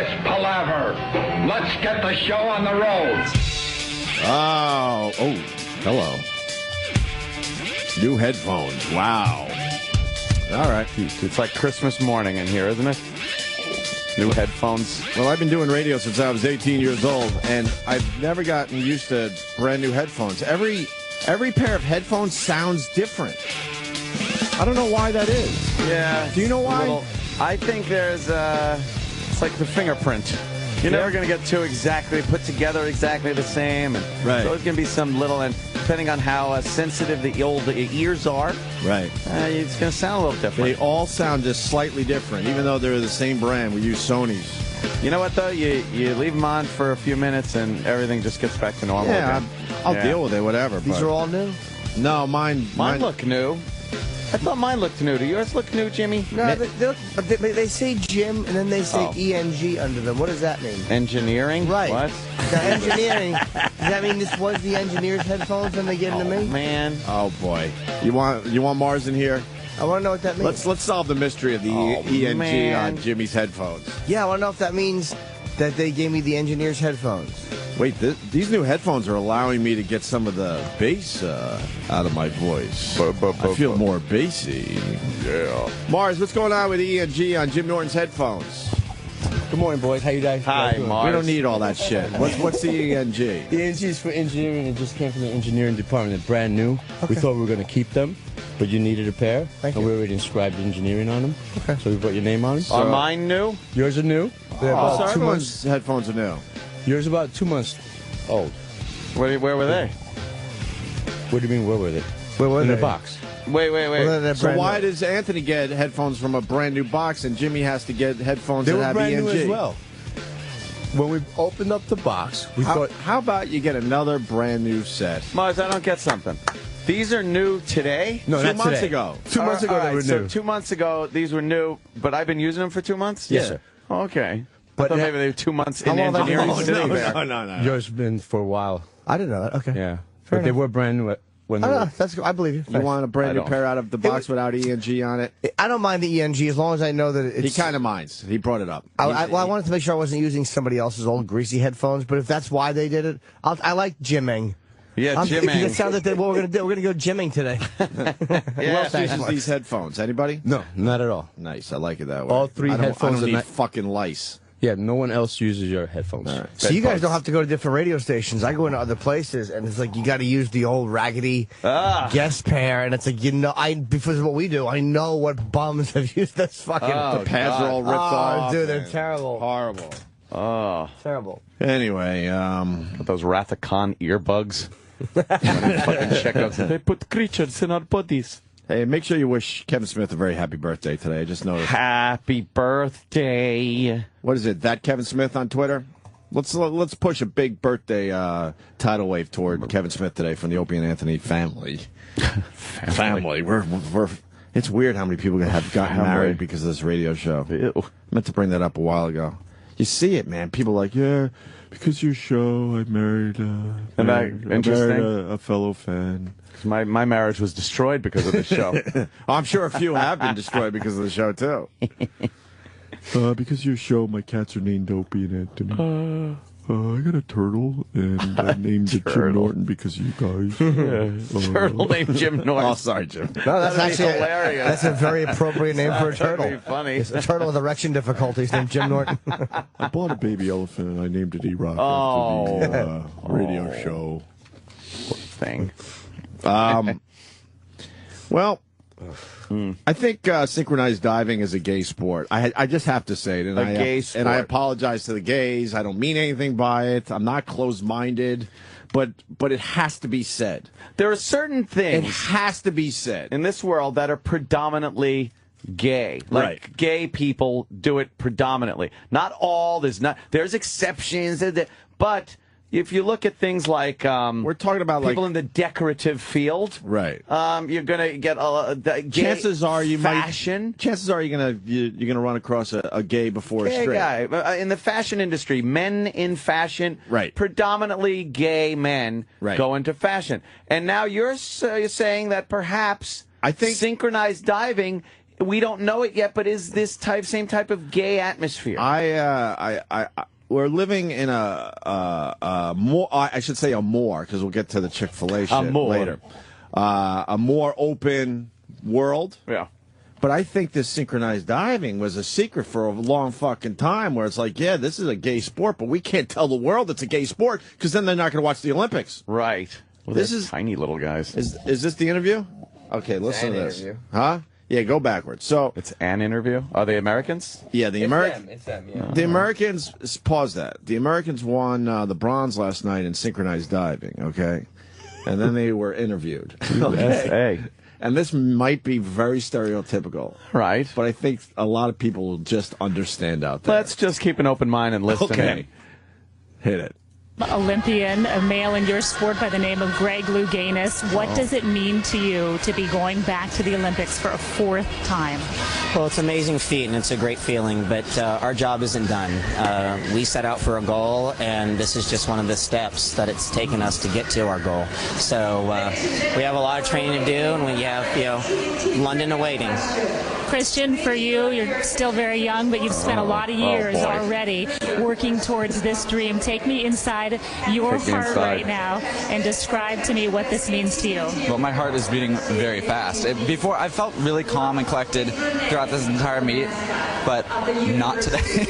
this palaver. Let's get the show on the road. Oh, hello. New headphones. Wow. All right. It's like Christmas morning in here, isn't it? New headphones. Well, I've been doing radio since I was 18 years old, and I've never gotten used to brand new headphones. Every pair of headphones sounds different. I don't know why that is. Yeah. Do you know why? I think there's it's like the fingerprint. You're never going to get two exactly put together exactly the same. And right. So there's going to be some little, and depending on how sensitive the ears are, right, it's going to sound a little different. They all sound just slightly different, even though they're the same brand. We use Sony's. You know what, though? You leave them on for a few minutes, and everything just gets back to normal again. I'll deal with it, whatever. These are all new? No, mine look new. I thought mine looked new. Do yours look new, Jimmy? No, they say Jim, and then they say ENG under them. What does that mean? Engineering? Right. What? The engineering. Does that mean this was the engineer's headphones and they gave them to me? Man. Oh, boy. You want Mars in here? I want to know what that means. Let's solve the mystery of the ENG on Jimmy's headphones. Yeah, I want to know if that means that they gave me the engineer's headphones. Wait, these new headphones are allowing me to get some of the bass out of my voice. I feel more bassy. Yeah. Mars, what's going on with ENG on Jim Norton's headphones? Good morning, boys. How you guys? Hi, Mars. We don't need all that shit. What's the ENG? The ENG is for engineering. It just came from the engineering department. They're brand new. Okay. We thought we were going to keep them, but you needed a pair. Thank you. We already inscribed engineering on them. Okay. So we put your name on them. Are mine new? Yours are new. So everyone's headphones are new. Yours about 2 months old. Where were they? What do you mean, where were they? Where were in they? the box. Wait. So why does Anthony get headphones from a brand new box and Jimmy has to get headphones that have brand ENG? new as well. When we opened up the box, we thought, how about you get another brand new set? Mars, I don't get something. These are new today? No, 2 months ago. 2 months ago, they were new. So 2 months ago, these were new, but I've been using them for 2 months? Yes, sir. Okay. But I thought maybe they were 2 months in long have you engineering been sitting there. No. Yours been for a while. I didn't know that. Okay. Yeah. Fair But they enough. were brand new when they were. That's good. I believe you. You want a brand new don't. pair out of the box without ENG on it? I don't mind the ENG as long as I know that it's... He kind of minds. He brought it up. I wanted to make sure I wasn't using somebody else's old greasy headphones, but if that's why they did it, I like gymming. Yeah, gymming. It sounds like what we're going to do. We're going to go gymming today. Who else uses these headphones? Anybody? No, not at all. Nice. I like it that way. All three headphones I don't are need not- fucking lice. Yeah, no one else uses your headphones. All right. So you guys don't have to go to different radio stations. I go into other places, and it's like you got to use the old raggedy guest pair, and it's like because of what we do, I know what bums have used this fucking. The pads are all ripped off. Dude, they're terrible. Horrible. Oh. Terrible. Anyway, Those Rathacon earbuds. Fucking check out. They put creatures in our bodies. hey, make sure you wish Kevin Smith a very happy birthday today. I just noticed. Happy birthday. What is it? That Kevin Smith on Twitter? Let's push a big birthday tidal wave toward Kevin Smith today from the Opie and Anthony family. Family. We're it's weird how many people have gotten married because of this radio show. Ew. I meant to bring that up a while ago. You see it, man. People are like, yeah, because of your show, I married a fellow fan. My marriage was destroyed because of this show. I'm sure a few have been destroyed because of the show, too. Because of your show, my cats are named Opie and Anthony. I got a turtle, and I named it Jim Norton because of you guys. Turtle named Jim Norton. Oh, sorry, Jim. No, that's actually hilarious. That's a very appropriate name for a turtle. That'd be funny. It's a turtle with erection difficulties named Jim Norton. I bought a baby elephant, and I named it E-Rock after the radio show. Thing. Well, I think synchronized diving is a gay sport. I just have to say it. And gay sport. And I apologize to the gays. I don't mean anything by it. I'm not closed-minded. But it has to be said. There are certain It things has to be said. in this world that are predominantly gay. Like Right. gay people do it predominantly. Not all. There's exceptions. But if you look at things like We're talking about people in the decorative field, right? You're gonna get gay Chances are you fashion. Chances are you're gonna run across a gay before a Gay straight guy in the fashion industry, men in fashion, Right. predominantly gay men Right. go into fashion, and now you're saying that perhaps I think synchronized diving we don't know it yet, but is this same type of gay atmosphere? We're living in a more, I should say a more, because we'll get to the Chick-fil-A shit later. A more open world. Yeah. But I think this synchronized diving was a secret for a long fucking time, where it's like, yeah, this is a gay sport, but we can't tell the world it's a gay sport, because then they're not going to watch the Olympics. Right. Well, this is tiny little guys. Is this the interview? Okay, listen to this. Interview. Huh? Yeah, go backwards. So it's an interview. Are they Americans? Yeah, the Americans. It's them. Yeah. The Americans. Pause that. The Americans won the bronze last night in synchronized diving. Okay, and then they were interviewed. USA. And this might be very stereotypical, right? But I think a lot of people will just understand out there. Let's just keep an open mind and listen. Okay, hit it. Olympian, a male in your sport by the name of Greg Louganis. What does it mean to you to be going back to the Olympics for a fourth time? Well, it's an amazing feat, and it's a great feeling, but our job isn't done. We set out for a goal, and this is just one of the steps that it's taken us to get to our goal. So we have a lot of training to do, and we have, London awaiting. Christian, for you, you're still very young, but you've spent a lot of years already working towards this dream. Take me inside your heart right now and describe to me what this means to you. Well, my heart is beating very fast. Before, I felt really calm and collected throughout this entire meet, but not today.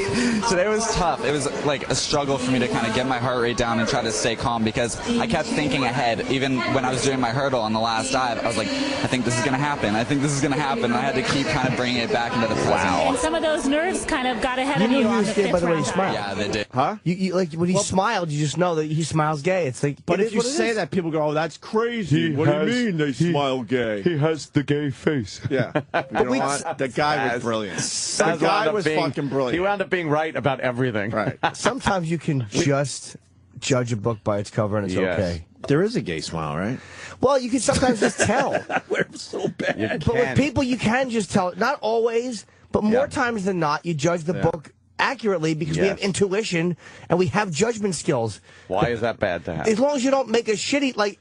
Today was tough. It was like a struggle for me to kind of get my heart rate down and try to stay calm, because I kept thinking ahead. Even when I was doing my hurdle on the last dive, I was like, I think this is going to happen. I think this is going to happen. And I had to keep kind of bringing it back into the present. Wow. And some of those nerves kind of got ahead of you on the fifth by the way he round. smiled. Yeah, they did. Huh? You like when he smiled, you just know that he smiles gay. It's like, But if you say that, people go, "Oh, that's crazy." What do you mean they smile gay? He has the gay face. Yeah. You know what? The guy was brilliant. The guy was fucking brilliant. He wound up being right about everything. Right. Sometimes you can just judge a book by its cover, and it's okay. There is a gay smile, right? Well, you can sometimes just tell. We're so bad. But with people, you can just tell. Not always, but more times than not, you judge the book accurately because we have intuition and we have judgment skills. Why is that bad to have? As long as you don't make a shitty, like...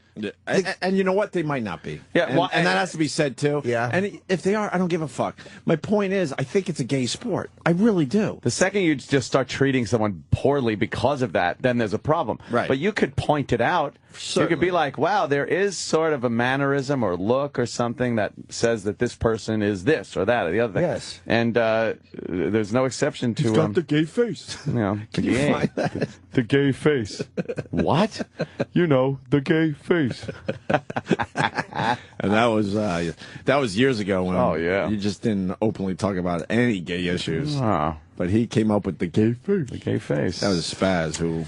And you know what? They might not be. Yeah, and that has to be said, too. Yeah. And if they are, I don't give a fuck. My point is, I think it's a gay sport. I really do. The second you just start treating someone poorly because of that, then there's a problem. Right. But you could point it out. Certainly. You could be like, wow, there is sort of a mannerism or look or something that says that this person is this or that or the other thing. Yes. And there's no exception to... He's got the gay face. You know, Can you find that? The gay face. What? You know, the gay face. And that was years ago when you just didn't openly talk about any gay issues. Oh, But he came up with the gay face. the gay face. That was Spaz, who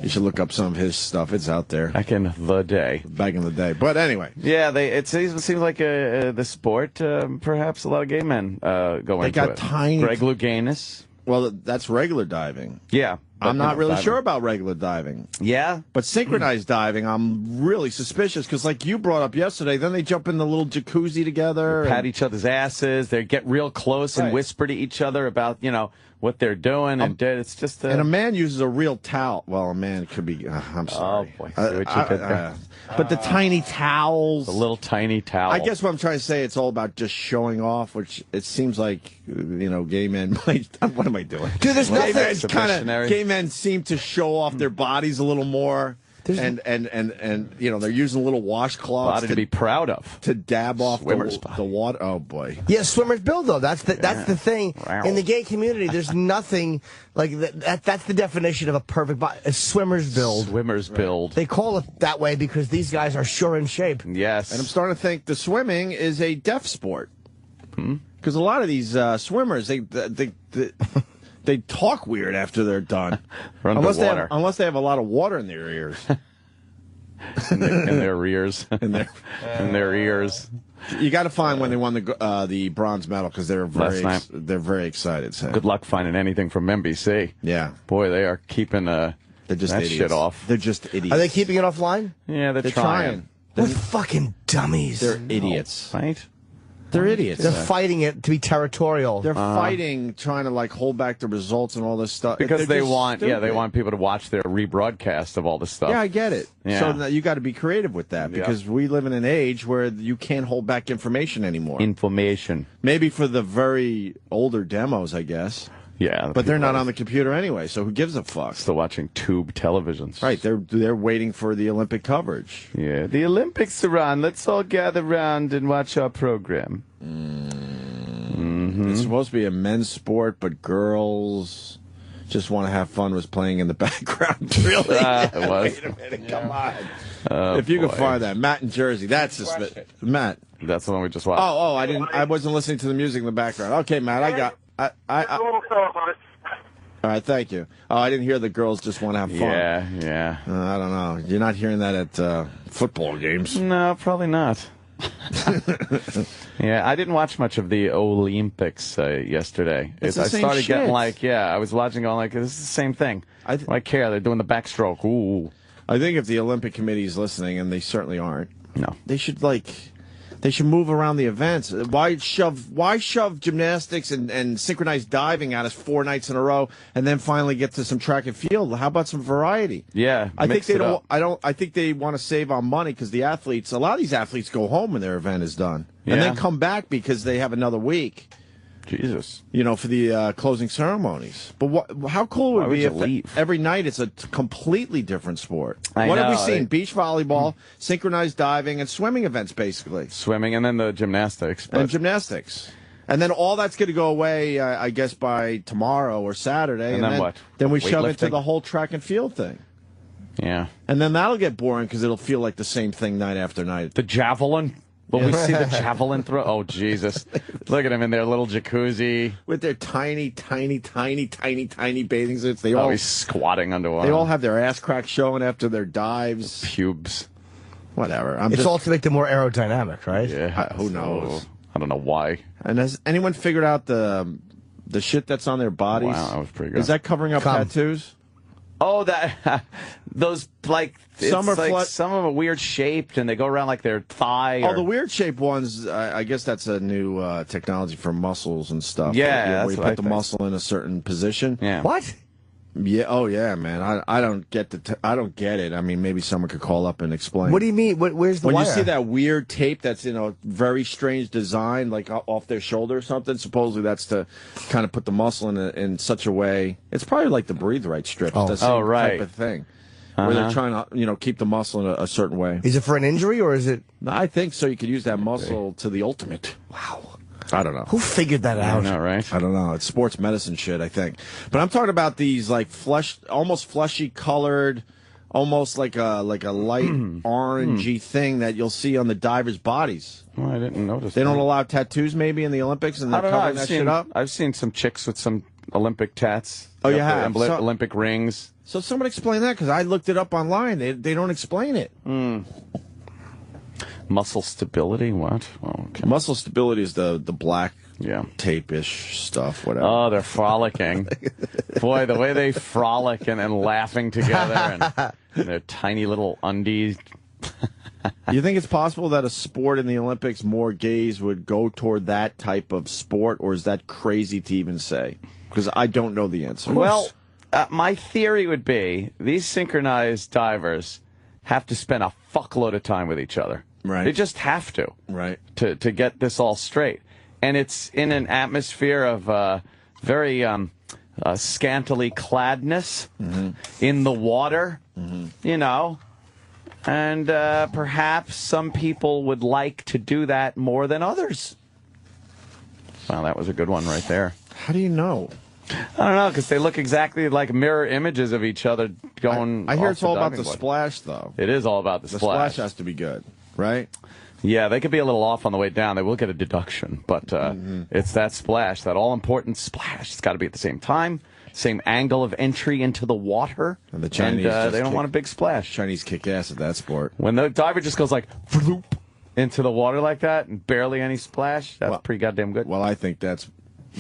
you should look up some of his stuff. It's out there. Back in the day. Back in the day. But anyway. Yeah, it seems like the sport, perhaps a lot of gay men go into it. They got tiny... Greg Louganis. Well, that's regular diving. Yeah. I'm not really sure about regular diving. Yeah? But synchronized diving, I'm really suspicious because, like you brought up yesterday, then they jump in the little jacuzzi together. Pat each other's asses. They get real close and whisper to each other about, what they're doing. And it's just... and a man uses a real towel. Well, a man could be... I'm sorry. Oh, boy. See what you did there. But the tiny towels... The little tiny towel. I guess what I'm trying to say, it's all about just showing off, which it seems like, gay men might... What am I doing? Dude, there's nothing... Gay men seem to show off their bodies a little more. And they're using little washcloths body to be proud of, to dab off the water. Oh boy. Yeah, swimmer's build though. That's the thing in the gay community. There's nothing like that. That's the definition of a perfect body. A swimmer's build. Swimmer's build. They call it that way because these guys are sure in shape. Yes. And I'm starting to think the swimming is a deaf sport because a lot of these swimmers they talk weird after they're done. Unless they have a lot of water in their ears. in their rears. in their ears. You got to find when they won the bronze medal because they're very excited. So. Good luck finding anything from NBC. Yeah. Boy, they are keeping they're just that shit off. They're just idiots. Are they keeping it offline? Yeah, they're trying. What fucking dummies. They're idiots. Right? They're idiots. They're fighting it to be territorial. They're fighting, trying to like hold back the results and all this stuff. Because They're they just want, stupid. they want people to watch their rebroadcast of all this stuff. Yeah, I get it. Yeah. So now you got to be creative with that because we live in an age where you can't hold back information anymore. Information. Maybe for the very older demos, I guess. Yeah. But they're not on the computer anyway, so who gives a fuck? Still watching tube televisions. Right, they're waiting for the Olympic coverage. Yeah, the Olympics are on. Let's all gather around and watch our program. It's supposed to be a men's sport, but girls just want to have fun was playing in the background. Really? It was. Wait a minute, come on. If you can find that. Matt in Jersey, that's just Matt. That's the one we just watched. I wasn't listening to the music in the background. Okay, Matt, all right, thank you. Oh, I didn't hear the girls just want to have fun. Yeah. I don't know. You're not hearing that at football games. No, probably not. Yeah, I didn't watch much of the Olympics yesterday. It's the I same started shit. getting I was watching going like, this is the same thing. I care. They're doing the backstroke. Ooh. I think if the Olympic Committee is listening, and they certainly aren't, no, they should move around the events. Why shove gymnastics and synchronized diving at us 4 nights in a row, and then finally get to some track and field? How about some variety? Yeah, I think they don't. I think they want to save on money because a lot of these athletes go home when their event is done, and then come back because they have another week. Jesus. For the closing ceremonies. But how cool would it be if every night it's a completely different sport? What have we seen? Beach volleyball, synchronized diving, and swimming events, basically. Swimming, and then the gymnastics. And gymnastics. And then all that's going to go away, I guess, by tomorrow or Saturday. And then what? Then we shove into Weightlifting? the whole track and field thing. Yeah. And then that'll get boring because it'll feel like the same thing night after night. The javelin. Will we see the javelin throw? Oh, Jesus. Look at them in their little jacuzzi. With their tiny bathing suits. He's squatting underwater. They all have their ass crack showing after their dives. Pubes. Whatever. It's all to make them more aerodynamic, right? Yeah. Who knows? I don't know why. And has anyone figured out the shit that's on their bodies? Wow, that was pretty good. Is that covering up tattoos? Oh, those some are some of them are weird shaped, and they go around like their thigh. The weird shaped ones. I guess that's a new technology for muscles and stuff. Yeah, where you put the muscle in a certain position. Yeah. What? Yeah. Oh, yeah, man. I don't get I don't get it. I mean, maybe someone could call up and explain. What do you mean? Where's the when wire? you see that weird tape that's in a very strange design, like off their shoulder or something? Supposedly that's to kind of put the muscle in such a way. It's probably like the breathe right strips. Oh. The same right. type of thing. Where they're trying to, keep the muscle in a certain way. Is it for an injury or is it? I think so. You could use that muscle to the ultimate. Wow. I don't know. Who figured that out? I know, right? I don't know. It's sports medicine shit, I think. But I'm talking about these like almost fleshy colored, almost like a light orangey thing that you'll see on the divers' bodies. Oh, I didn't notice. They don't allow tattoos maybe in the Olympics, and they're covering that shit up. I've seen some chicks with some Olympic tats. Oh, you have? Olympic rings. So someone explain that because I looked it up online. They don't explain it. Muscle stability? What? Oh, okay. Muscle stability is the black Yeah. tape-ish stuff, whatever. Oh, they're frolicking. Boy, the way they frolic and laughing together and their tiny little undies. You think it's possible that a sport in the Olympics, more gays would go toward that type of sport, or is that crazy to even say? Because I don't know the answer. Well, my theory would be these synchronized divers have to spend a fuckload of time with each other. Right. They just have to. Right. To get this all straight. And it's in an atmosphere of very scantily cladness in the water, and perhaps some people would like to do that more than others. Wow, that was a good one right there. How do you know? I don't know, because they look exactly like mirror images of each other going. I hear off it's all about diving the board. splash, though. It is all about the The splash. splash has to be good, right? Yeah, they could be a little off on the way down. They will get a deduction, but it's that splash, that all-important splash. It's got to be at the same time, same angle of entry into the water, And the Chinese they don't want a big splash. Chinese kick ass at that sport. When the diver just goes like floop into the water like that and barely any splash, that's pretty goddamn good. Well, I think that's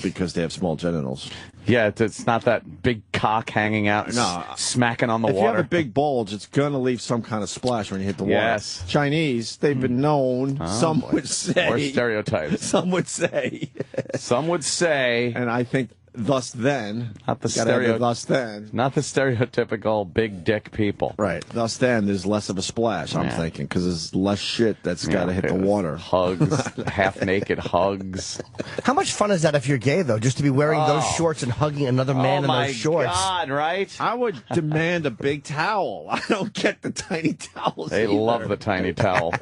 because they have small genitals. Yeah, it's not that big cock hanging out, smacking on the If water. you have a big bulge, it's going to leave some kind of splash when you hit the water. Yes. Chinese, they've been known, some would say. More stereotypes. Some would say. Some would say. And I think thus then. Not the thus then. Not the stereotypical big dick people. Right. Thus then, there's less of a splash, I'm thinking, because there's less shit that's got to hit the water. Hugs, half-naked hugs. How much fun is that if you're gay, though, just to be wearing those shorts and hugging another man in those shorts? Oh, my God, right? I would demand a big towel. I don't get the tiny towels They either. love the tiny towel.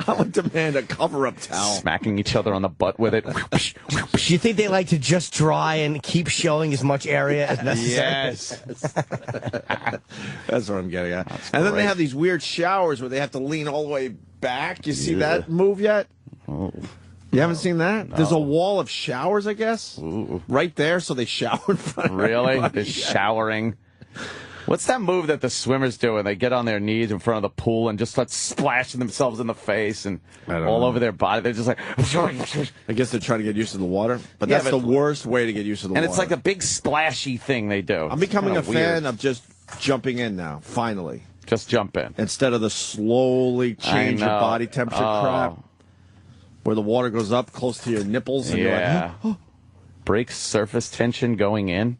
I would demand a cover-up towel. Smacking each other on the butt with it. Do you think they like to just dry and keep showing as much area as necessary? Yes. That's what I'm getting at. Then they have these weird showers where they have to lean all the way back. You see that move yet? Oh. You haven't seen that? No. There's a wall of showers, I guess. Ooh. Right there, so they shower in front of Really? everybody. They're showering. What's that move that the swimmers do when they get on their knees in front of the pool and just start splashing themselves in the face and all over their body? They're just like... I guess they're trying to get used to the water, but that's the worst way to get used to the water. And it's like a big splashy thing they do. I'm becoming a fan of just jumping in now, finally. Just jump in. Instead of the slowly change your body temperature crap, where the water goes up close to your nipples and you're like, oh. Breaks surface tension going in.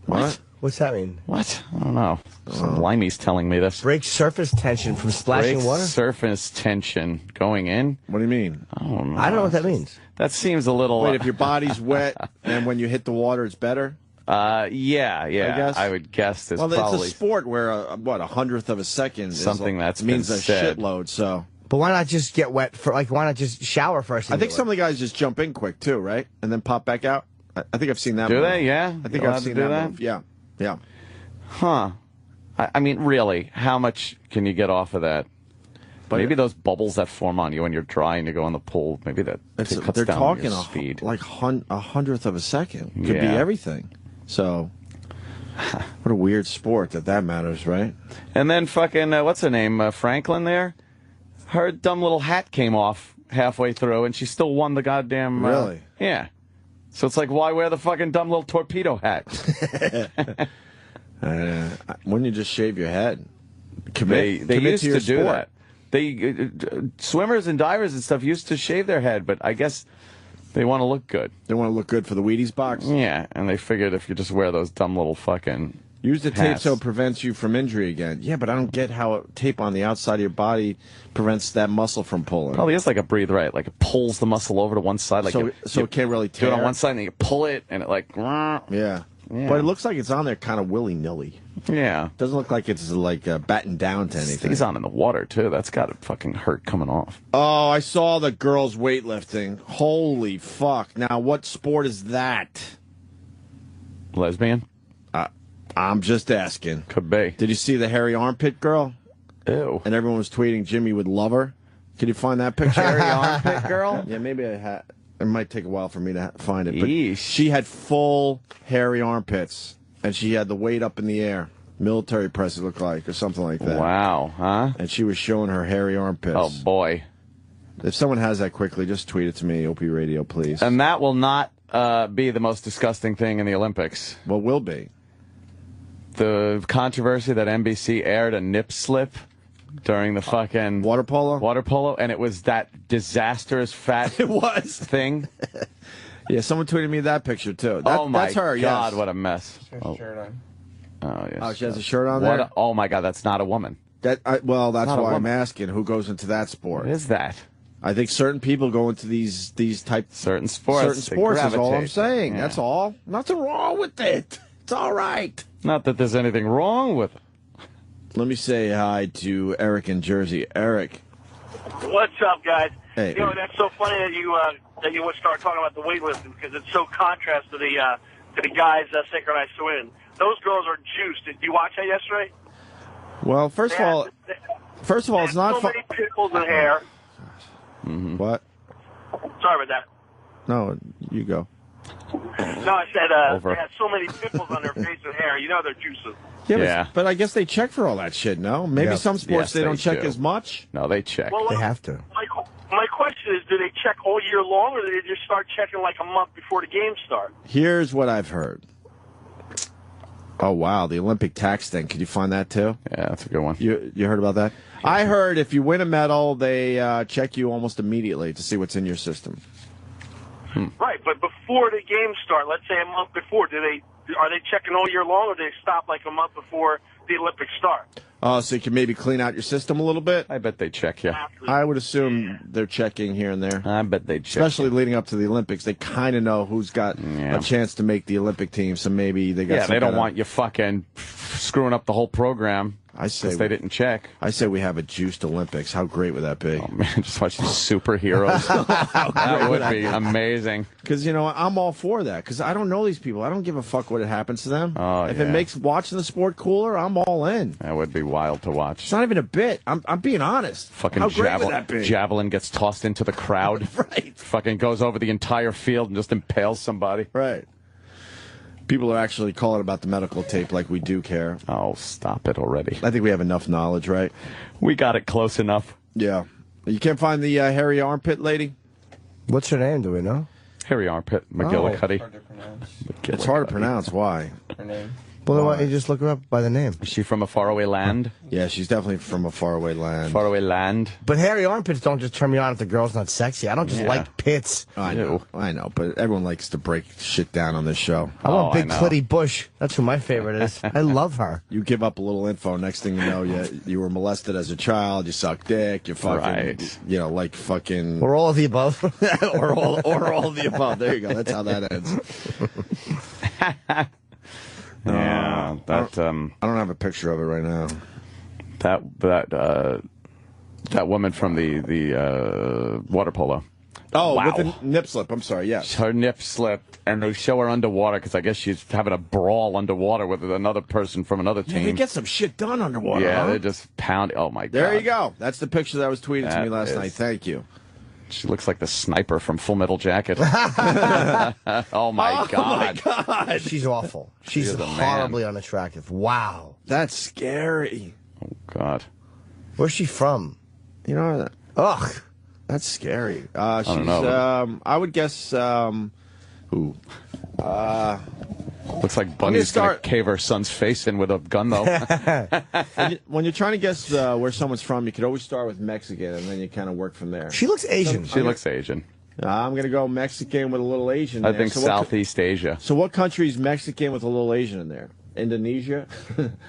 What? What's that mean? What? I don't know. Some limey's telling me this. Break surface tension from splashing Breaks water? surface tension going in? What do you mean? I don't know. I don't know what that means. That seems a little... Wait, if your body's wet and when you hit the water it's better? Yeah. I guess? I would guess there's well, probably... it's a sport where, a 100th of a second something that's means been a said. shitload, so... But why not just get wet for, why not just shower first? I think some of the guys just jump in quick, too, right? And then pop back out. I think I've seen that move. Do they? Yeah? I think Allowed I've to seen do that move. Yeah. Huh. I mean, really, how much can you get off of that? But maybe those bubbles that form on you when you're dry and you go in the pool, maybe that cuts they're down talking your speed. like 100th of a second. Could be everything. So, what a weird sport that matters, right? And then fucking, what's her name, Franklin there? Her dumb little hat came off halfway through and she still won the goddamn... Really? Yeah. So it's like, why wear the fucking dumb little torpedo hat? Wouldn't you just shave your head? They used to do sport. that. Swimmers and divers and stuff used to shave their head, but I guess they want to look good. They want to look good for the Wheaties box? Yeah, and they figured if you just wear those dumb little fucking... Use the tape so it prevents you from injury again. Yeah, but I don't get how tape on the outside of your body prevents that muscle from pulling. Probably is like a breathe right. Like it pulls the muscle over to one side. Like so it can't really tear? Do it on one side and you pull it and it like... Yeah. But it looks like it's on there kind of willy-nilly. Yeah. Doesn't look like it's like battened down to anything. He's on in the water, too. That's got to fucking hurt coming off. Oh, I saw the girls weightlifting. Holy fuck. Now, what sport is that? Lesbian? I'm just asking. Could be. Did you see the hairy armpit girl? Ew. And everyone was tweeting Jimmy would love her. Can you find that picture? Hairy armpit girl? Yeah, maybe I had. It might take a while for me to find it. But Yeesh. she had full hairy armpits, and she had the weight up in the air. Military press, it looked like, or something like that. Wow, huh? And she was showing her hairy armpits. Oh, boy. If someone has that quickly, just tweet it to me, Opie Radio, please. And that will not be the most disgusting thing in the Olympics. What will be? The controversy that NBC aired a nip slip during the fucking... Water polo? And it was that disastrous fat it was thing. Yeah, someone tweeted me that picture, too. That's her, yes. God, what a mess. She has a shirt on. Oh, yes. Oh, she has a shirt on there? Oh, my God, that's not a woman. That's why I'm asking who goes into that sport. What is that? I think certain people go into these type... Certain sports. Certain sports is all I'm saying. Yeah. That's all. Nothing wrong with it. It's all right. Not that there's anything wrong with it. Let me say hi to Eric in Jersey. Eric. What's up, guys? Hey. You know, that's so funny that you would start talking about the weightlifting because it's so contrast to the guys that synchronized swim. Those girls are juiced. Did you watch that yesterday? Well, first of all, it's not so many pimples in hair. Mm-hmm. What? Sorry about that. No, you go. No, I said they had so many pimples on their face and hair. You know they're juicing. Yeah. But I guess they check for all that shit, no? Maybe some sports they don't check as much. No, they check. Well, they have to. My question is, do they check all year long, or do they just start checking like a month before the games start? Here's what I've heard. Oh, wow. The Olympic tax thing. Could you find that, too? Yeah, that's a good one. You heard about that? I heard if you win a medal, they check you almost immediately to see what's in your system. Right, but before the games start, let's say a month before, are they checking all year long, or do they stop like a month before the Olympics start? Oh, so you can maybe clean out your system a little bit? I bet they check you. I would assume they're checking here and there. I bet they check. Especially leading up to the Olympics. They kind of know who's got a chance to make the Olympic team, so maybe they got Yeah, they don't want you fucking screwing up the whole program. I say they didn't check. I say we have a juiced Olympics. How great would that be? Oh, man, just watch these superheroes. That would be amazing. Because, you know, I'm all for that. Because I don't know these people. I don't give a fuck what happens to them. Oh, if it makes watching the sport cooler, I'm all in. That would be wild to watch. It's not even a bit. I'm being honest. Fucking How great would that be? javelin gets tossed into the crowd. Right. Fucking goes over the entire field and just impales somebody. Right. People are actually calling about the medical tape like we do care. Oh, stop it already. I think we have enough knowledge, right? We got it close enough. Yeah. You can't find the hairy armpit lady? What's her name? Do we know? Hairy armpit, McGillicuddy. Hard to pronounce. It's hard to pronounce. Why? Her name. Well, then why don't you just look her up by the name? Is she from a faraway land? Yeah, she's definitely from a faraway land. Faraway land. But hairy armpits don't just turn me on if the girl's not sexy. I don't just like pits. I know, but everyone likes to break shit down on this show. I want Big Clitty Bush. That's who my favorite is. I love her. You give up a little info, next thing you know, you were molested as a child, you suck dick, you fucking, you know, like fucking... Or all of the above. or all of the above. There you go. That's how that ends. Yeah, that I don't have a picture of it right now. That woman from the water polo. Oh, wow. with the nip slip. I'm sorry. Yes, her nip slipped, and they show her underwater because I guess she's having a brawl underwater with another person from another team. They get some shit done underwater. Yeah, huh? they're just pounding. Oh my god! There you go. That's the picture that was tweeted to me last night. Thank you. She looks like the sniper from Full Metal Jacket. Oh my god! Oh my god! She's awful. She's horribly unattractive. Wow. That's scary. Oh god. Where's she from? You know. Ugh. That's scary. She's. I don't know. I would guess. Who? Looks like Bunny's going to cave her son's face in with a gun, though. When you're trying to guess where someone's from, you could always start with Mexican, and then you kind of work from there. She looks Asian. She looks Asian. I'm going to go Mexican with a little Asian I there. think Southeast Asia. So what country is Mexican with a little Asian in there? Indonesia?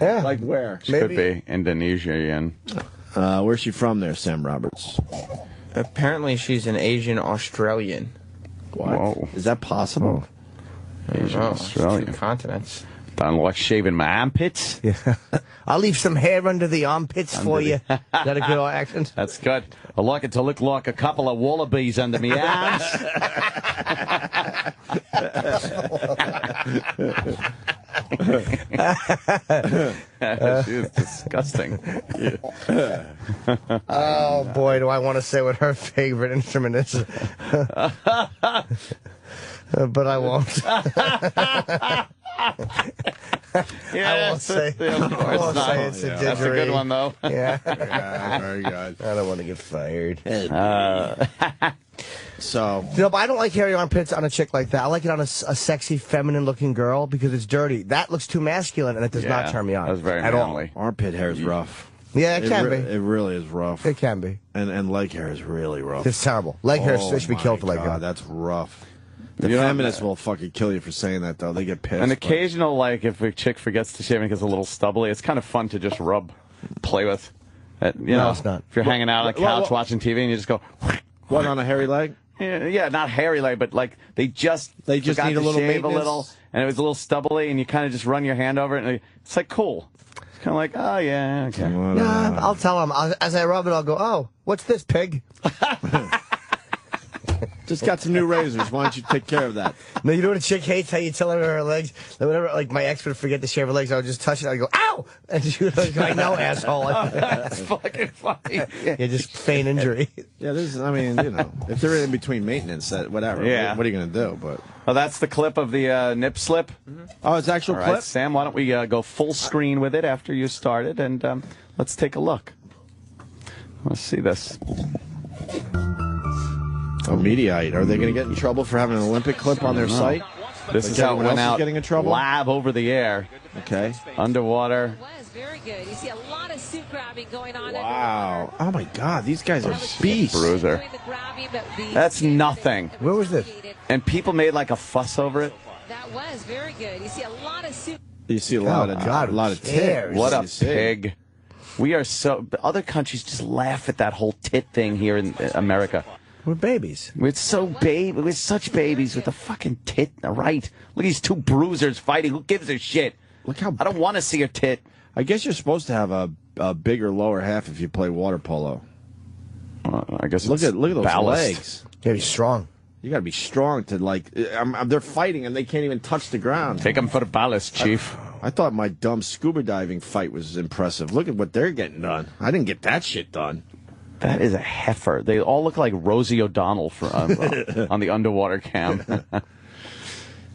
Yeah. Like where? Could be Indonesian. Where's she from there, Sam Roberts? Apparently she's an Asian Australian. What? Whoa. Is that possible? Asian Australian. Two continents. Don't like shaving my armpits. Yeah. I'll leave some hair under the armpits for you. Is that a good accent? That's good. I like it to look like a couple of wallabies under my arms. She is disgusting. Oh, boy, do I want to say what her favorite instrument is. But I won't. I won't say it's a didgeridoo. That's a good one, though. Yeah. Very good. I don't want to get fired. So. No, but I don't like hairy armpits on a chick like that. I like it on a sexy, feminine-looking girl because it's dirty. That looks too masculine, and it does not turn me on. That's very at manly. all. Armpit hair is rough. Yeah, it can be. It really is rough. It can be. And leg hair is really rough. It's terrible. Leg hair should be killed for leg hair. That's rough. The feminists will fucking kill you for saying that, though. They get pissed. An occasional, like, if a chick forgets to shave and gets a little stubbly, it's kind of fun to just play with. You know, it's not. If you're hanging out on a couch watching TV and you just go... What, on a hairy leg? Yeah, not hairy leg, but like they just need a little shave maintenance. a little, and it was a little stubbly, and you kind of just run your hand over it, and it's like cool. It's kind of like, oh yeah, okay. Nah, I'll tell him as I rub it. I'll go, oh, what's this, pig? Just got some new razors. Why don't you take care of that? No, you know what a chick hates? How you tell her her legs? Like, whenever, like, my ex would forget to shave her legs, I would just touch it. I'd go, ow! And she would like, I know, asshole. That's fucking funny. Yeah, just feign injury. Yeah, I mean, you know, if they're in between maintenance, whatever. Yeah. What are you going to do? But well, that's the clip of the nip slip. Oh, it's actual All clip? right, Sam, why don't we go full screen with it after you started, and let's take a look. Let's see this. Oh, Mediaite. Are they going to get in trouble for having an Olympic clip on their site? This is how it went out. Getting in trouble? Lab over the air. Okay. Underwater. Very good. You see a lot of suit grabbing going on. Wow. Oh, my God. These guys are beasts. Bruiser. That's nothing. Where was this? And people made like a fuss over it. That was very good. You see a lot of suit. You see a lot of tit. What a pig. We are so... Other countries just laugh at that whole tit thing here in America. We're babies. We're such babies with a fucking tit. Right. Look at these two bruisers fighting. Who gives a shit? Look how... I don't want to see your tit. I guess you're supposed to have a bigger lower half if you play water polo. I guess look at those ballast. legs. You gotta be strong. You gotta be strong to like. They're fighting and they can't even touch the ground. Take them for the ballast, Chief. I thought my dumb scuba diving fight was impressive. Look at what they're getting done. I didn't get that shit done. That is a heifer. They all look like Rosie O'Donnell on the underwater cam.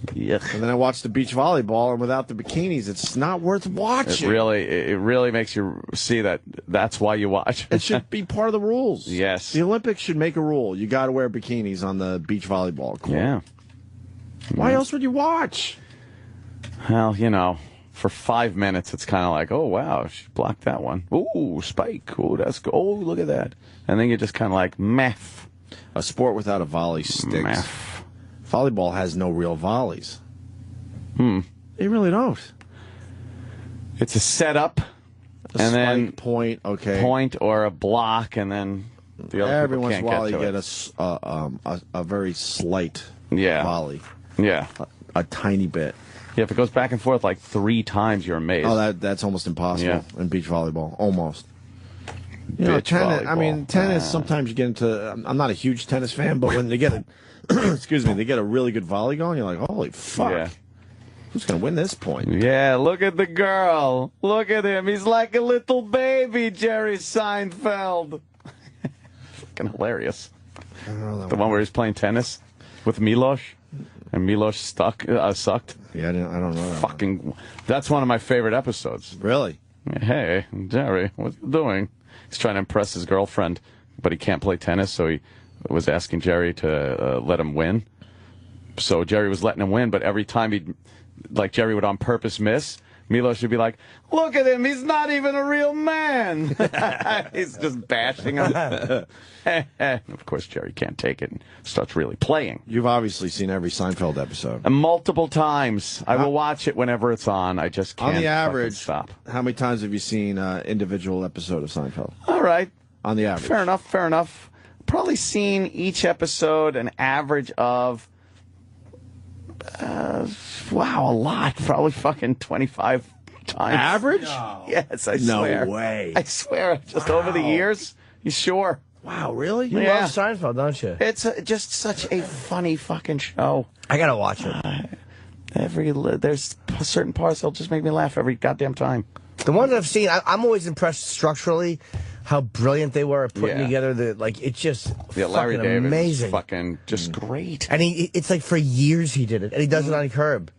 Yuck. And then I watched the beach volleyball, and without the bikinis, it's not worth watching. It really makes you see that's why you watch. It should be part of the rules. Yes. The Olympics should make a rule. You got to wear bikinis on the beach volleyball court. Yeah. Why else would you watch? Well, for 5 minutes, it's kind of like, oh, wow, she blocked that one. Ooh, spike. Oh, that's good. Oh, look at that. And then you're just kind of like, meh. A sport without a volley stinks. Meh. Volleyball has no real volleys. They really don't. It's a setup, and then point, point or a block, and then the other every people once can't in a while get you to get a very slight volley. Yeah, a tiny bit. Yeah, if it goes back and forth like 3 times, you're amazed. Oh, that's almost impossible in beach volleyball. Almost. Tennis. Volleyball. I mean, tennis. Sometimes you get into. I'm not a huge tennis fan, but when they get they get a really good volley going, you're like, holy fuck. Yeah. Who's going to win this point? Yeah, look at the girl. Look at him. He's like a little baby, Jerry Seinfeld. Fucking hilarious. I don't know the one where he's playing tennis with Milos, and Milos sucked. Yeah, I don't know. That's one of my favorite episodes. Really? Hey, Jerry, what are you doing? He's trying to impress his girlfriend, but he can't play tennis, so he was asking Jerry to let him win. So Jerry was letting him win, but every time Jerry would on purpose miss, Milos would be like, look at him, he's not even a real man. He's just bashing him. Of course, Jerry can't take it and starts really playing. You've obviously seen every Seinfeld episode. And multiple times. I will watch it whenever it's on. I just can't on the average, stop. How many times have you seen individual episode of Seinfeld? All right. On the average. Fair enough. Probably seen each episode an average of, a lot. Probably fucking 25 times. Average? No. Yes, I swear. No way. I swear. Just over the years. You sure? Wow, really? You love Seinfeld, don't you? It's just such a funny fucking show. I gotta watch it. There's certain parts that'll just make me laugh every goddamn time. The ones I've seen, I'm always impressed structurally how brilliant they were at putting together it's just Larry fucking David amazing. Is fucking just great. And it's like for years he did it, and he does it on Curb.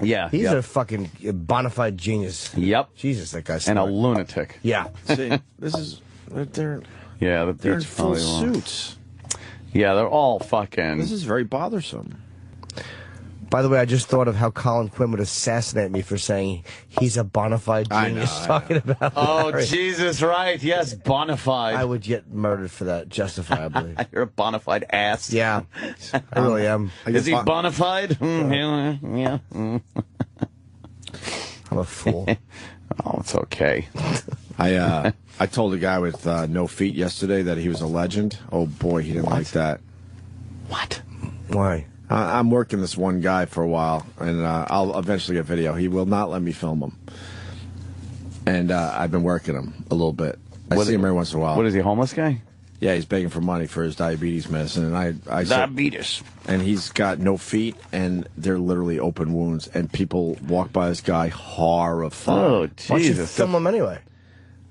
Yeah, he's a fucking bona fide genius. Yep, Jesus, that guy's and smart. a lunatic. Yeah, see, this is they're in full suits. Yeah, they're all fucking. This is very bothersome. By the way, I just thought of how Colin Quinn would assassinate me for saying he's a bona fide genius talking about Larry. Jesus, right. Yes, bona fide. I would get murdered for that, justifiably. You're a bona fide ass. Yeah, I really am. Is he bona fide? Yeah. I'm a fool. Oh, it's okay. I told a guy with no feet yesterday that he was a legend. Oh, boy, he didn't like that. What? Why? I'm working this one guy for a while, and I'll eventually get video. He will not let me film him. And I've been working him a little bit. I see him every once in a while. What is he, homeless guy? Yeah, he's begging for money for his diabetes medicine. And I diabetes. And he's got no feet, and they're literally open wounds. And people walk by this guy horrified. Oh, Jesus. Why don't you film him anyway?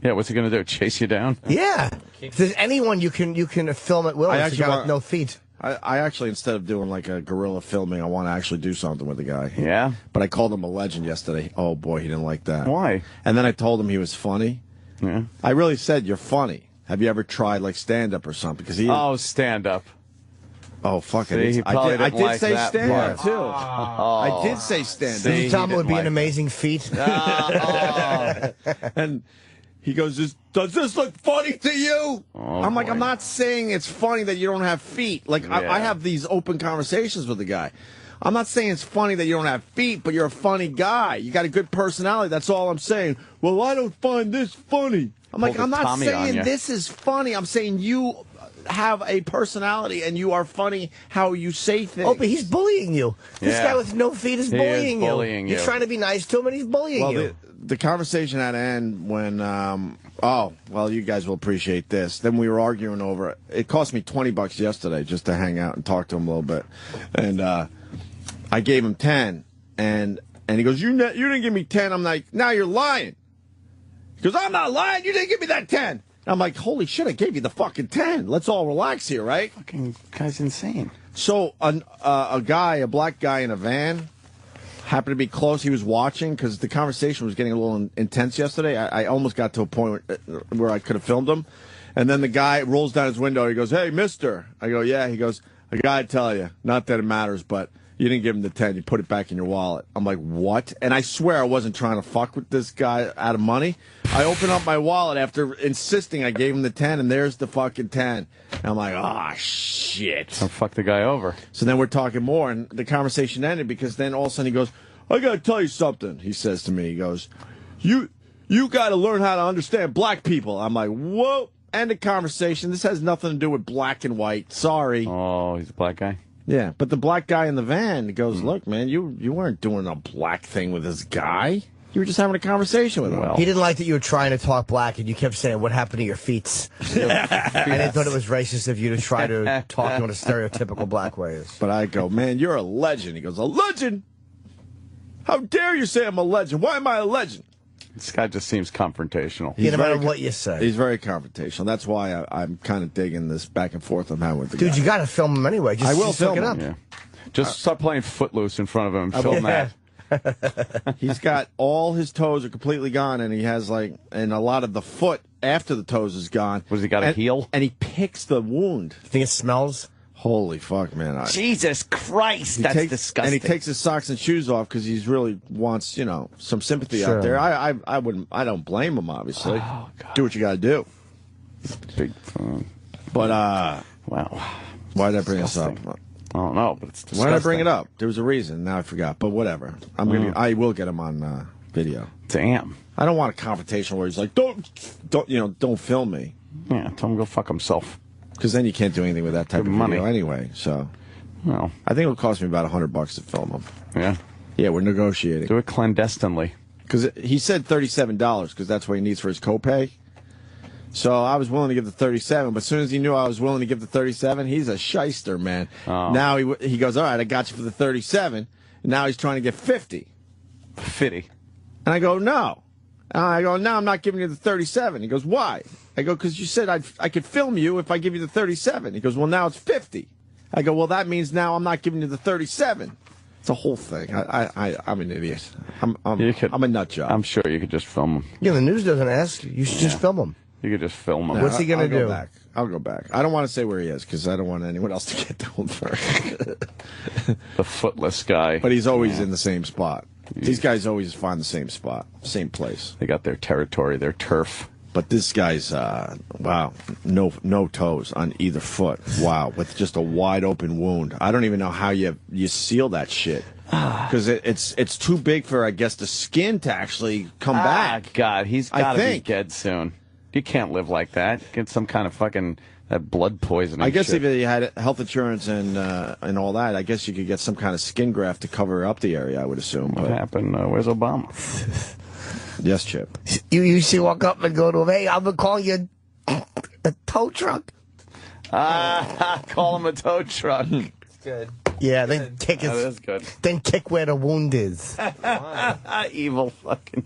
Yeah, what's he going to do, chase you down? Yeah. If there's anyone you can film at will, it's a guy with no feet. I actually, instead of doing like a guerrilla filming, I want to actually do something with the guy. Yeah? But I called him a legend yesterday. Oh, boy, he didn't like that. Why? And then I told him he was funny. Yeah. I really said, you're funny. Have you ever tried like stand-up or something? Because stand-up. Oh, fuck See, it. he probably I didn't did like say that stand part. too. I did say stand. See, he Tom would didn't be like an it. amazing feat. And he goes, does this look funny to you? Oh, I'm like, boy. I'm not saying it's funny that you don't have feet. Like, Yeah. I have these open conversations with the guy. I'm not saying it's funny that you don't have feet, but you're a funny guy. You got a good personality. That's all I'm saying. Well, I don't find this funny. I'm like, Pulled a I'm not Tommy on saying ya. this is funny. I'm saying you have a personality and you are funny how you say things. Oh, but he's bullying you. This Yeah. guy with no feet is He is bullying you. bullying You're you. trying to be nice to him, and he's bullying Well, you. the conversation had to end when, you guys will appreciate this. Then we were arguing over it. It cost me $20 yesterday just to hang out and talk to him a little bit. And I gave him 10. And he goes, you didn't give me 10. I'm like, now you're lying. He goes, I'm not lying. You didn't give me that 10. I'm like, holy shit, I gave you the fucking 10. Let's all relax here, right? Fucking guy's insane. So a black guy in a van, happened to be close. He was watching because the conversation was getting a little intense yesterday. I almost got to a point where I could have filmed him. And then the guy rolls down his window. He goes, hey, mister. I go, yeah. He goes, I got to tell you, not that it matters, but you didn't give him the 10. You put it back in your wallet. I'm like, what? And I swear I wasn't trying to fuck with this guy out of money. I opened up my wallet after insisting I gave him the 10, and there's the fucking 10. And I'm like, oh, shit. So fuck the guy over. So then we're talking more, and the conversation ended because then all of a sudden he goes, I got to tell you something, he says to me. He goes, you got to learn how to understand black people. I'm like, whoa, end of conversation. This has nothing to do with black and white. Sorry. Oh, he's a black guy? Yeah, but the black guy in the van goes, look, man, you weren't doing a black thing with this guy. You were just having a conversation with him. He didn't like that you were trying to talk black, and you kept saying, what happened to your feet? And I thought it was racist of you to try to talk in a stereotypical black ways. But I go, man, you're a legend. He goes, a legend? How dare you say I'm a legend? Why am I a legend? This guy just seems confrontational. No matter what you say. He's very confrontational. That's why I'm kind of digging this back and forth I'm having with the guy. Dude, you got to film him anyway. I will just film look it him. up. Yeah. Just start playing Footloose in front of him and film that. He's got all his toes are completely gone, and he has and a lot of the foot after the toes is gone. Was he got a heel? And he picks the wound. You think it smells? Holy fuck, man! Jesus Christ, that's disgusting. And he takes his socks and shoes off because he's really wants some sympathy out there. I don't blame him, obviously. Oh, God. Do what you got to do. Big fun. But wow, why did I bring this up? I don't know, but it's disgusting. Why did I bring it up? There was a reason. Now I forgot. But whatever. I will get him on video. Damn. I don't want a confrontation where he's like, don't film me. Yeah, tell him to go fuck himself. Because then you can't do anything with that type of money video anyway. So, well, I think it'll cost me about $100 to film him. Yeah. Yeah, we're negotiating. Do it clandestinely. Because he said $37 because that's what he needs for his copay. So I was willing to give the 37, but as soon as he knew I was willing to give the 37, he's a shyster, man. Oh. Now he goes, all right, I got you for the 37. And now he's trying to get 50. 50. And I go, no. And I go, no, I'm not giving you the 37. He goes, why? I go, because you said I could film you if I give you the 37. He goes, well, now it's 50. I go, well, that means now I'm not giving you the 37. It's a whole thing. I'm an idiot. I'm a nut job. I'm sure you could just film him. Yeah, the news doesn't ask. You should just film him. You could just film him. What's he going to do? I'll go back. I don't want to say where he is because I don't want anyone else to get told first. The footless guy. But he's always in the same spot. These guys always find the same spot, same place. They got their territory, their turf. But this guy's, wow, no toes on either foot. Wow, with just a wide open wound. I don't even know how you seal that shit. Because it's too big for, I guess, the skin to actually come back. God, he's got to be dead soon. You can't live like that. Get some kind of fucking blood poisoning. I guess shit. if you had health insurance and all that, I guess you could get some kind of skin graft to cover up the area, I would assume. What happened? Where's Obama? Yes, Chip. You used to walk up and go to him, hey, I'm going to call you a tow truck. Call him a tow truck. Good. Yeah, then kick his. That is good. Then kick where the wound is. Evil fucking.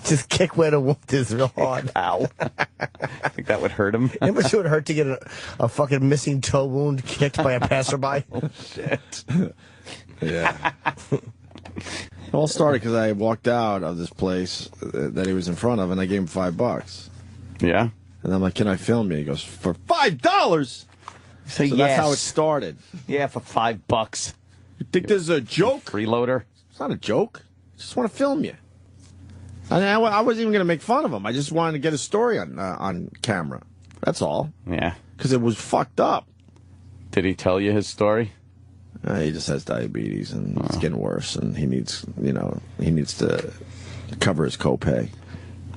Just kick where the wound is real hard. Ow. I think that would hurt him. How much it would hurt to get a fucking missing toe wound kicked by a passerby? Oh, shit. Yeah. It all started because I walked out of this place that he was in front of, and I gave him $5. Yeah? And I'm like, can I film you? He goes, for $5? Say so yes. that's how it started. Yeah, for $5. You think this is a joke? Freeloader? It's not a joke. I just want to film you. I wasn't even going to make fun of him. I just wanted to get a story on camera. That's all. Yeah. Because it was fucked up. Did he tell you his story? He just has diabetes and it's getting worse, and he needs to cover his copay.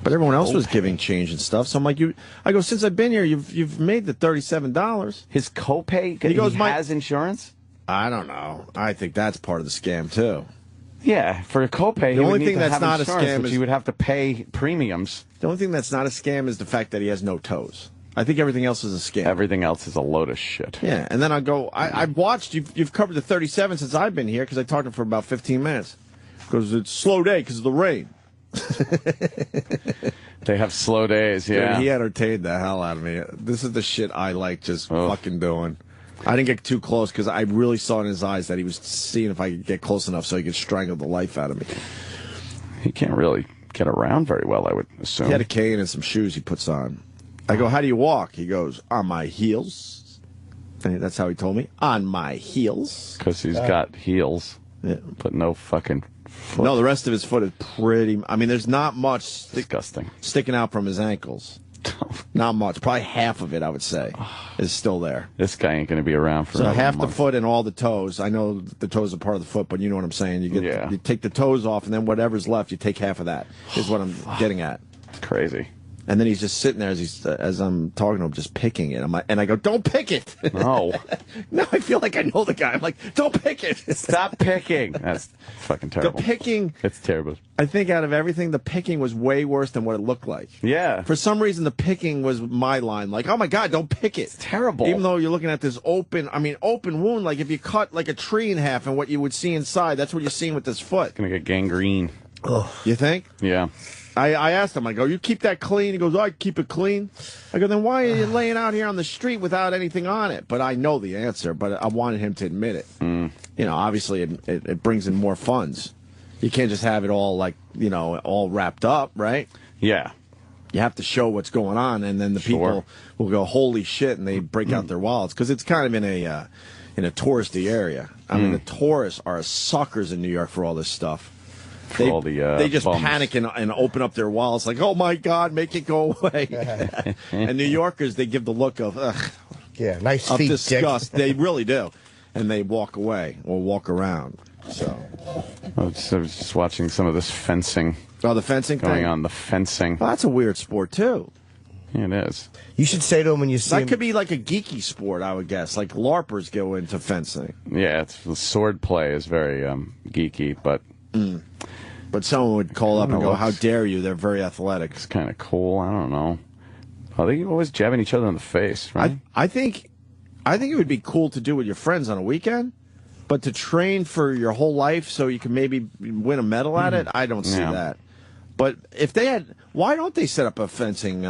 But everyone else was giving change and stuff. So I'm like, I go, since I've been here, you've made the $37. His copay? He goes, has insurance? I don't know. I think that's part of the scam too. Yeah, for a copay, the only thing that's not a scam is you would have to pay premiums. The only thing that's not a scam is the fact that he has no toes. I think everything else is a scam. Everything else is a load of shit. Yeah, and then I go, I've watched, you've covered the 37 since I've been here, because I talked to him for about 15 minutes. Because it's a slow day because of the rain. They have slow days, yeah. Dude, he entertained the hell out of me. This is the shit I like just fucking doing. I didn't get too close because I really saw in his eyes that he was seeing if I could get close enough so he could strangle the life out of me. He can't really get around very well, I would assume. He had a cane and some shoes he puts on. I go, how do you walk? He goes, on my heels. And that's how he told me, on my heels. Because he's got heels, but no fucking foot. No, the rest of his foot is pretty... I mean, there's not much disgusting sticking out from his ankles. Not much. Probably half of it, I would say, is still there. This guy ain't going to be around for so half a month. the foot and all the toes. I know the toes are part of the foot, but you know what I'm saying. You take the toes off, and then whatever's left, you take half of that. Is what I'm getting at. It's crazy. And then he's just sitting there as I'm talking to him, just picking it. And I go, don't pick it. No. Now I feel like I know the guy. I'm like, don't pick it. Stop picking. That's fucking terrible. The picking. It's terrible. I think out of everything, the picking was way worse than what it looked like. Yeah. For some reason, the picking was my line. Like, oh my God, don't pick it. It's terrible. Even though you're looking at this open wound, like if you cut like a tree in half and what you would see inside, that's what you're seeing with this foot. Gonna get gangrene. Oh. You think? Yeah. I asked him, I go, you keep that clean? He goes, I keep it clean. I go, then why are you laying out here on the street without anything on it? But I know the answer, but I wanted him to admit it. You know, obviously it brings in more funds. You can't just have it all like, you know, all wrapped up, right? Yeah. You have to show what's going on, and then the people will go, holy shit, and they break out their wallets. Because it's kind of in a touristy area. I mean, the tourists are suckers in New York for all this stuff. They just bums. panic and open up their wallets like, oh my God, make it go away. And New Yorkers, they give the look of, ugh. Yeah, nice of feet, disgust. Dick. They really do. And they walk away or walk around. So I was just watching some of this fencing. Oh, the fencing going thing? on, the fencing. Well, that's a weird sport, too. Yeah, it is. You should say to him when you see that him. could be like a geeky sport, I would guess. Like LARPers go into fencing. Yeah, the sword play is very geeky, but... But someone would call up and go, how dare you? They're very athletic. It's kind of cool. I don't know. I think you're always jabbing each other in the face, right? I think it would be cool to do with your friends on a weekend, but to train for your whole life so you can maybe win a medal at it, I don't see that. But if they had, why don't they set up a fencing,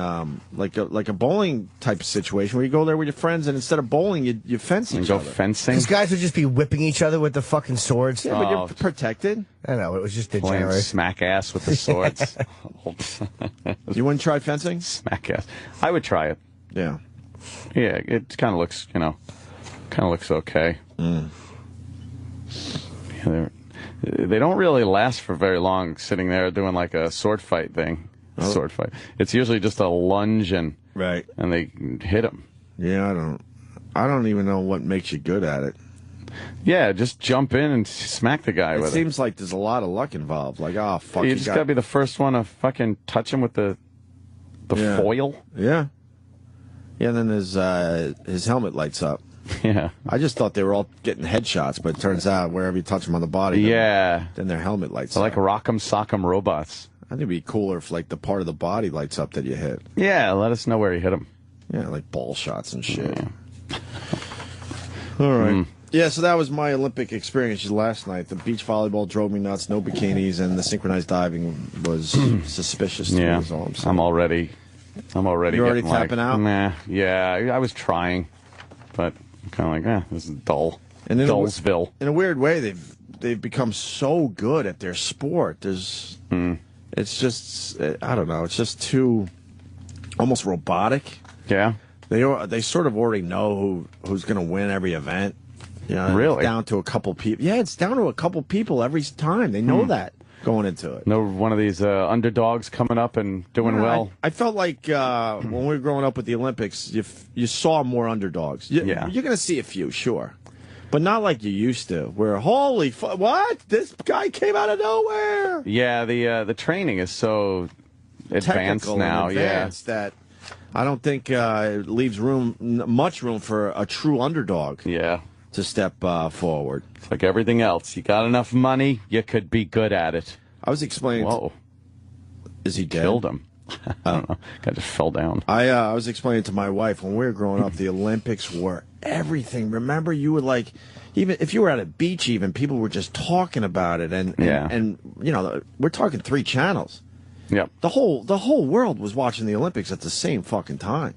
like a bowling type of situation where you go there with your friends and instead of bowling, you fence each other? Fencing? These guys would just be whipping each other with the fucking swords. Yeah, but you're protected. I know, it was just Playing degenerate. smack ass with the swords. You wouldn't try fencing? Smack ass. I would try it. Yeah. Yeah, it kind of looks, okay. Yeah, they don't really last for very long sitting there doing like a sword fight thing. Sword fight. It's usually just a lunge and they hit him. Yeah, I don't even know what makes you good at it. Yeah, just jump in and smack the guy with it. It seems like there's a lot of luck involved. Like, oh, fuck. You just got to be the first one to fucking touch him with the foil. Yeah. Yeah, and then his helmet lights up. Yeah. I just thought they were all getting headshots, but it turns out wherever you touch them on the body, then their helmet lights up. Like rock'em sock'em robots. I think it'd be cooler if like the part of the body lights up that you hit. Yeah, let us know where you hit him. Yeah, like ball shots and shit. Yeah. All right. Yeah, so that was my Olympic experience last night. The beach volleyball drove me nuts, no bikinis, and the synchronized diving was suspicious to me, is all I'm saying. I'm already You're already tapping out? Nah, yeah, I was trying, but I'm kind of like, this is dull. And Dullsville. In a weird way, they've become so good at their sport. It's just, I don't know, it's just too almost robotic. Yeah. They sort of already know who's going to win every event. You know, really? It's down to a couple people. Yeah, it's down to a couple people every time. They know that going into it. No, one of these underdogs coming up and doing well. I felt like when we were growing up with the Olympics, you saw more underdogs. You're going to see a few, sure. But not like you used to, where, holy fuck, what? This guy came out of nowhere. Yeah, the training is so advanced now. That I don't think it leaves much room for a true underdog. Yeah. To step forward. It's like everything else. You got enough money, you could be good at it. I was explaining. Whoa. Is he dead? Killed him. I don't know. Guy just fell down. I was explaining to my wife when we were growing up, the Olympics were everything. Remember, you would like, even if you were at a beach, even people were just talking about it, and you know, we're talking 3 channels. Yeah. The whole world was watching the Olympics at the same fucking time.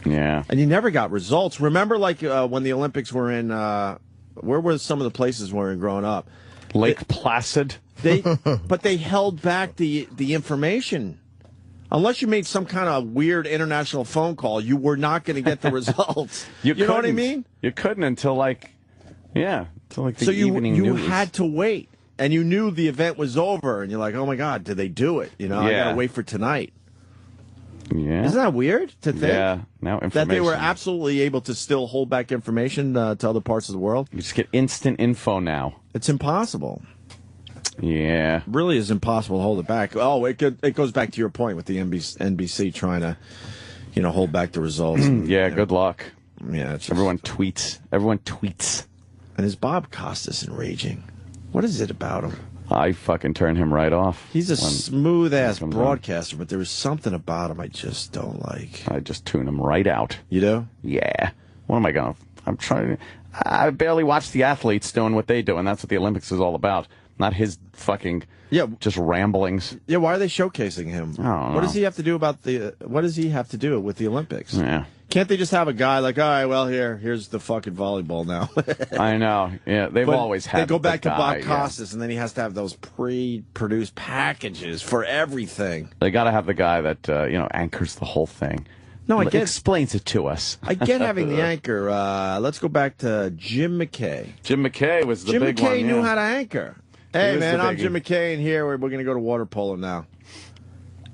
Yeah. And you never got results. Remember, like when the Olympics were in, where were some of the places where we were growing up? Lake Placid. But they held back the information. Unless you made some kind of weird international phone call, you were not going to get the results. You know what I mean? You couldn't until like the evening you news. had to wait, and you knew the event was over, and you're like, oh my God, did they do it? You know, I got to wait for tonight. Yeah. Isn't that weird to think? Yeah. Now information. That they were absolutely able to still hold back information to other parts of the world. You just get instant info now. It's impossible. Yeah. It really is impossible to hold it back. Oh, it goes back to your point with the NBC trying to, hold back the results. Good luck. Yeah. Everyone tweets. And is Bob Costas enraging? What is it about him? I fucking turn him right off. He's a smooth-ass broadcaster, but there is something about him I just don't like. I just tune him right out. You do? Yeah. What am I going to... I'm trying to... I barely watch the athletes doing what they do, and that's what the Olympics is all about. Not his fucking... just ramblings. Yeah, why are they showcasing him? I don't know. What does he have to do what does he have to do with the Olympics? Yeah. Can't they just have a guy like, all right, well, here's the fucking volleyball now? I know. Yeah, they've always had. They go back to guy, Bob Costas, and then he has to have those pre-produced packages for everything. They got to have the guy that anchors the whole thing. No, I get explains it to us. I get having the anchor. Let's go back to Jim McKay. Jim McKay was the big one. Jim McKay knew how to anchor. Hey man, I'm Jim McKay, and here we're going to go to water polo now.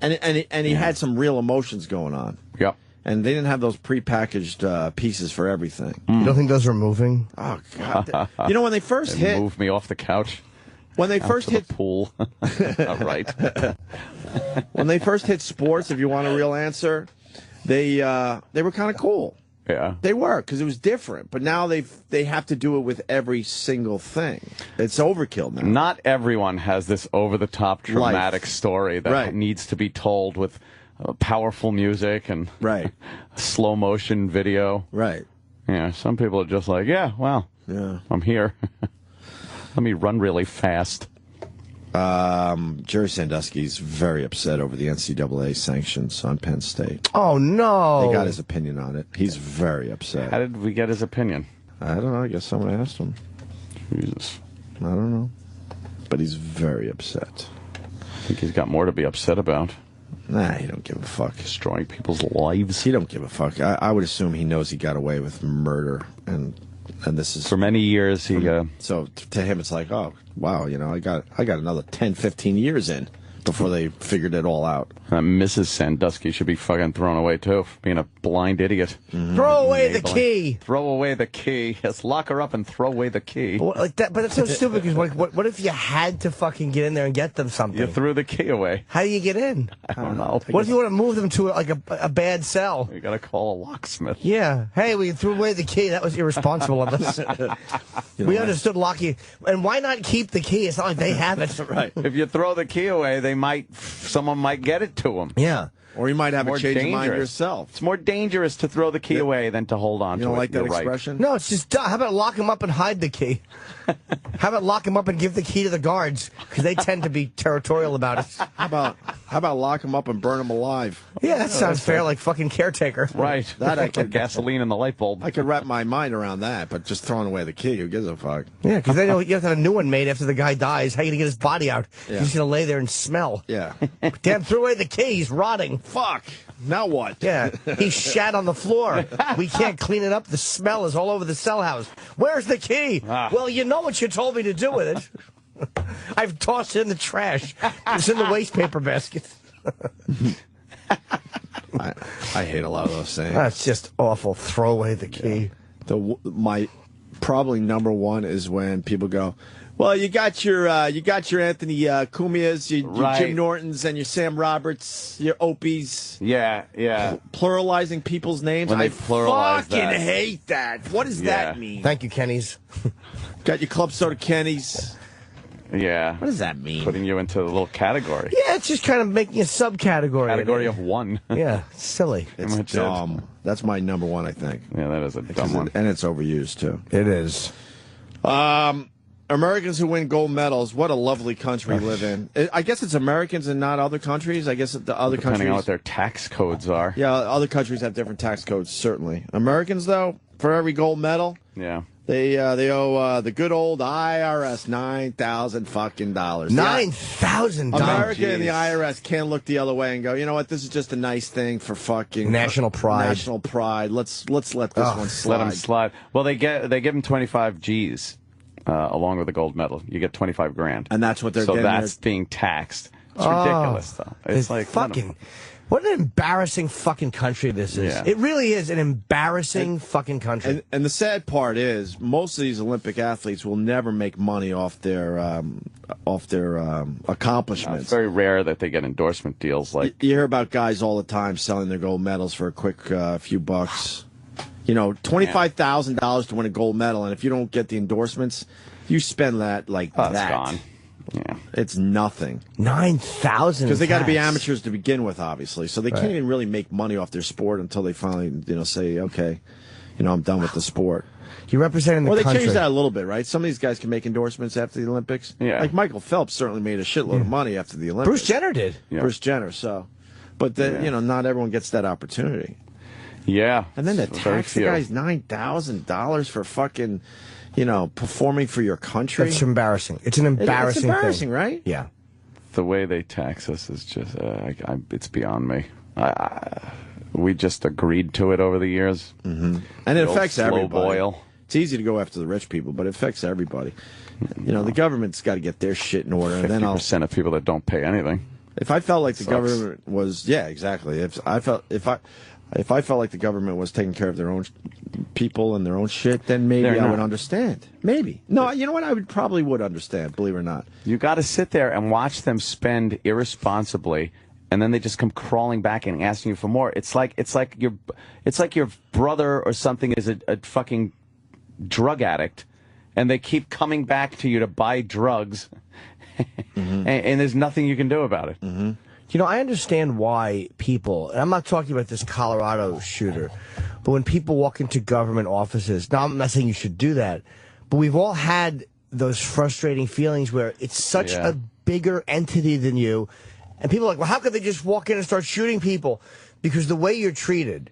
And he had some real emotions going on. Yep. And they didn't have those prepackaged pieces for everything. You don't think those were moving? Oh, God. When they first hit... moved me off the couch. When they first hit... the pool. All right. When they first hit sports, if you want a real answer, they were kind of cool. Yeah. They were, because it was different. But now they have to do it with every single thing. It's overkill now. Not everyone has this over-the-top dramatic story that needs to be told with... powerful music and slow motion video. Right. Yeah, some people are just like, I'm here. Let me run really fast. Jerry Sandusky's very upset over the NCAA sanctions on Penn State. Oh, no. They got his opinion on it. He's very upset. How did we get his opinion? I don't know. I guess someone asked him. Jesus. I don't know. But he's very upset. I think he's got more to be upset about. Nah, he don't give a fuck. Destroying people's lives. He don't give a fuck. I would assume he knows he got away with murder, and this is for many years. He so to him it's like, oh wow, I got another 10, 15 years in before they figured it all out. Mrs. Sandusky should be fucking thrown away too, for being a blind idiot. Mm-hmm. Throw away the key. Throw away the key. Yes, lock her up and throw away the key. Well, like that, but it's so stupid because what if you had to fucking get in there and get them something? You threw the key away. How do you get in? I don't know. What if you want to move them to a bad cell? You got to call a locksmith. Yeah. Hey, we threw away the key. That was irresponsible of us. We understood locking. And why not keep the key? It's not like they have it. Right. If you throw the key away, someone might get it to them. Yeah. Or you might have a change of mind yourself. It's more dangerous to throw the key away than to hold on to it. You don't like that You're expression? No, it's just how about lock him up and hide the key? How about lock him up and give the key to the guards? Because they tend to be territorial about it. How about lock him up and burn him alive? Yeah, that sounds fair, like fucking caretaker. Right. That I Put could gasoline in the light bulb. I could wrap my mind around that, but just throwing away the key, who gives a fuck? Yeah, because then you have to have a new one made after the guy dies. How are you going to get his body out? Yeah. He's going to lay there and smell. Yeah. Damn, threw away the key. He's rotting. Fuck. Now what? Yeah, he shat on the floor. We can't clean it up. The smell is all over the cell house. Where's the key? Well, you know what you told me to do with it. I've tossed it in the trash. It's in the waste paper basket. I hate a lot of those things. That's just awful. Throw away the key. My probably number one is when people go, well, you got your Anthony Cumias, your Jim Nortons, and your Sam Roberts, your Opies. Yeah, yeah. Pluralizing people's names. When they I pluralize fucking that. hate that. What does that mean? Thank you, Kenny's. Got your Club Soda Kenny's. Yeah. What does that mean? Putting you into a little category. Yeah, it's just kind of making a subcategory. Category of one. Yeah, silly. It's dumb. That's my number one, I think. Yeah, that is a dumb one. And it's overused, too. It is. Americans who win gold medals, what a lovely country we live in. I guess it's Americans and not other countries. I guess the other countries... Depending on what their tax codes are. Yeah, other countries have different tax codes, certainly. Americans, though, for every gold medal... Yeah. They owe the good old IRS $9,000 fucking dollars. $9,000. America and the IRS can't look the other way and go, you know what? This is just a nice thing for fucking national pride. National pride. Let's let this one slide. Let them slide. Well, they give them 25 G's along with the gold medal. You get 25 grand, and that's what they're so getting. that's being taxed. It's ridiculous, though. It's like fucking. What an embarrassing fucking country this is. Yeah. It really is an embarrassing fucking country. And the sad part is, most of these Olympic athletes will never make money off their accomplishments. It's very rare that they get endorsement deals. Like you hear about guys all the time selling their gold medals for a quick few bucks. You know, $25,000 to win a gold medal, and if you don't get the endorsements, you spend that like that. It's gone. Yeah, it's nothing. 9,000 because they got to be amateurs to begin with, obviously. So they can't even really make money off their sport until they finally, say, okay, I'm done with the sport. You're representing the country. Well, they changed that a little bit, right? Some of these guys can make endorsements after the Olympics. Yeah, like Michael Phelps certainly made a shitload of money after the Olympics. Bruce Jenner did. Yeah. Bruce Jenner. So, but not everyone gets that opportunity. Yeah, and then to tax the guys $9,000 for fucking. Performing for your country. That's embarrassing. It's an embarrassing thing. It's embarrassing, right? Yeah. The way they tax us is just, it's beyond me. We just agreed to it over the years. Mm-hmm. And it affects everybody. Boil. It's easy to go after the rich people, but it affects everybody. The government's got to get their shit in order. 50% of people that don't pay anything. If I felt like the government was, exactly. If I felt like the government was taking care of their own people and their own shit, then maybe I would understand. Maybe. No, you know what? I probably would understand, believe it or not. You got to sit there and watch them spend irresponsibly, and then they just come crawling back and asking you for more. It's like your brother or something is a fucking drug addict, and they keep coming back to you to buy drugs, and there's nothing you can do about it. Mm-hmm. I understand why people, and I'm not talking about this Colorado shooter, but when people walk into government offices, now I'm not saying you should do that, but we've all had those frustrating feelings where it's such a bigger entity than you, and people are like, well, how could they just walk in and start shooting people? Because the way you're treated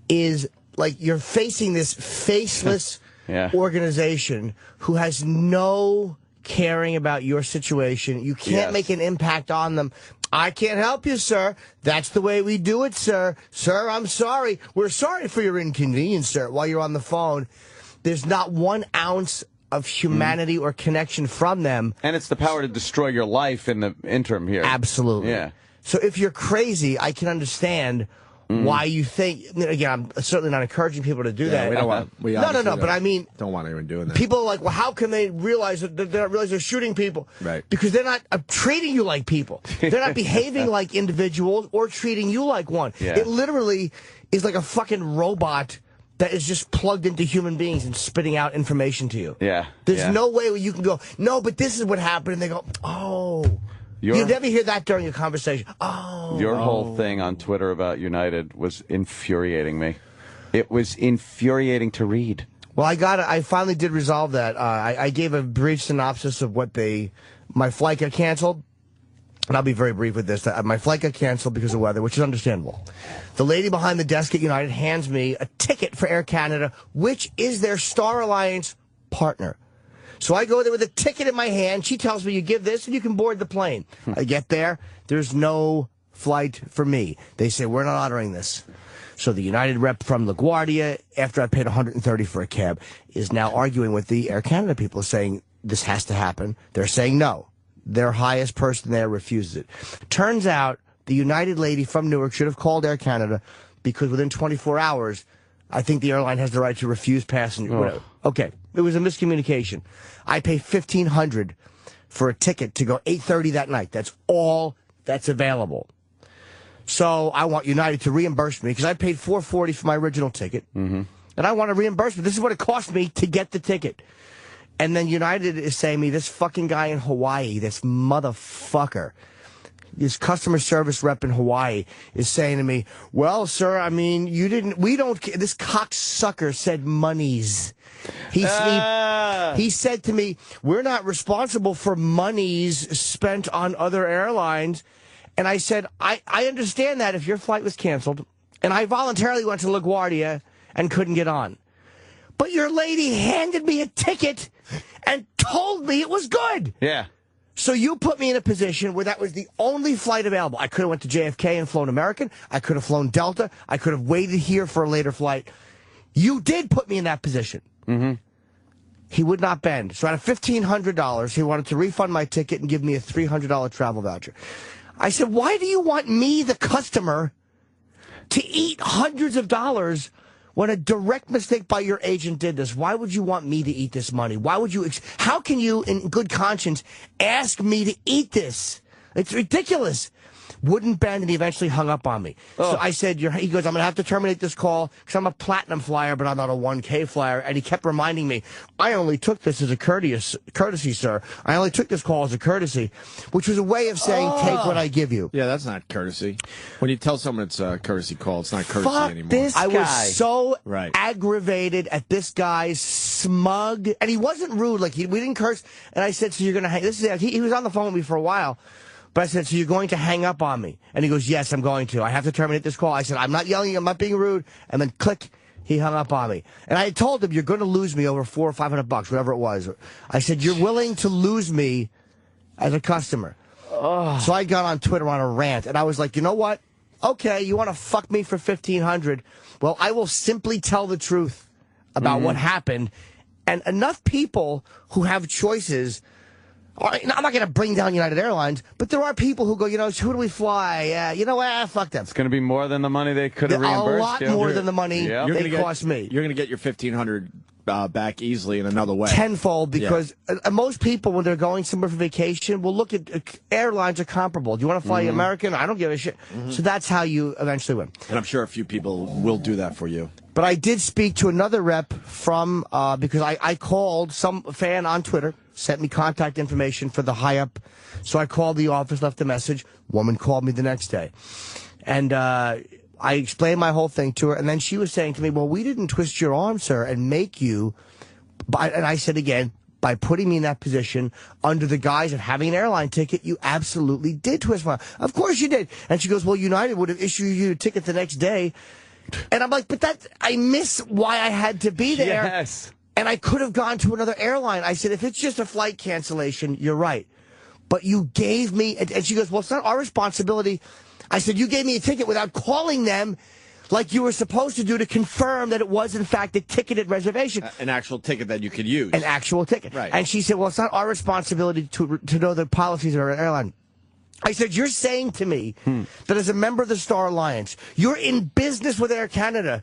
is like you're facing this faceless organization who has no caring about your situation. You can't make an impact on them. I can't help you, sir. That's the way we do it, sir. Sir, I'm sorry. We're sorry for your inconvenience, sir, while you're on the phone. There's not 1 ounce of humanity or connection from them. And it's the power to destroy your life in the interim here. Absolutely. Yeah. So if you're crazy, I can understand why you think, again, I'm certainly not encouraging people to do that. We don't want, no, but I mean, don't want anyone doing that. People are like, well, how can they realize that they don't realize they're shooting people? Right. Because they're not treating you like people. They're not behaving like individuals or treating you like one. Yeah. It literally is like a fucking robot that is just plugged into human beings and spitting out information to you. Yeah. There's no way where you can go, no, but this is what happened. And they go, oh. You never hear that during a conversation. Oh. Your whole thing on Twitter about United was infuriating me. It was infuriating to read. Well, I finally did resolve that. I gave a brief synopsis of what my flight got canceled. and I'll be very brief with this. My flight got canceled because of weather, which is understandable. The lady behind the desk at United hands me a ticket for Air Canada, which is their Star Alliance partner. So I go there with a ticket in my hand. She tells me, you give this and you can board the plane. I get there. There's no flight for me. They say, we're not honoring this. So the United rep from LaGuardia, after I paid $130 for a cab, is now arguing with the Air Canada people, saying this has to happen. They're saying no. Their highest person there refuses it. Turns out the United lady from Newark should have called Air Canada, because within 24 hours, I think the airline has the right to refuse passengers. Okay, it was a miscommunication. I pay $1,500 for a ticket to go 8:30 that night. That's all that's available. So I want United to reimburse me, because I paid $440 for my original ticket, and I want a reimbursement. This is what it cost me to get the ticket. And then United is saying to me, this fucking guy in Hawaii, this motherfucker, this customer service rep in Hawaii is saying to me, well, sir, I mean, this cocksucker said monies. He said to me, we're not responsible for monies spent on other airlines. And I said, I understand that if your flight was canceled, and I voluntarily went to LaGuardia and couldn't get on. But your lady handed me a ticket and told me it was good. Yeah. So you put me in a position where that was the only flight available. I could have went to JFK and flown American. I could have flown Delta. I could have waited here for a later flight. You did put me in that position. He would not bend. So out of $1,500, he wanted to refund my ticket and give me a $300 travel voucher. I said, why do you want me, the customer, to eat hundreds of dollars when a direct mistake by your agent did this? Why would you want me to eat this money? Why would you? How can you, in good conscience, ask me to eat this? It's ridiculous. Wouldn't bend, and he eventually hung up on me. So I said, he goes, I'm going to have to terminate this call because I'm a platinum flyer, but I'm not a 1K flyer. And he kept reminding me, I only took this as a courtesy, sir. I only took this call as a courtesy, which was a way of saying, take what I give you. Yeah, that's not courtesy. When you tell someone it's a courtesy call, it's not courtesy anymore. This guy. I was so aggravated at this guy's smug, and he wasn't rude. Like, we didn't curse. And I said, so you're going to hang, he was on the phone with me for a while. But I said, so you're going to hang up on me? And he goes, yes, I'm going to. I have to terminate this call. I said, I'm not yelling, I'm not being rude. And then click, he hung up on me. And I had told him, you're going to lose me over $400 or $500, whatever it was. I said, you're willing to lose me as a customer. So I got on Twitter on a rant, and I was like, you know what? Okay, you want to fuck me for $1,500? Well, I will simply tell the truth about what happened. And enough people who have choices. I'm not going to bring down United Airlines, but there are people who go, you know, who do we fly? You know what? Fuck them. It's going to be more than the money they could have reimbursed. A lot more than the money they cost me. You're going to get your $1,500 back easily in another way. Tenfold, because most people, when they're going somewhere for vacation, will look at airlines are comparable. Do you want to fly American? I don't give a shit. So that's how you eventually win. And I'm sure a few people will do that for you. But I did speak to another rep from, because I called some fan on Twitter, sent me contact information for the high-up. So I called the office, left a message. Woman called me the next day. And I explained my whole thing to her. And then she was saying to me, well, we didn't twist your arm, sir, and make you. And I said again, by putting me in that position under the guise of having an airline ticket, you absolutely did twist my arm. Of course you did. And she goes, well, United would have issued you a ticket the next day. And I'm like, but I miss why I had to be there. Yes. And I could have gone to another airline. I said, if it's just a flight cancellation, you're right. But you gave me, and she goes, well, it's not our responsibility. I said, you gave me a ticket without calling them like you were supposed to do to confirm that it was, in fact, a ticketed reservation. An actual ticket that you could use. An actual ticket. Right. And she said, well, it's not our responsibility to know the policies of our airline. I said, you're saying to me that as a member of the Star Alliance, you're in business with Air Canada,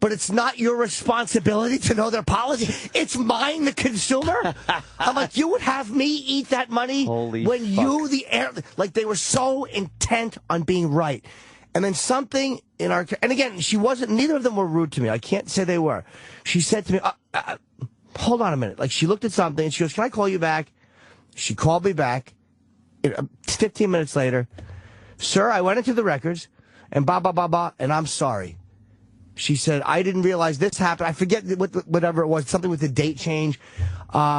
but it's not your responsibility to know their policy. It's mine, the consumer. I'm like, you would have me eat that money when you, the air, like they were so intent on being right. And then something in our, and again, neither of them were rude to me. I can't say they were. She said to me, hold on a minute. Like, she looked at something and she goes, can I call you back? She called me back. 15 minutes later, sir, I went into the records and and I'm sorry. She said, I didn't realize this happened. I forget whatever it was, something with the date change.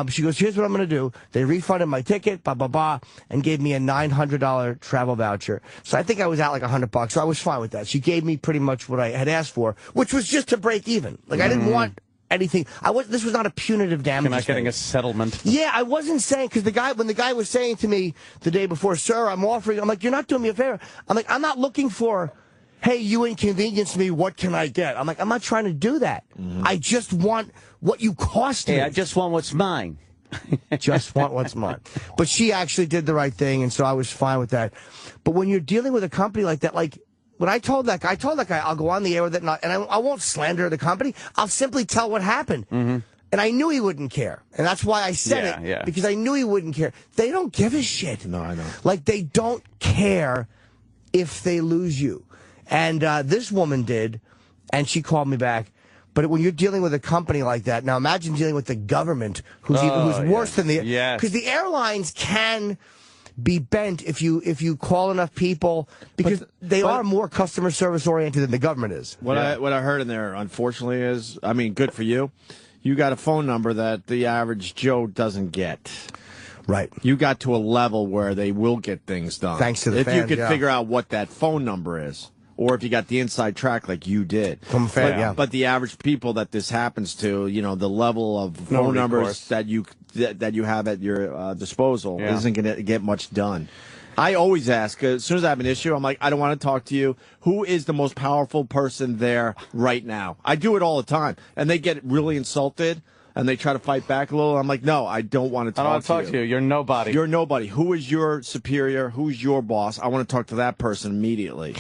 She goes, here's what I'm going to do. They refunded my ticket, blah, blah, blah, and gave me a $900 travel voucher. So I think I was out like $100. So I was fine with that. She gave me pretty much what I had asked for, which was just to break even. Like, I didn't want anything. This was not a punitive damage. You're not getting a settlement. Yeah, I wasn't saying, because when the guy was saying to me the day before, sir, I'm like, you're not doing me a favor. I'm like, I'm not looking for, hey, you inconvenienced me, what can I get? I'm like, I'm not trying to do that. I just want what you cost me. Hey, I just want what's mine. Just want what's mine. But she actually did the right thing, and so I was fine with that. But when you're dealing with a company like that, like, when I told that guy, I'll go on the air with it, and I won't slander the company. I'll simply tell what happened. And I knew he wouldn't care. And that's why I said it, because I knew he wouldn't care. They don't give a shit. No, I know. Like, they don't care if they lose you. And this woman did, and she called me back. But when you're dealing with a company like that, now imagine dealing with the government, who's worse than the... Because the airlines can be bent if you call enough people, because they are more customer service oriented than the government is. What I heard in there, unfortunately, is, I mean, good for you. You got a phone number that the average Joe doesn't get. Right. You got to a level where they will get things done. Thanks to the if fans, you could figure out what that phone number is. Or if you got the inside track like you did. But the average people that this happens to, you know, the level of phone numbers that you have at your disposal isn't going to get much done. I always ask, as soon as I have an issue, I'm like, I don't want to talk to you. Who is the most powerful person there right now? I do it all the time. And they get really insulted, and they try to fight back a little. I'm like, no, I don't want to talk to you. I don't want to talk to you. You're nobody. You're nobody. Who is your superior? Who's your boss? I want to talk to that person immediately.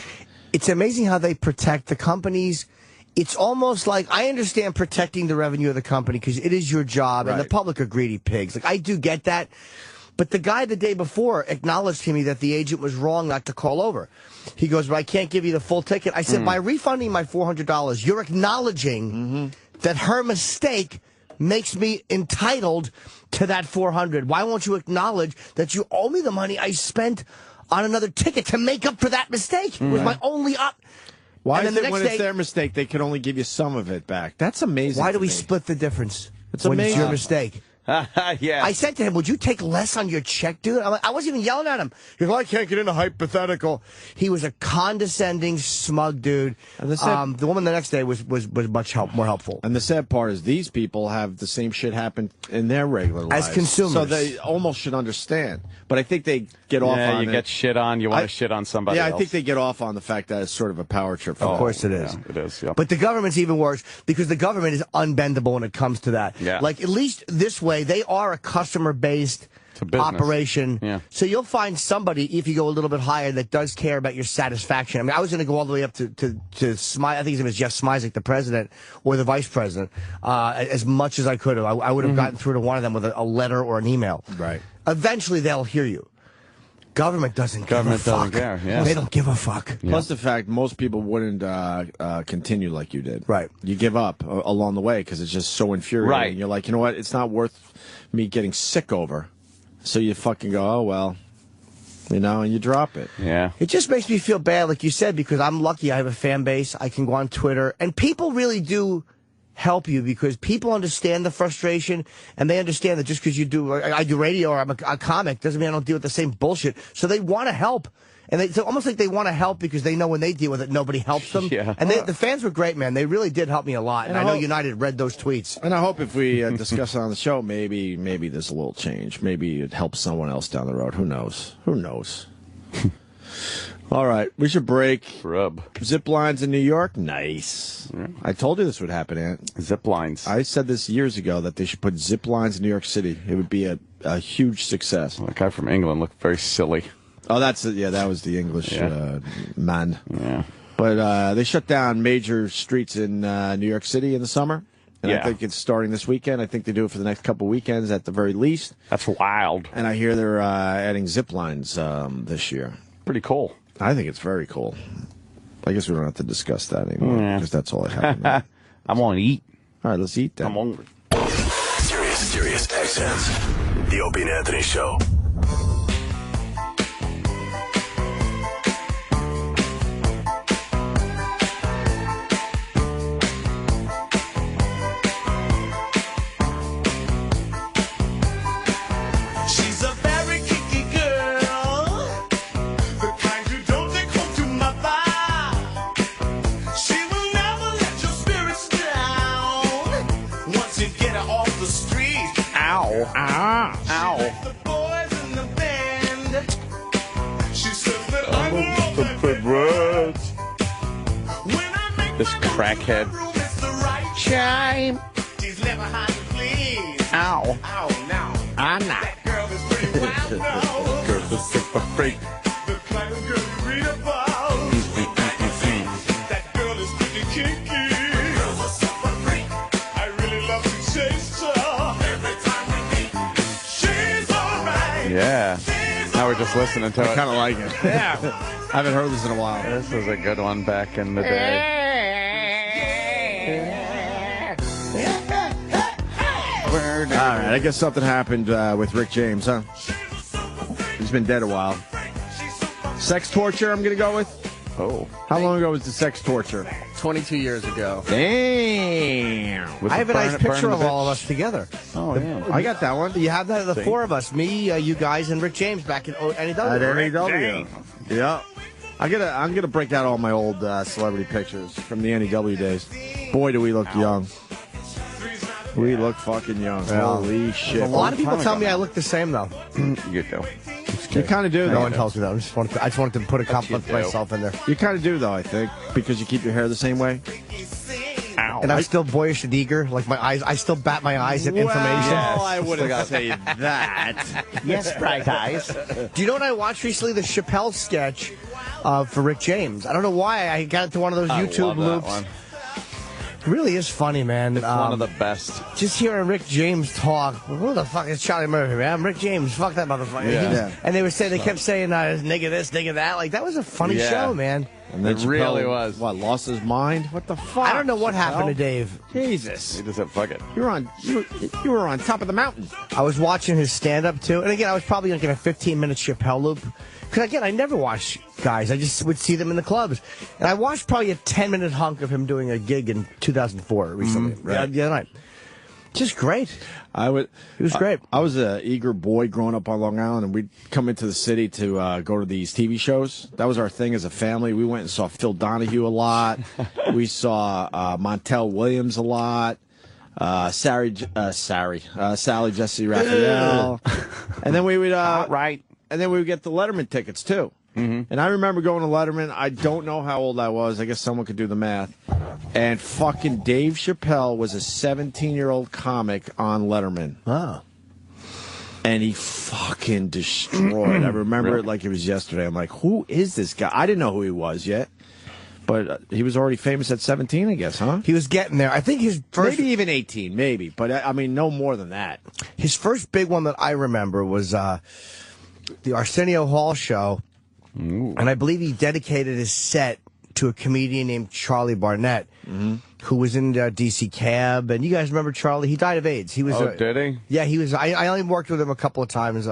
It's amazing how they protect the companies. It's almost like, I understand protecting the revenue of the company because it is your job, and the public are greedy pigs. Like, I do get that. But the guy the day before acknowledged to me that the agent was wrong not to call over. He goes, but I can't give you the full ticket. I said, by refunding my $400, you're acknowledging that her mistake makes me entitled to that $400. Why won't you acknowledge that you owe me the money I spent on another ticket to make up for that mistake? It was my only up. Why is it when it's their mistake, they can only give you some of it back? That's amazing. Why do we split the difference? It's when amazing. It's your mistake. I said to him, would you take less on your check, dude? I wasn't even yelling at him. He goes, I can't get into hypothetical. He was a condescending, smug dude. And the woman the next day was much more helpful. And the sad part is these people have the same shit happen in their regular lives. As consumers. So they almost should understand. But I think they get off on it. You get shit on, you want to shit on somebody else. I think they get off on the fact that it's sort of a power trip. Of course it is. Yeah, it is, yeah. But the government's even worse, because the government is unbendable when it comes to that. Yeah. Like, at least this way, they are a customer-based operation. Yeah. So you'll find somebody, if you go a little bit higher, that does care about your satisfaction. I mean, I was going to go all the way up to Smizek, I think his name is Jeff Smizek, the president, or the vice president, as much as I could have. I would have gotten through to one of them with a letter or an email. Right. Eventually, they'll hear you. Government doesn't give a fuck. Care, yeah. They don't give a fuck. Plus the fact most people wouldn't continue like you did. Right. You give up along the way because it's just so infuriating. Right. You're like, you know what? It's not worth me getting sick over. So you fucking go, oh, well, you know, and you drop it. Yeah. It just makes me feel bad, like you said, because I'm lucky I have a fan base. I can go on Twitter, and people really do help you, because people understand the frustration, and they understand that just because I do radio or I'm a comic doesn't mean I don't deal with the same bullshit. So they want to help. And it's almost like they want to help because they know when they deal with it, nobody helps them. Yeah. And the fans were great, man. They really did help me a lot. And I know United read those tweets. And I hope if we discuss it on the show, maybe there's a little change. Maybe it helps someone else down the road. Who knows? Who knows? All right, we should break. Rub. Zip lines in New York? Nice. Yeah. I told you this would happen, Ant. Zip lines. I said this years ago that they should put zip lines in New York City. It would be a huge success. That guy from England looked very silly. Oh, that was the English man. Yeah. But they shut down major streets in New York City in the summer. And I think it's starting this weekend. I think they do it for the next couple weekends at the very least. That's wild. And I hear they're adding zip lines this year. Pretty cool. I think it's very cool. I guess we don't have to discuss that anymore because that's all I have. I'm going to eat. All right, let's eat then. I'm hungry. Sirius XM, the Opie and Anthony Show. Ow. This crackhead. Chime. Ow. I'm not. Girls are super freak. Yeah. Now we're just listening to it. I kind of like it. Yeah. I haven't heard this in a while. This was a good one back in the day. All right, I guess something happened with Rick James, huh? He's been dead a while. Sex torture, I'm going to go with. Oh. How long ago was the sex torture? 22 years ago. Damn. I have a nice picture of all of us together. Oh, yeah. I got that one. You have that? The four of us. Me, you guys, and Rick James back in NEW. At NEW. Yeah. I'm gonna break out all my old celebrity pictures from the NEW days. Boy, do we look young. We look fucking young. Yeah. Holy shit. A lot of people tell me I look the same, though. You do. You kind of do, though. No one tells me that. I just wanted to put a compliment to myself in there. You kind of do, though, I think, because you keep your hair the same way. Ow. And I'm still boyish and eager. Like my eyes, I still bat my eyes at information. Well, I wouldn't say that. Yes, bright eyes. Do you know what I watched recently? The Chappelle sketch for Rick James. I don't know why I got into one of those YouTube loops. It really is funny, man. It's one of the best. Just hearing Rick James talk. Who the fuck is Charlie Murphy, man? I'm Rick James. Fuck that motherfucker. Yeah. And they kept saying, nigga this, nigga that. Like, that was a funny show, man. And then it really was. What, lost his mind? What the fuck? I don't know what happened to Dave. Jesus. He just said, fuck it. You were on top of the mountain. I was watching his stand-up, too. And again, I was probably like in a 15-minute Chappelle loop. Because, again, I never watch guys. I just would see them in the clubs. And I watched probably a 10-minute hunk of him doing a gig in 2004 recently. Right. The other night. Just great. It was great. I was an eager boy growing up on Long Island, and we'd come into the city to go to these TV shows. That was our thing as a family. We went and saw Phil Donahue a lot. We saw Montel Williams a lot. Sally Jesse Raphael. And then we would And then we would get the Letterman tickets, too. Mm-hmm. And I remember going to Letterman. I don't know how old I was. I guess someone could do the math. And fucking Dave Chappelle was a 17-year-old comic on Letterman. Oh. And he fucking destroyed. I remember it like it was yesterday. I'm like, who is this guy? I didn't know who he was yet. But he was already famous at 17, I guess, huh? He was getting there. I think his first... Maybe even 18, maybe. But, I mean, no more than that. His first big one that I remember was the Arsenio Hall show. Ooh. And I believe he dedicated his set to a comedian named Charlie Barnett, who was in DC Cab. And you guys remember Charlie? He died of AIDS. He was. Did he? Yeah, he was. I only worked with him a couple of times.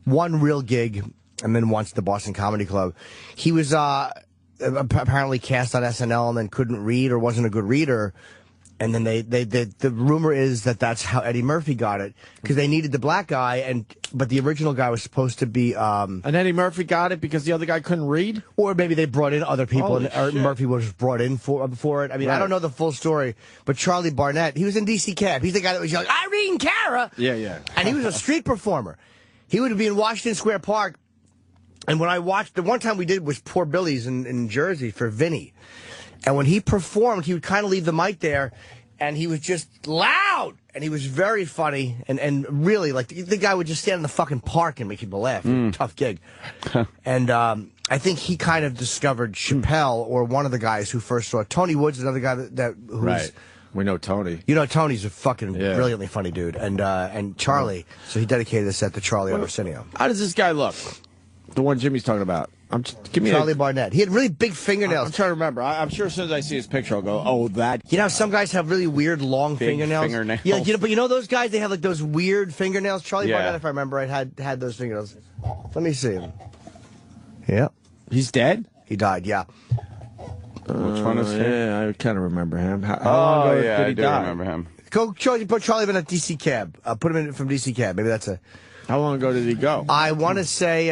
One real gig, and then once at the Boston Comedy Club. He was apparently cast on SNL and then couldn't read or wasn't a good reader. And then the rumor is that that's how Eddie Murphy got it, because they needed the black guy, but the original guy was supposed to be. And Eddie Murphy got it because the other guy couldn't read, or maybe they brought in other people, or Murphy was brought in for it. I mean, I don't know the full story, but Charlie Barnett, he was in DC Cab. He's the guy that was yelling, "Irene Cara!" Yeah. And he was a street performer. He would be in Washington Square Park, and when I watched, the one time we did was Poor Billy's in Jersey for Vinny. And when he performed, he would kind of leave the mic there, and he was just loud, and he was very funny, and really, like, the guy would just stand in the fucking park and make people laugh. Tough gig. And I think he kind of discovered Chappelle, or one of the guys who first saw it. Tony Wood's another guy who's... Right. We know Tony. You know, Tony's a fucking brilliantly funny dude. And Charlie, so he dedicated the set to Charlie on Arsenio. How does this guy look? The one Jimmy's talking about. Charlie Barnett. He had really big fingernails. I'm trying to remember. I'm sure as soon as I see his picture, I'll go, oh, that. You know, some guys have really weird, long fingernails. Yeah, but you know those guys, they have like those weird fingernails. Charlie Barnett, if I remember right, had those fingernails. Let me see him. Yeah. He's dead? He died, yeah. Which one is he? Yeah, I kind of remember him. How long ago did he die? Remember him. Go, Charlie, put Charlie in a DC Cab. Put him in from DC Cab. Maybe that's a... How long ago did he go? I want to say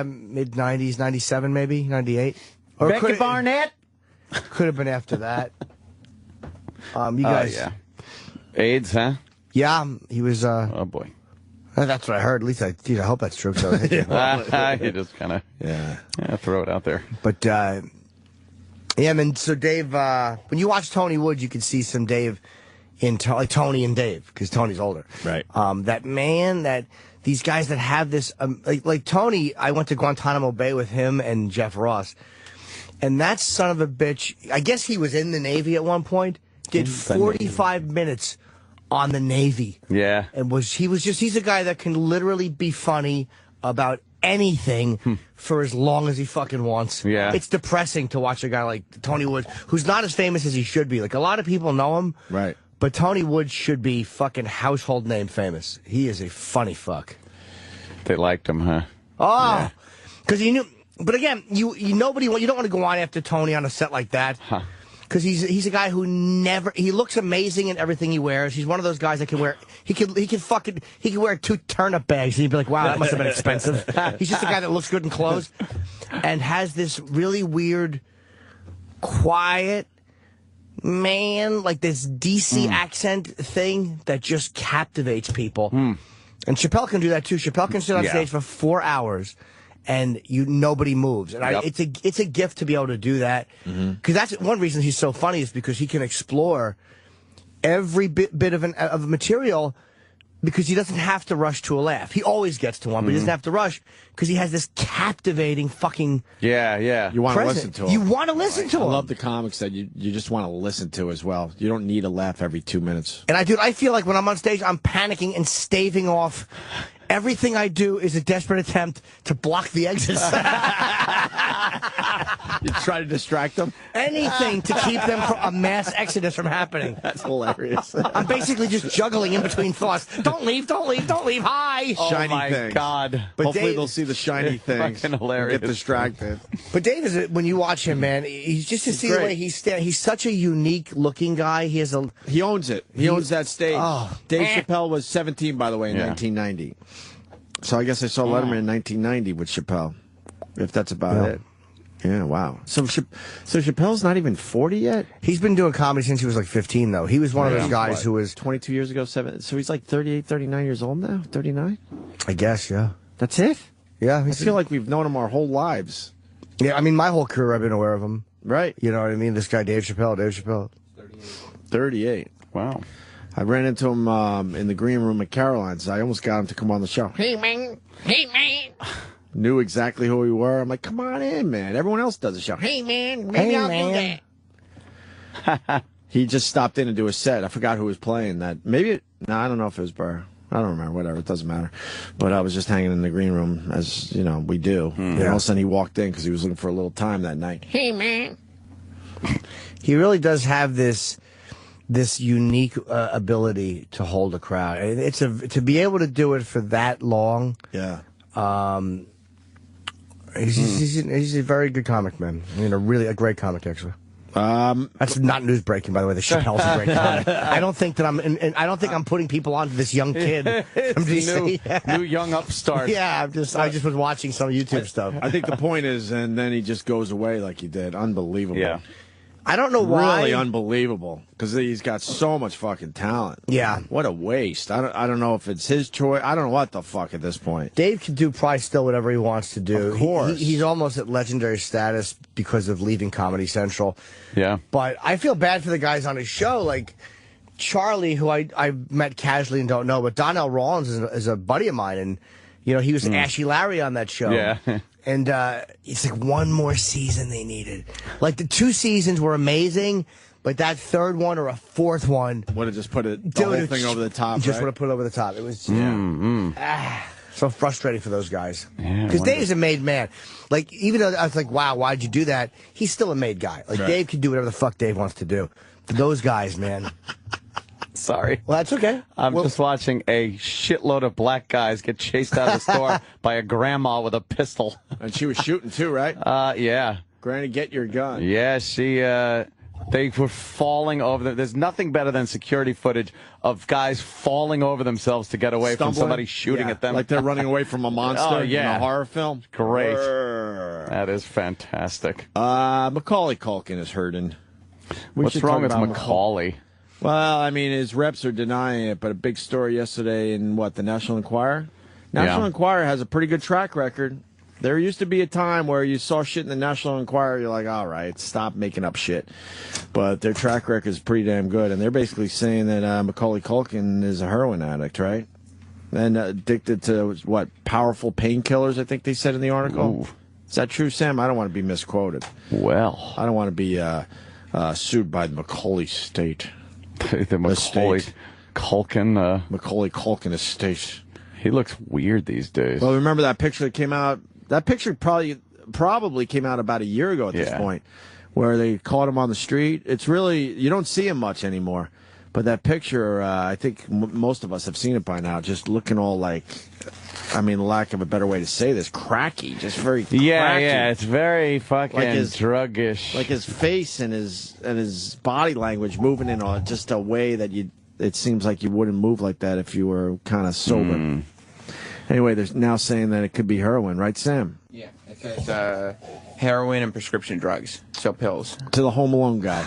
mid-90s, 97 maybe, 98. Or Becky Barnett? Could have been after that. You guys... yeah. AIDS, huh? Yeah, he was... oh, boy. That's what I heard. At least I hope that's true. So you just kind of throw it out there. But yeah, man. So Dave, when you watch Tony Wood, you can see some Dave in like Tony and Dave because Tony's older. Right. That man, these guys that have this, like Tony. I went to Guantanamo Bay with him and Jeff Ross, and that son of a bitch. I guess he was in the Navy at one point. Did 45 minutes on the Navy. Yeah. And he's a guy that can literally be funny about anything for as long as he fucking wants. Yeah. It's depressing to watch a guy like Tony Wood, who's not as famous as he should be. Like, a lot of people know him. Right. But Tony Wood should be fucking household name famous. He is a funny fuck. They liked him, huh? Oh. Because he knew. But again, you don't want to go on after Tony on a set like that. Huh. Because he's a guy who he looks amazing in everything he wears. He's one of those guys that can wear, he can wear 2 turnip bags and you'd be like, wow, that must have been expensive. He's just a guy that looks good in clothes and has this really weird, quiet man, like this DC accent thing that just captivates people. And Chappelle can do that too. Chappelle can sit on stage for 4 hours and nobody moves. And it's a gift to be able to do that. Because that's one reason he's so funny is because he can explore every bit of material because he doesn't have to rush to a laugh. He always gets to one, but he doesn't have to rush because he has this captivating fucking You want to listen to him. You want to listen to him. I love the comics that you just want to listen to as well. You don't need a laugh every 2 minutes. And I feel like when I'm on stage, I'm panicking and staving off. Everything I do is a desperate attempt to block the exits. You try to distract them? Anything to keep them from a mass exodus from happening. That's hilarious. I'm basically just juggling in between thoughts. Don't leave, don't leave, don't leave. Hi. Shiny my things. God. But Hopefully Dave, they'll see the shiny things. Fucking hilarious. Get distracted. But Dave is, when you watch him, man, he's just to see the way he's such a unique looking guy. He owns it. He owns that stage. Oh. Dave Chappelle was 17, by the way, in 1990. So I guess I saw Letterman in 1990 with Chappelle, if that's about it. Yeah, wow. So Chappelle's not even 40 yet? He's been doing comedy since he was like 15, though. He was one of those guys who was 22 years ago, so he's like 38, 39 years old now? 39? I guess, yeah. That's it? Yeah. I feel like we've known him our whole lives. Yeah, I mean, my whole career I've been aware of him. Right. You know what I mean? This guy, Dave Chappelle. 38. Wow. I ran into him in the green room at Caroline's. I almost got him to come on the show. Hey, man. Knew exactly who we were. I'm like, come on in, man. Everyone else does a show. Hey, man. Maybe I'll do that. He just stopped in to do a set. I forgot who was playing that. Maybe, I don't know if it was Burr. I don't remember. Whatever. It doesn't matter. But I was just hanging in the green room, as, we do. And all of a sudden he walked in because he was looking for a little time that night. Hey, man. He really does have this unique ability to hold a crowd. To be able to do it for that long. Yeah. He's a very good comic, man. I mean, a great comic, actually. That's not news breaking, by the way. The Chappelle's a great comic. I don't think that I don't think I'm putting people onto this young kid. New young upstart. Yeah, I just was watching some YouTube stuff. I think the point is, and then he just goes away like he did. Unbelievable. Yeah. I don't know why. Really unbelievable, because he's got so much fucking talent. Yeah. What a waste. I don't know if it's his choice. I don't know what the fuck at this point. Dave can do probably still whatever he wants to do. Of course. He's almost at legendary status because of leaving Comedy Central. Yeah. But I feel bad for the guys on his show, like Charlie, who I met casually and don't know, but Donnell Rawlins is a buddy of mine, and he was Ashy Larry on that show. Yeah. And it's like one more season they needed. Like the 2 seasons were amazing, but that third one or a fourth one would have just put the whole thing over the top. Just would have put it over the top. It was so frustrating for those guys. Because Dave's a made man. Like, even though I was like, wow, why'd you do that? He's still a made guy. Like, Dave can do whatever the fuck Dave wants to do. But those guys, man. Sorry. Well, that's okay. I'm just watching a shitload of black guys get chased out of the store by a grandma with a pistol. And she was shooting too, right? Yeah. Granny, get your gun. Yeah, they were falling over. There's nothing better than security footage of guys falling over themselves to get away from somebody shooting at them. Like they're running away from a monster in a horror film. Great. That is fantastic. Macaulay Culkin is hurting. What's wrong with Macaulay? Well, I mean, his reps are denying it, but a big story yesterday in, the National Enquirer? National Enquirer has a pretty good track record. There used to be a time where you saw shit in the National Enquirer, you're like, all right, stop making up shit. But their track record is pretty damn good, and they're basically saying that Macaulay Culkin is a heroin addict, right? And addicted to, powerful painkillers, I think they said in the article. Ooh. Is that true, Sam? I don't want to be misquoted. Well. I don't want to be sued by the Macaulay state. The Macaulay Culkin. Macaulay Culkin estate. He looks weird these days. Well, remember that picture that came out? That picture probably came out about a year ago at this point, where they caught him on the street. It's really, you don't see him much anymore. But that picture, I think most of us have seen it by now, just looking all like, I mean, lack of a better way to say this, cracky, just very cracky. Yeah, it's very fucking like druggish. Like his face and his body language moving in just a way that it seems like you wouldn't move like that if you were kind of sober. Anyway, they're now saying that it could be heroin, right, Sam? Yeah, it says heroin and prescription drugs, so pills. To the Home Alone guy.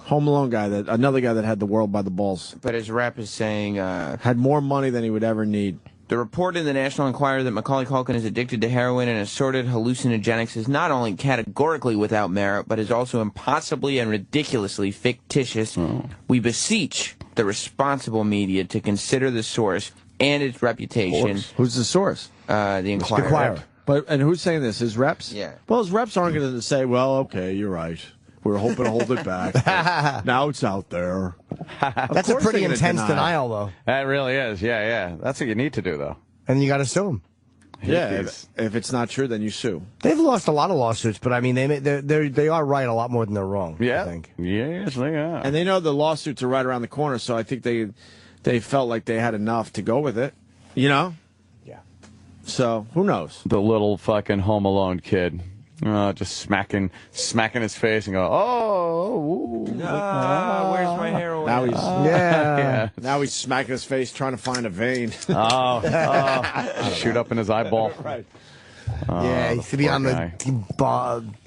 Home Alone guy, another guy that had the world by the balls. But his rep is saying... had more money than he would ever need. The report in the National Enquirer that Macaulay Culkin is addicted to heroin and assorted hallucinogenics is not only categorically without merit, but is also impossibly and ridiculously fictitious. We beseech the responsible media to consider the source and its reputation. Who's the source? The Enquirer. Enquirer. And who's saying this? His reps? Yeah. Well, his reps aren't going to say, well, okay, you're right. We're hoping to hold it back. Now it's out there. That's a pretty intense denial, though. That really is. Yeah. That's what you need to do, though. And you got to sue him. Yeah, if it's not true, then you sue. They've lost a lot of lawsuits, but I mean, they are right a lot more than they're wrong. Yeah. I think. Yes, they are. And they know the lawsuits are right around the corner, so I think they felt like they had enough to go with it. You know? Yeah. So who knows? The little fucking Home Alone kid. Just smacking his face and go, where's my heroin? Now he's yeah. Now he's smacking his face trying to find a vein. Shoot up in his eyeball. Right. Yeah, he used to be on the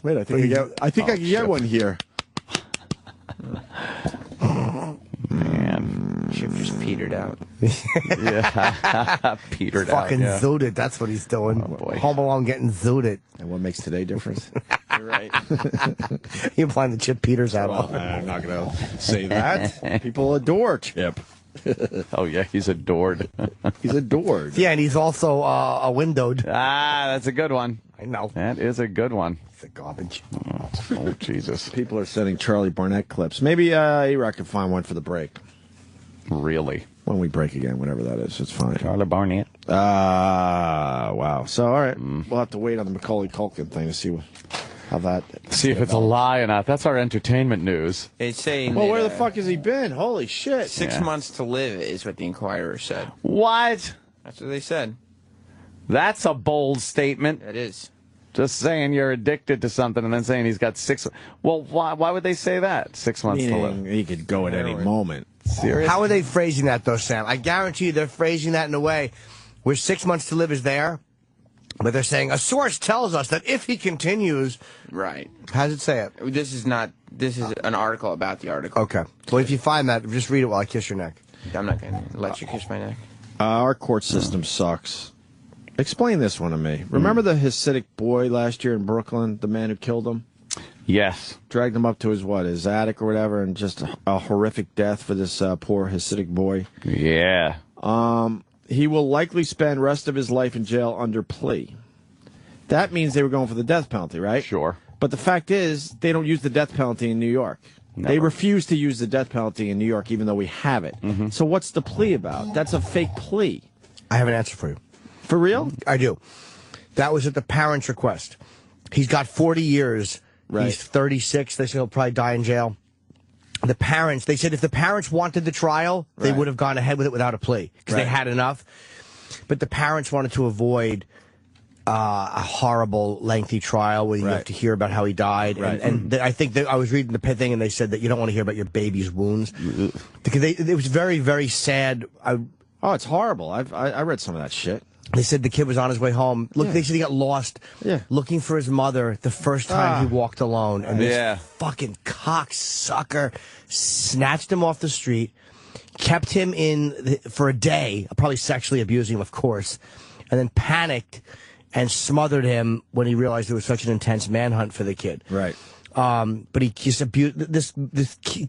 Wait, I think I can get one here. Man, Chip just petered out. Yeah, petered out. Fucking zooted. That's what he's doing. Oh, boy. Home Alone getting zooted. And what makes today different? You're right. You're applying the Chip Peters out. Well, I'm not going to say that. People adore Chip. Oh, yeah, he's adored. He's adored. Yeah, and he's also a windowed. That's a good one. I know. That is a good one. It's a garbage. Oh, Jesus. People are sending Charlie Barnett clips. Maybe E-Rock can find one for the break. Really? When we break again, whatever that is, it's fine. Charlie Barnett. Wow. So, all right. We'll have to wait on the Macaulay Culkin thing to see how that... See if it's a lie or not. That's our entertainment news. It's saying Well, that, where the fuck has he been? Holy shit. 6 months to live is what the Enquirer said. What? That's what they said. That's a bold statement. It is. Just saying you're addicted to something and then saying he's got 6... Well, why would they say that? 6 months to live. He could go at any moment. Serious? How are they phrasing that, though, Sam? I guarantee you they're phrasing that in a way where 6 months to live is there, but they're saying a source tells us that if he continues... Right. How does it say it? This is an article about the article. Okay. Well, if you find that, just read it while I kiss your neck. I'm not going to let you kiss my neck. Our court system sucks. Explain this one to me. Remember the Hasidic boy last year in Brooklyn, the man who killed him? Yes. Dragged him up to his attic or whatever, and just a horrific death for this poor Hasidic boy. Yeah. He will likely spend rest of his life in jail under plea. That means they were going for the death penalty, right? Sure. But the fact is, they don't use the death penalty in New York. Never. They refuse to use the death penalty in New York, even though we have it. Mm-hmm. So what's the plea about? That's a fake plea. I have an answer for you. For real? I do. That was at the parents' request. He's got 40 years. Right. He's 36. They said he'll probably die in jail. The parents, they said if the parents wanted the trial, they would have gone ahead with it without a plea because they had enough. But the parents wanted to avoid a horrible, lengthy trial where you have to hear about how he died. Right. And I think that I was reading the thing and they said that you don't want to hear about your baby's wounds. Because it was very, very sad. Oh, it's horrible. I read some of that shit. They said the kid was on his way home. Look, they said he got lost looking for his mother the first time he walked alone. And this fucking cocksucker snatched him off the street, kept him in for a day, probably sexually abusing him, of course, and then panicked and smothered him when he realized there was such an intense manhunt for the kid. Right. But he just abused this.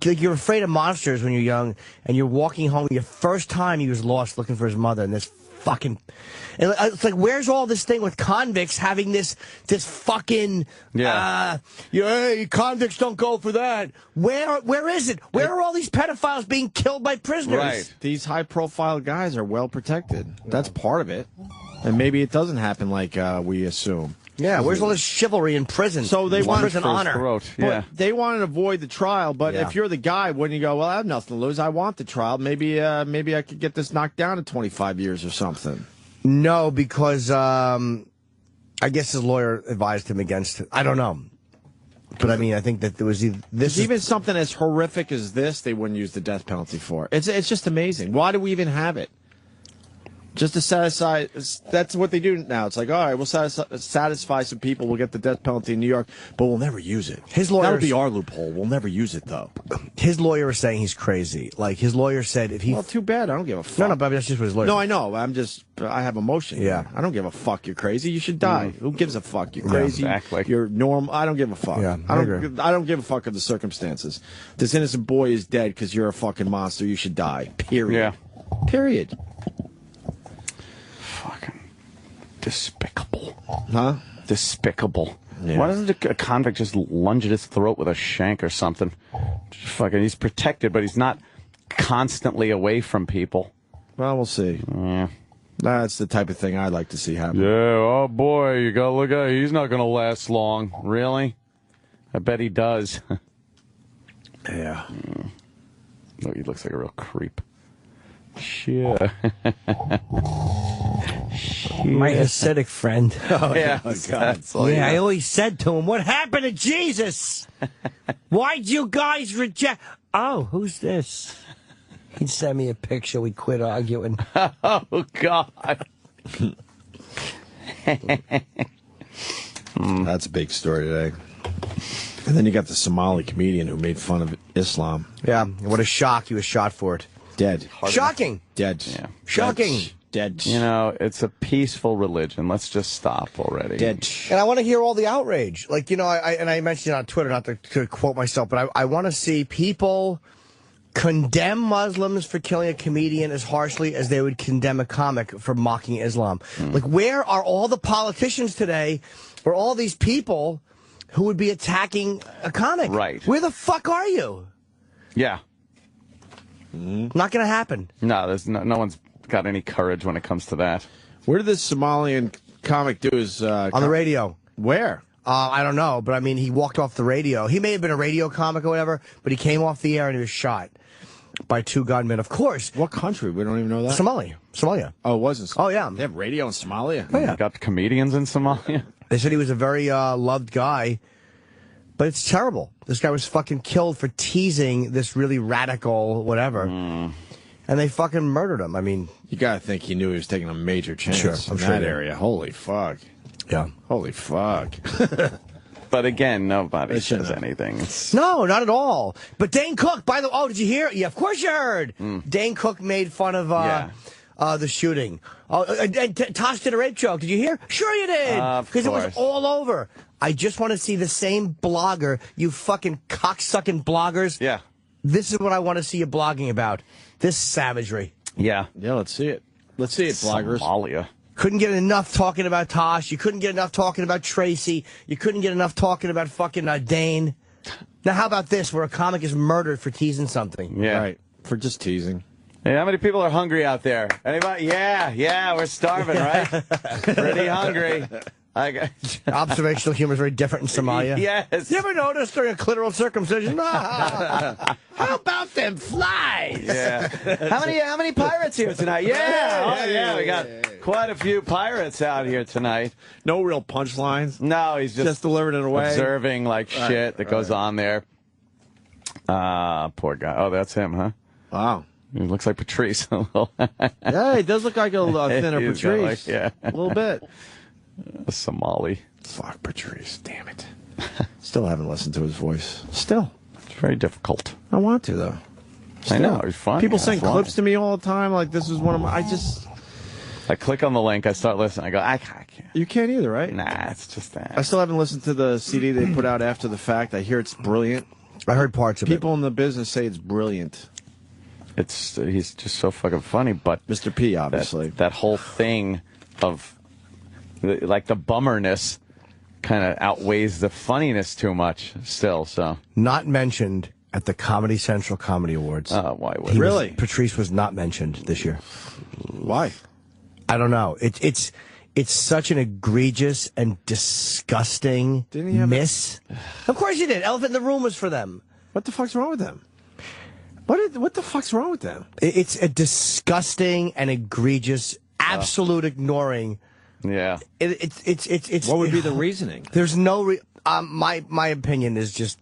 Like, you're afraid of monsters when you're young, and you're walking home. Your first time he was lost looking for his mother, and this fucking. And it's like, where's all this thing with convicts having this fucking. Hey, convicts don't go for that. Where is it? Where are all these pedophiles being killed by prisoners? Right. These high-profile guys are well protected. That's part of it. And maybe it doesn't happen like we assume. Yeah, where's all this chivalry in prison? So they want prison honor. They want to avoid the trial, but if you're the guy, wouldn't you go, well, I have nothing to lose. I want the trial. Maybe I could get this knocked down in 25 years or something. No, because I guess his lawyer advised him against it. I don't know. But I mean, I think that there was even something as horrific as this, they wouldn't use the death penalty for. It's just amazing. Why do we even have it? Just to satisfy, that's what they do now. It's like, all right, we'll satisfy some people. We'll get the death penalty in New York, but we'll never use it. His lawyer, that'll be our loophole. We'll never use it, though. His lawyer is saying he's crazy. Like, his lawyer said if he... Well, too bad. I don't give a fuck. No, but that's just what his lawyer... No, I know. I have emotion. Yeah. I don't give a fuck. You're crazy. You should die. Who gives a fuck? You're crazy. Yeah, exactly. You're normal. I don't give a fuck. Yeah, I don't give a fuck of the circumstances. This innocent boy is dead because you're a fucking monster. You should die. Period. Yeah. Period. Fucking despicable. Huh? Despicable. Yeah. Why doesn't a convict just lunge at his throat with a shank or something? Just fucking, he's protected, but he's not constantly away from people. Well, we'll see. Yeah. That's the type of thing I'd like to see happen. Yeah, oh boy, you gotta look at, he's not gonna last long. Really? I bet he does. Yeah. Oh, he looks like a real creep. Sure. My Hasidic friend. Yeah, I always said to him, what happened to Jesus? Why'd you guys reject... Oh, who's this? He'd send me a picture. We'd quit arguing. Oh, God. That's a big story today. And then you got the Somali comedian who made fun of Islam. Yeah, what a shock. He was shot for it. Dead. Shocking. Dead. Yeah. Shocking. Dead. You know, it's a peaceful religion. Let's just stop already. Dead. And I want to hear all the outrage. Like, you know, I mentioned it on Twitter, not to quote myself, but I want to see people condemn Muslims for killing a comedian as harshly as they would condemn a comic for mocking Islam. Like, where are all the politicians today, or all these people who would be attacking a comic? Right. Where the fuck are you? Yeah. Not going to happen. No, there's no one's got any courage when it comes to that. Where did this Somalian comic do his... on the radio. Where? I don't know, but I mean, he walked off the radio. He may have been a radio comic or whatever, but he came off the air and he was shot by 2 gunmen, of course. What country? We don't even know that. Somalia. Oh, it wasn't. Oh, yeah. They have radio in Somalia? Oh, yeah. Got comedians in Somalia? They said he was a very loved guy, but it's terrible. This guy was fucking killed for teasing this really radical whatever. And they fucking murdered him. I mean... You gotta think he knew he was taking a major chance in that area. Holy fuck. Yeah. Holy fuck. But again, nobody says anything. No, not at all. But Dane Cook, by the way, oh, did you hear? Yeah, of course you heard. Dane Cook made fun of the shooting. And Tosh did a rape joke. Did you hear? Sure you did. Because it was all over. I just want to see the same blogger, you fucking cocksucking bloggers. Yeah. This is what I want to see you blogging about. This savagery. Yeah. Yeah, let's see it. Let's see it, bloggers. Somalia. Couldn't get enough talking about Tosh. You couldn't get enough talking about Tracy. You couldn't get enough talking about fucking Dane. Now, how about this, where a comic is murdered for teasing something? Yeah. Right. For just teasing. Hey, how many people are hungry out there? Anybody? Yeah, we're starving, right? Pretty hungry. Observational humor is very different in Somalia. Yes. You ever notice during a clitoral circumcision? How about them flies? Yeah. How many pirates here tonight? Yeah. We got quite a few pirates out here tonight. No real punchlines. No, he's just delivered it away. Observing like shit that goes on there. Poor guy. Oh, that's him, huh? Wow. He looks like Patrice. Yeah, he does look like a thinner He's got, Patrice. like, yeah. A little bit. A Somali. Fuck Patrice, damn it. Still haven't listened to his voice. Still. It's very difficult. I want to, though. I know, he's fun. People Yeah, send that's clips why. to me all the time, like this is one of my... I click on the link, I start listening, I go, I can't. You can't either, right? Nah, it's just that. I still haven't listened to the CD they put out after the fact. I hear it's brilliant. I heard parts of People in the business say it's brilliant. He's just so fucking funny, but Mr. P, obviously. That whole thing of the bummerness kind of outweighs the funniness too much still, so. Not mentioned at the Comedy Central Comedy Awards. Why would Patrice was not mentioned this year. Why? I don't know. It's such an egregious and disgusting miss. Of course you did. Elephant in the Room was for them. What the fuck's wrong with them? What the fuck's wrong with them? It's a disgusting and egregious, absolute ignoring. Yeah. It's. What would be the reasoning? There's no. My opinion is just.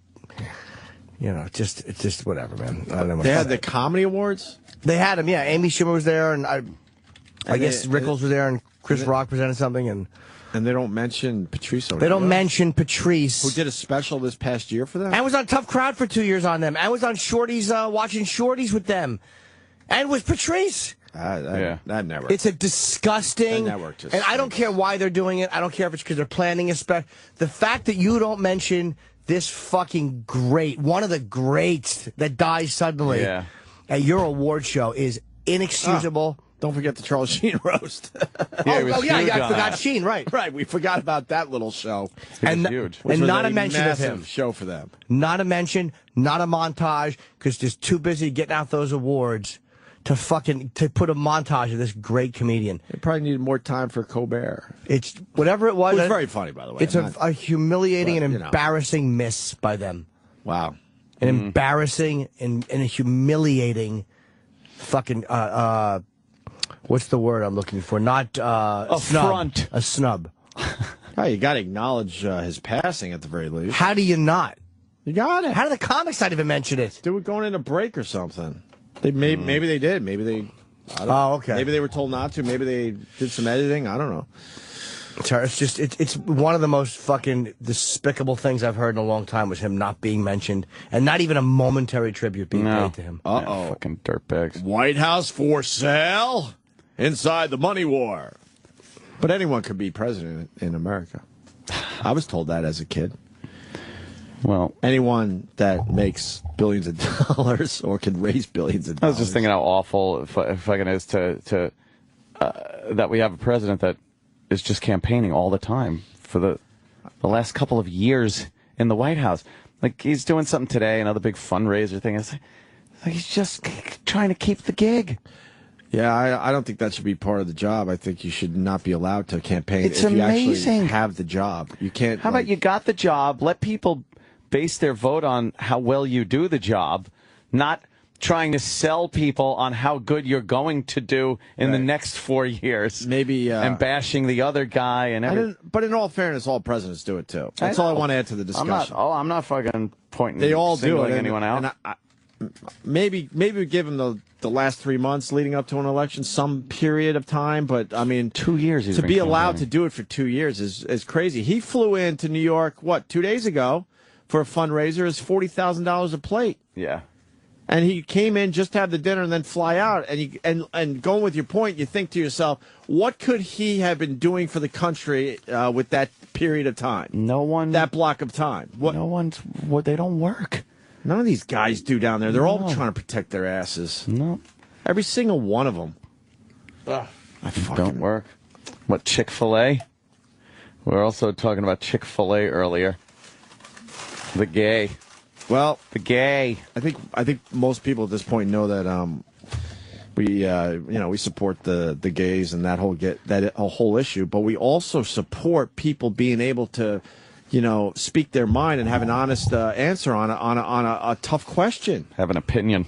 It's just whatever, man. I don't know. They had the Comedy Awards? They had them, yeah. Amy Schumer was there, and I guess Rickles was there, and Chris Rock presented something, and they don't mention Patrice. They don't mention Patrice, who did a special this past year for them, and was on Tough Crowd for 2 years on them, and was on Shorties watching Shorties with them, and was Patrice. That network. It's a disgusting. That network just and I don't care why they're doing it. I don't care if it's because they're planning a spec. The fact that you don't mention this fucking great, one of the greats that dies suddenly at your award show is inexcusable. Don't forget the Charles Sheen roast. I forgot Sheen, right. Right, we forgot about that little show. And huge. Which and was not a a mention of massive him. show for them. Not a mention, not a montage, because they're too busy getting out those awards to put a montage of this great comedian. They probably needed more time for Colbert. It's whatever it was. It was very funny, by the way. It's a humiliating and embarrassing miss by them. Wow. An embarrassing and a humiliating fucking what's the word I'm looking for? Not a front. A snub. Oh, you got to acknowledge his passing at the very least. How do you not? You got it. How did the comics not even mention it? They were going in a break or something. Maybe they did. Maybe they. Okay. Maybe they were told not to. Maybe they did some editing. I don't know. It's just it's one of the most fucking despicable things I've heard in a long time was him not being mentioned and not even a momentary tribute being paid to him. Uh-oh. Fucking dirtbags. White House for sale? Inside the money war. But anyone could be president in America. I was told that as a kid. Well, anyone that makes billions of dollars or can raise billions of I dollars. was just thinking how awful fucking is to that we have a president that is just campaigning all the time for the last couple of years in the White House. Like he's doing something today, another big fundraiser thing. It's like he's just trying to keep the gig. Yeah, I don't think that should be part of the job. I think you should not be allowed to campaign It's if you amazing. actually have the job. You can't. How about you got the job? Let people base their vote on how well you do the job, not trying to sell people on how good you're going to do in the next 4 years. Maybe and bashing the other guy and everything. But in all fairness, all presidents do it too. That's all I want to add to the discussion. I'm not fucking pointing. They all do singling it. anyone out. And maybe we give him the last 3 months leading up to an election, some period of time. But I mean, 2 years. To be allowed to do it for 2 years is crazy. He flew into New York 2 days ago for a fundraiser. Is $40,000 a plate. Yeah. And he came in just to have the dinner and then fly out. And going with your point, you think to yourself, what could he have been doing for the country with that period of time? No one. That block of time. No one's. They don't work. None of these guys do down there. They're all trying to protect their asses. No. Every single one of them. Don't work. What, Chick-fil-A? We were also talking about Chick-fil-A earlier. The gay. Well, the gay. I think most people at this point know that we support the gays and that whole issue, but we also support people being able to speak their mind and have an honest answer on a tough question. Have an opinion.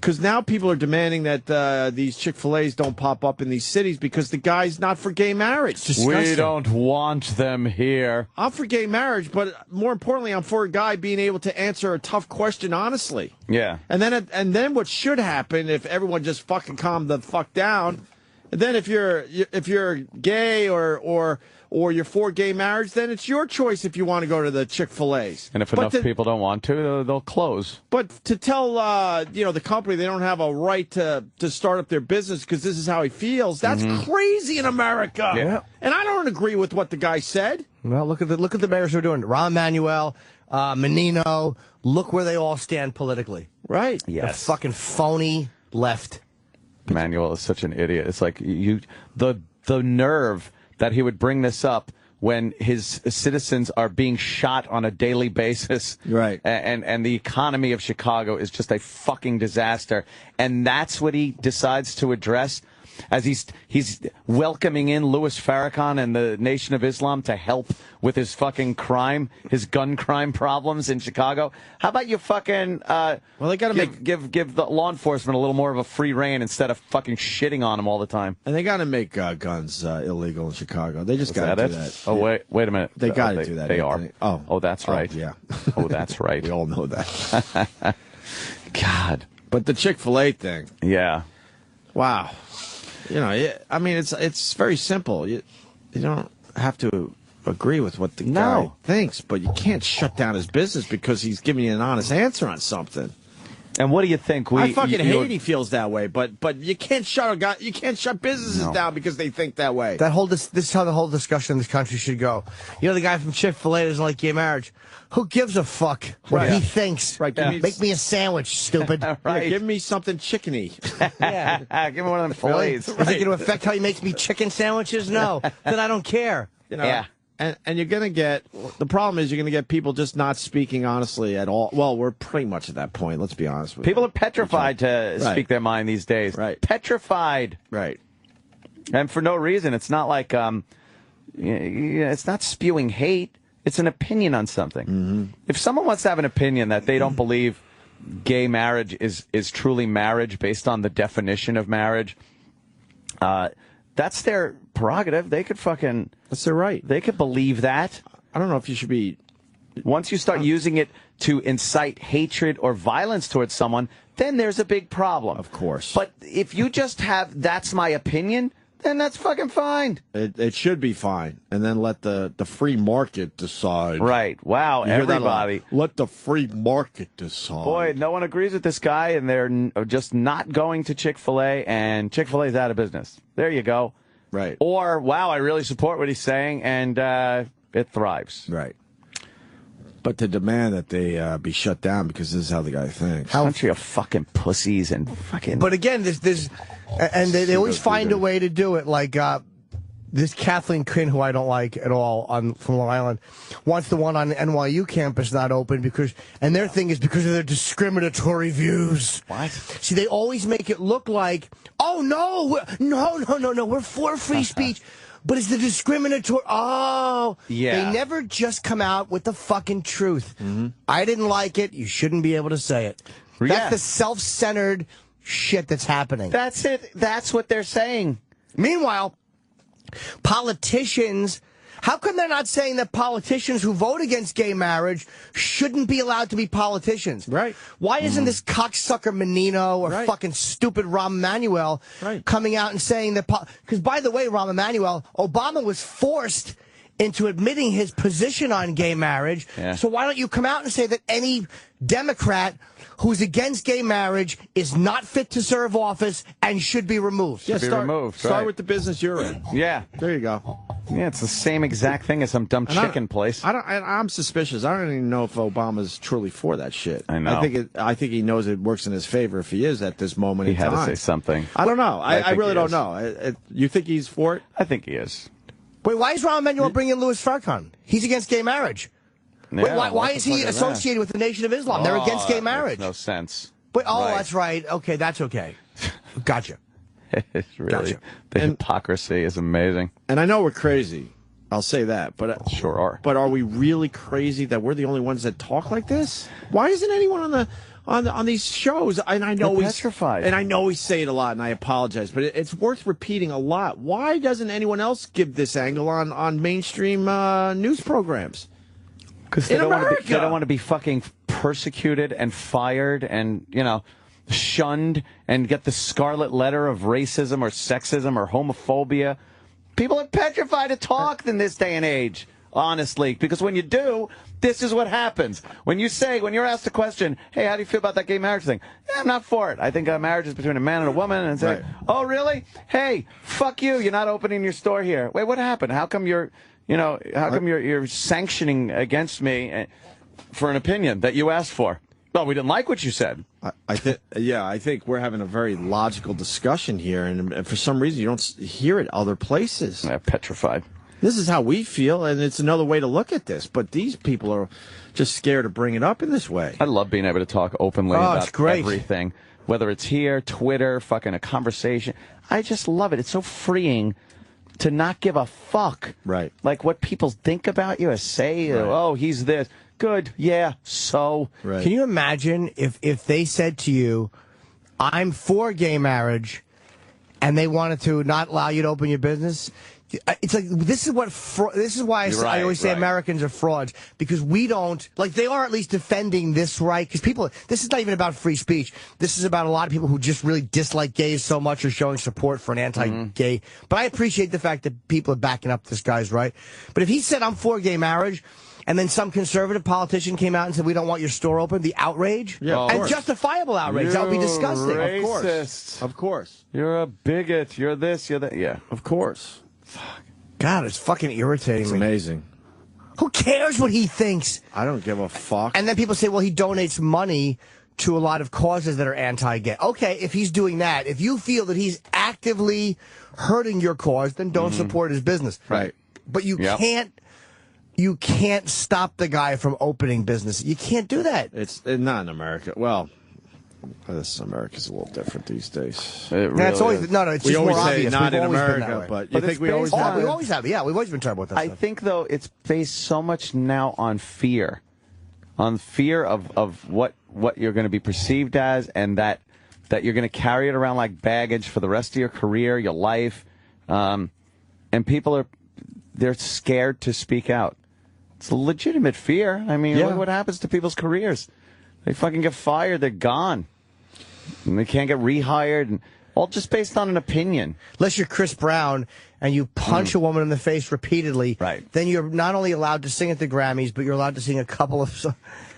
Because now people are demanding that these Chick-fil-A's don't pop up in these cities because the guy's not for gay marriage. We don't want them here. I'm for gay marriage, but more importantly, I'm for a guy being able to answer a tough question honestly. Yeah. And then what should happen if everyone just fucking calmed the fuck down? And then if you're gay or you're for gay marriage, then it's your choice if you want to go to the Chick-fil-A's. And if enough people don't want to, they'll close. But to tell the company they don't have a right to start up their business because this is how he feels, that's crazy in America. Yeah. And I don't agree with what the guy said. Well, look at the mayors who are doing it. Rahm Emanuel, Menino. Look where they all stand politically. Right. Yes. The fucking phony left. Manuel is such an idiot. It's like the nerve that he would bring this up when his citizens are being shot on a daily basis. Right. And the economy of Chicago is just a fucking disaster. And that's what he decides to address as he's welcoming in Louis Farrakhan and the Nation of Islam to help with his fucking crime, his gun crime problems in Chicago. How about you fucking they got to give the law enforcement a little more of a free rein instead of fucking shitting on them all the time. And they got to make guns illegal in Chicago. They just got to do that. Oh, wait a minute. They got to do that. They are. Oh, that's right. Yeah. Oh, that's right. We all know that. God. But the Chick-fil-A thing. Yeah. Wow. I mean, it's very simple. You don't have to agree with what the guy thinks, but you can't shut down his business because he's giving you an honest answer on something. And what do you think? I fucking hate he feels that way, but you can't shut businesses down because they think that way. This is how the whole discussion in this country should go. The guy from Chick-fil-A doesn't like gay marriage. Who gives a fuck what he thinks? Right. Make me a sandwich, stupid. Right. Yeah, give me something chickeny. Yeah. Give me one of them fillets. Is it going to affect how he makes me chicken sandwiches? No. Then I don't care. Yeah. And you're going to get, the problem is you're going to get people just not speaking honestly at all. Well, we're pretty much at that point, let's be honest with you. People are petrified to speak their mind these days. Right. Petrified. Right. And for no reason. It's not like, it's not spewing hate. It's an opinion on something. Mm-hmm. If someone wants to have an opinion that they don't believe gay marriage is truly marriage based on the definition of marriage, that's their prerogative. They could fucking... That's their right. They could believe that. I don't know if you should be... Once you start using it to incite hatred or violence towards someone, then there's a big problem. Of course. But if you just have, that's my opinion, then that's fucking fine. It should be fine. And then let the free market decide. Right. Wow, everybody. Let the free market decide. Boy, no one agrees with this guy, and they're just not going to Chick-fil-A, and Chick-fil-A's out of business. There you go. Right. Or, wow, I really support what he's saying, and it thrives. Right. But to demand that they be shut down because this is how the guy thinks. Country of fucking pussies and fucking... But again, and they always find a way to do it. Like this Kathleen Quinn, who I don't like at all, from Long Island, wants the one on the NYU campus not open and their thing is because of their discriminatory views. What? See, they always make it look like, oh no, we're for free speech. But it's the discriminatory. Oh, yeah. They never just come out with the fucking truth. Mm-hmm. I didn't like it. You shouldn't be able to say it. Yeah. That's the self-centered shit that's happening. That's it. That's what they're saying. Meanwhile, politicians, how come they're not saying that politicians who vote against gay marriage shouldn't be allowed to be politicians? Right. Why isn't this cocksucker Menino or fucking stupid Rahm Emanuel coming out and saying that? Because, by the way, Rahm Emanuel, Obama was forced into admitting his position on gay marriage. Yeah. So why don't you come out and say that any Democrat who's against gay marriage is not fit to serve office and should be removed? Yeah, removed. Start with the business you're in. Yeah. There you go. Yeah, it's the same exact thing as some dumb chicken place. I'm suspicious. I don't even know if Obama's truly for that shit. I know. I think he knows it works in his favor if he is at this moment He in had time. to say something. I don't know. I think really he don't is. know. You think he's for it? I think he is. Wait, why is Rahm Emanuel bringing Louis Farrakhan? He's against gay marriage. Wait, Yeah, why is he associated with the Nation of Islam? They're against gay marriage. Makes no sense. Wait, Right. that's right. Okay, that's okay. Gotcha. It's really, Gotcha. the hypocrisy is amazing. And I know we're crazy. I'll say that. But Sure are. But are we really crazy that we're the only ones that talk like this? Why isn't anyone on these shows, and I know They're petrified. and I know we say it a lot, and I apologize, but it's worth repeating a lot. Why doesn't anyone else give this angle on mainstream news programs? Because they don't want to be fucking persecuted and fired and, you know, shunned and get the scarlet letter of racism or sexism or homophobia. People are petrified to talk in this day and age, honestly, because when you do, this is what happens. When you're asked a question, hey, how do you feel about that gay marriage thing? Yeah, I'm not for it. I think marriage is between a man and a woman. And say, oh, really? Hey, fuck you. You're not opening your store here. Wait, what happened? How come you're sanctioning against me for an opinion that you asked for? Well, we didn't like what you said. I think we're having a very logical discussion here, and for some reason you don't hear it other places. They're petrified. This is how we feel, and it's another way to look at this. But these people are just scared to bring it up in this way. I love being able to talk openly about everything, whether it's here, Twitter, fucking a conversation. I just love it. It's so freeing to not give a fuck. Right. Like what people think about you or say, oh, he's this. Good, yeah, so. Right. Can you imagine if they said to you, I'm for gay marriage, and they wanted to not allow you to open your business? It's like, this is why I always say Americans are frauds, because we don't, like, they are at least defending this right, because this is not even about free speech. This is about a lot of people who just really dislike gays so much are showing support for an anti-gay. But I appreciate the fact that people are backing up this guy's right. But if he said, I'm for gay marriage, and then some conservative politician came out and said, we don't want your store open, the outrage, and justifiable outrage, that would be disgusting. Racist. Of course. You're a bigot. You're this, you're that. Yeah. Of course. God, it's fucking irritating. It's amazing. Who cares what he thinks? I don't give a fuck. And then people say, well, he donates money to a lot of causes that are anti-gay. Okay, if he's doing that, if you feel that he's actively hurting your cause, then don't support his business. Right. But you can't stop the guy from opening business. You can't do that. It's not in America. Well, America's a little different these days. It's always it's just more obvious. Not in America, but you think we always have? We always have. Yeah, we've always been talking about that. I think though it's based so much now on fear of what you're going to be perceived as, and that you're going to carry it around like baggage for the rest of your career, your life, and people they're scared to speak out. It's a legitimate fear. I mean, look what happens to people's careers. They fucking get fired. They're gone. And they can't get rehired. And all just based on an opinion. Unless you're Chris Brown and you punch a woman in the face repeatedly, then you're not only allowed to sing at the Grammys, but you're allowed to sing a couple of...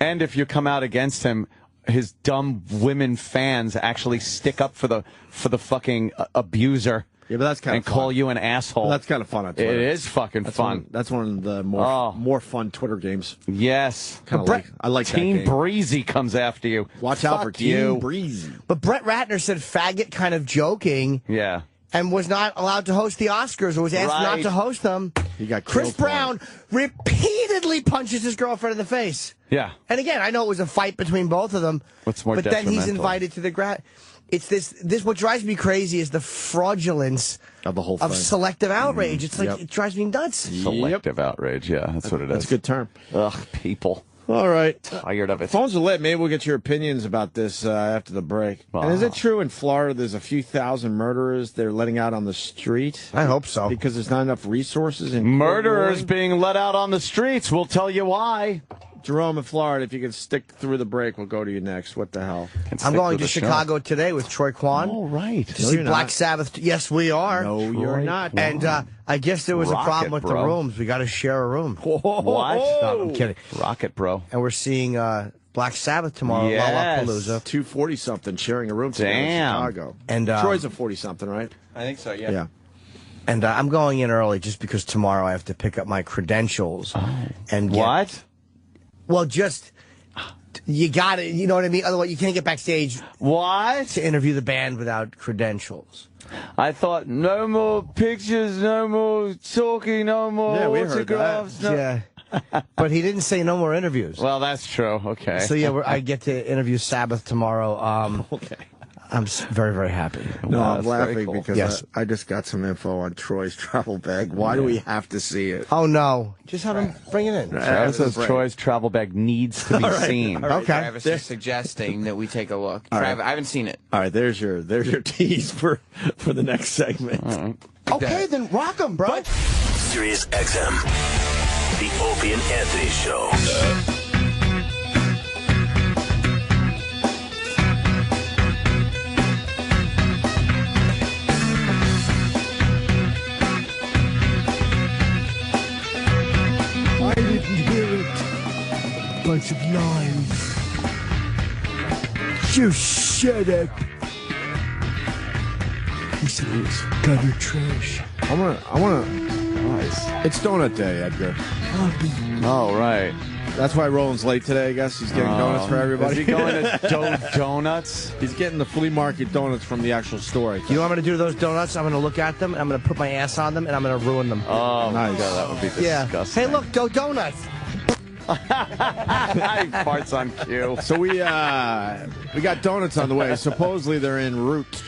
And if you come out against him, his dumb women fans actually stick up for the fucking abuser. Yeah, but that's kind of fun. And call you an asshole. Well, that's kind of fun on Twitter. It is fucking fun. That's one of the more fun Twitter games. Yes. I like that Team game. Breezy comes after you. Watch out for Team Breezy. But Brett Ratner said faggot kind of joking. Yeah. And was not allowed to host the Oscars, or was asked not to host them. He got Chris Brown repeatedly punches his girlfriend in the face. Yeah. And again, I know it was a fight between both of them. What's more But then he's detrimental? invited to the It's this. What drives me crazy is the fraudulence of the whole thing. Of selective outrage. It's like it drives me nuts. Selective outrage. Yeah, that's what it is. That's a good term. Ugh, people. All right. Tired of it. Phones are lit. Maybe we'll get your opinions about this after the break. And is it true in Florida there's a few thousand murderers they're letting out on the street? I hope so. Because there's not enough resources. Murderers being let out on the streets. We'll tell you why. Jerome in Florida, if you can stick through the break, we'll go to you next. What the hell? I'm going to Chicago today with Troy Kwan. Oh, right. To see Black Sabbath. Yes, we are. No, you're not. And I guess there was a problem with the rooms. We got to share a room. What? No, I'm kidding. Rocket, bro. And we're seeing Black Sabbath tomorrow. Lollapalooza. 240-something sharing a room today in Chicago. And Troy's a 40-something, right? I think so, yeah. Yeah. And I'm going in early just because tomorrow I have to pick up my credentials. Oh. And What? Well, just... You got it. You know what I mean? Otherwise, you can't get backstage. What? To interview the band without credentials. I thought no more pictures, no more talking, no more autographs. Yeah. But he didn't say no more interviews. Well, that's true. Okay. So, yeah, I get to interview Sabbath tomorrow. Okay. I'm very, very happy. No, I'm laughing cool. because I just got some info on Troy's travel bag. Why do we have to see it? Oh, no. Just have him bring it in. Travis says Troy's travel bag needs to be seen. All right, Okay. Travis is suggesting that we take a look. All right. Travis, I haven't seen it. All right, there's your tease for the next segment. Okay, then rock him, bro. Sirius XM, the Opie and Anthony Show. I didn't hear it. Bunch of lies. You shut up. He said it was gutter trash. I wanna. Nice. It's donut day, Edgar. Oh, right. That's why Roland's late today, I guess. He's getting donuts for everybody. Is he going to Donuts? He's getting the flea market donuts from the actual store. You know what I'm going to do to those donuts? I'm going to look at them, and I'm going to put my ass on them, and I'm going to ruin them. Oh, nice. God, that would be disgusting. Hey, look, donuts. He farts on cue. So we got donuts on the way. Supposedly they're en route.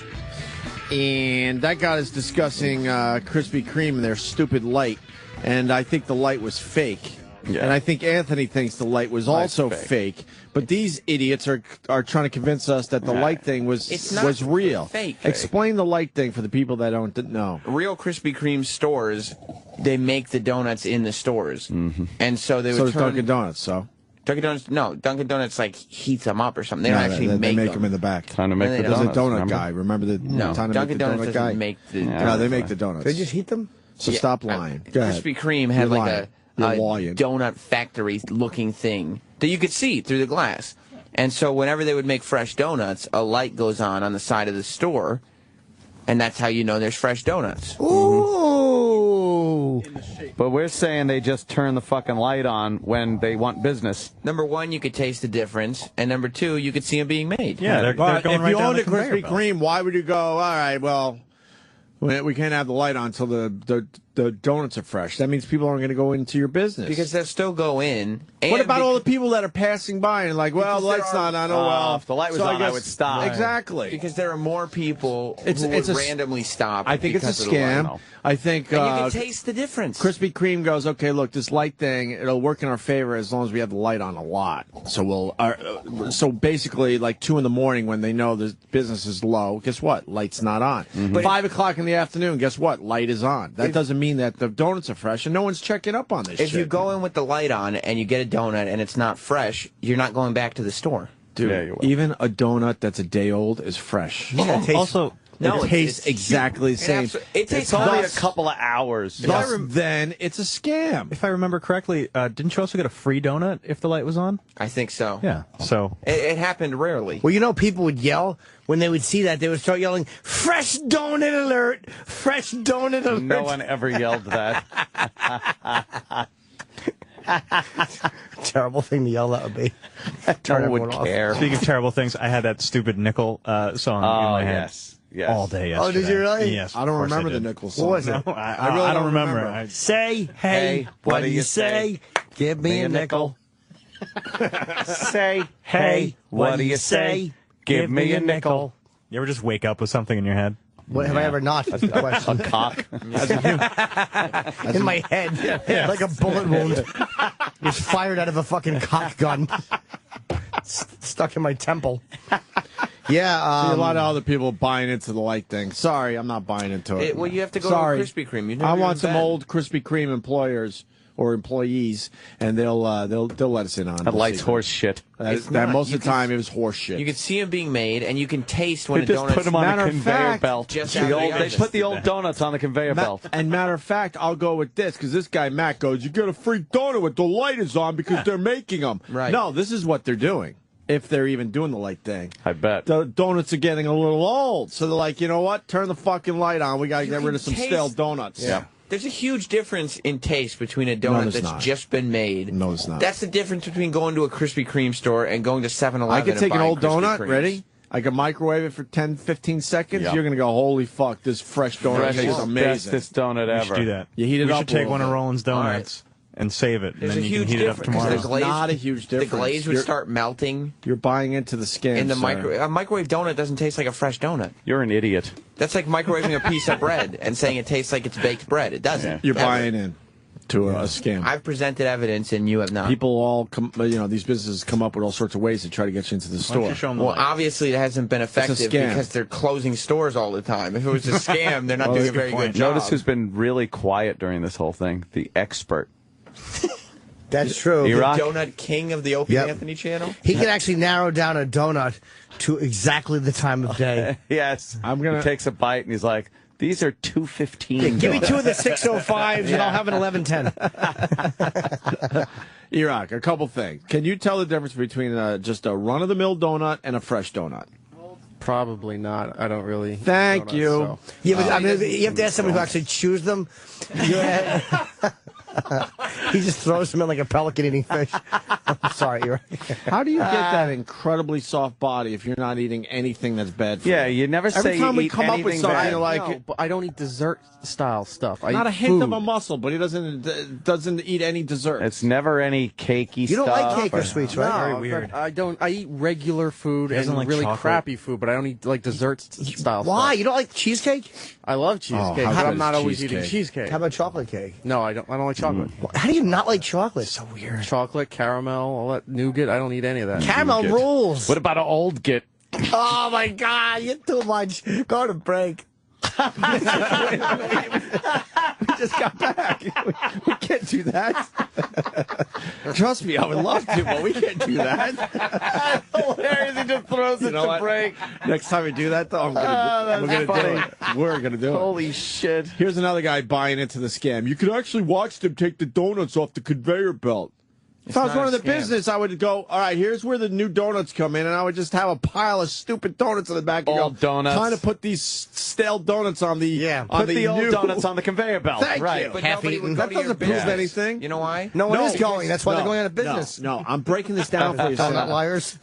And that got us discussing Krispy Kreme and their stupid light. And I think the light was fake. Yeah. And I think Anthony thinks the light was also fake. But these idiots are trying to convince us that the light thing was real. Fake. Explain the light thing for the people that don't know. Real Krispy Kreme stores, they make the donuts in the stores. Mm-hmm. And so they would So does turn... Dunkin' Donuts, so? Dunkin' Donuts, no. Dunkin' Donuts, like, heats them up or something. They don't actually they make them in the back. Time to make the There's donuts. a donut remember? guy. Remember the No, time to Dunkin' make the Donuts donut doesn't guy? make the... No, they make the donuts. They just heat them? So stop lying. Go ahead. Krispy Kreme had You're like lying. a You're lying. donut factory looking thing that you could see through the glass. And so whenever they would make fresh donuts, a light goes on the side of the store, and that's how you know there's fresh donuts. Ooh. But we're saying they just turn the fucking light on when they want business. Number one, you could taste the difference, and number two, you could see them being made. Yeah, they're But going if right you down owned the a Krispy conveyor belt. Kreme, why would you go, all right, well, we can't have the light on until the donuts are fresh. That means people aren't going to go into your business. Because they'll still go in. What about all the people that are passing by and like, well, the light's not on, oh well. If the light was So on, I guess- would stop. Exactly. Because there are more people who It's would a- randomly stop. I think it's a because of the light. scam. I think And you can taste the difference. Krispy Kreme goes, okay, look, this light thing, it'll work in our favor as long as we have the light on a lot. So so basically, like 2 in the morning when they know the business is low, guess what? Light's not on. Mm-hmm. 5 o'clock in the afternoon, guess what? Light is on. That doesn't mean that the donuts are fresh and no one's checking up on this If shit. you go in with the light on and you get a donut and it's not fresh, you're not going back to the store. Dude, Yeah, you will. even a donut that's a day old is fresh. Yeah, it tastes, Also, No, it tastes it's- exactly the same. It tastes It's only a thus- couple of hours. Then it's a scam. if I remember correctly, didn't you also get a free donut if the light was on? I think so. Yeah. So It happened rarely. well, you know, people would yell when they would see that. They would start yelling, "Fresh donut alert! Fresh donut alert!" No one ever yelled that. Terrible thing to yell. That would be. No Turn one would everyone off. care. speaking of terrible things, I had that stupid nickel song in Oh, my head yes. all day yesterday. Oh, did you really? Yes. I don't of course remember the did. nickel song. What was it? No, I really don't remember. remember. Say, hey, what do you say? Give me a nickel. Say, Hey, what do you say? Give me a nickel. You ever just wake up with something in your head? What have I ever not? That's the question. A cock. In my head, like a bullet wound. Was fired out of a fucking cock gun. Stuck in my temple. Yeah, See a lot of other people buying into the light thing. Sorry, I'm not buying into it. Well, you have to go Sorry. to Krispy Kreme. You've I never want even some been. old Krispy Kreme employers or employees, and they'll let us in on That the light's secret. horse shit. It's That not. most You of the can- time it was horse shit. You can see them being made, and you can taste when They a just donut's put them on Matter a of conveyor fact, belt. just The out of the old- they oven. put the old donuts on the conveyor belt. And matter of fact, I'll go with this because this guy Matt goes, "You get a free donut with the light is on because they're making them." Right. No, this is what they're doing. If they're even doing the light thing. I bet. The donuts are getting a little old, so they're like, you know what? Turn the fucking light on. We got to You get can rid of some taste- stale donuts. Yeah. There's a huge difference in taste between a No, donut there's that's not. just been made. No, it's not. That's the difference between going to a Krispy Kreme store and going to 7-Eleven. I can take an and buying old Krispy donut, Kremes. ready? I can microwave it for 10, 15 seconds. Yep. You're going to go, holy fuck, this fresh donut tastes amazing. Bestest donut We ever. should do that. You heat it we up should a take little one of bit. Roland's donuts and save it. There's and a then you huge can heat it up difference. tomorrow. The glaze, not a huge difference. The glaze would start melting. You're buying into the scam. In the sir. microwave. A microwave donut doesn't taste like a fresh donut. You're an idiot. That's like microwaving a piece of bread and saying it tastes like it's baked bread. It doesn't. You're buying in to a scam. I've presented evidence and you have not. People all come, these businesses come up with all sorts of ways to try to get you into the store. Well, obviously it hasn't been effective because they're closing stores all the time. If it was a scam, they're not doing a very good job. Notice who's been really quiet during this whole thing? The expert. That's true. The Iraq. donut king of the Opie and Anthony channel. He can actually narrow down a donut to exactly the time of day. Yes. He takes a bite and he's like, these are 2:15. Give me two of the 605s and I'll have an 1110. Iraq, a couple things. Can you tell the difference between just a run-of-the-mill donut and a fresh donut? Probably not. I don't really. Thank you. So. Yeah, but I mean, you have to ask somebody who actually chews them. He just throws them in like a pelican eating fish. I'm sorry, you're right. How do you get that incredibly soft body if you're not eating anything that's bad for you? Yeah, you never say Every time you we eat come up with anything something bad. you're like, No, but I don't eat dessert-style stuff. I not eat a hint food. of a muscle, but he doesn't eat any dessert. It's never any cakey You don't stuff. like cake or sweets, right? No, Very weird. but I don't. I eat regular food He doesn't and like really chocolate. crappy food, but I don't eat like dessert-style Why? stuff. You don't like cheesecake? I love cheesecake, how but good I'm is not always cheesecake? eating cheesecake. How about chocolate cake? No, I don't like chocolate. How do you not like chocolate? So weird. Chocolate, caramel, all that nougat. I don't eat any of that. Caramel rules. What about an old git? Oh my God, you're too much. Go to break. We just got back. We can't do that. Trust me, I would love to, but we can't do that. Hilarious. He just throws it to break. Next time we do that, though, we're going to do it. We're going to do it. Holy shit. Here's another guy buying into the scam. You could actually watch them take the donuts off the conveyor belt. If I was not running a the scam. business, I would go, all right, here's where the new donuts come in, and I would just have a pile of stupid donuts in the back. Old donuts. Trying to put these stale donuts on the Put the old new donuts on the conveyor belt. Thank right. you. But Half nobody eaten. would go That to your doesn't prove business. anything. You know why? No one No, is going. That's why they're No, going out of business. No, I'm breaking this down for you. Donut Sam. liars.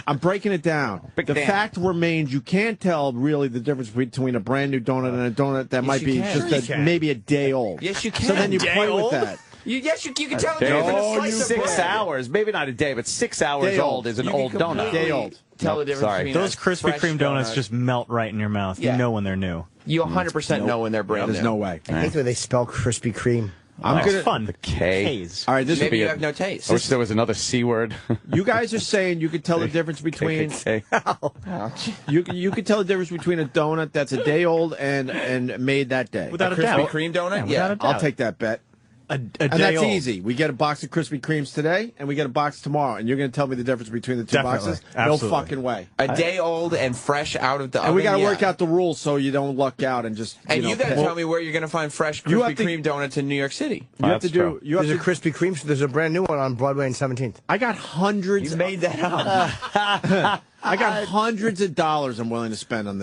I'm breaking it down. Big the Dan. fact remains you can't tell really the difference between a brand new donut and a donut that might you be can. just Sure maybe a day old. Yes, you can. So then you Day play with old? that. Yes, you can tell the Day difference in a old. slice of 6 bread. hours. Maybe not a day, but 6 hours Day old. old is an You old can donut. completely Day old. Tell the Nope, difference sorry. between Those a Krispy fresh Kreme donuts donut. just melt right in your mouth. Yeah. You know when they're new. You 100% know when they're brand There's new. no way. I hate the way they spell Krispy Kreme. It's fun. The K. K's. All right, this would Maybe be you it. have no taste. I wish there was another C word. You guys are saying you could tell the difference between KKK. you could tell the difference between a donut that's a day old and made that day. Without a Krispy doubt. Kreme donut? Yeah, without a doubt. I'll take that bet. A And day that's old. easy. We get a box of Krispy Kremes today, and we get a box tomorrow, and you're going to tell me the difference between the two Definitely. boxes? Absolutely. No fucking way. A day old and fresh out of the oven. And we got to yeah. work out the rules so you don't luck out and just. And you got to pick. tell me where you're going to find fresh You Krispy have to- Kreme donuts in New York City. You have to That's do. true. You have There's a to. Krispy Kreme. There's a brand new one on Broadway and 17th. I got hundreds. You made that up. I got hundreds of dollars I'm willing to spend on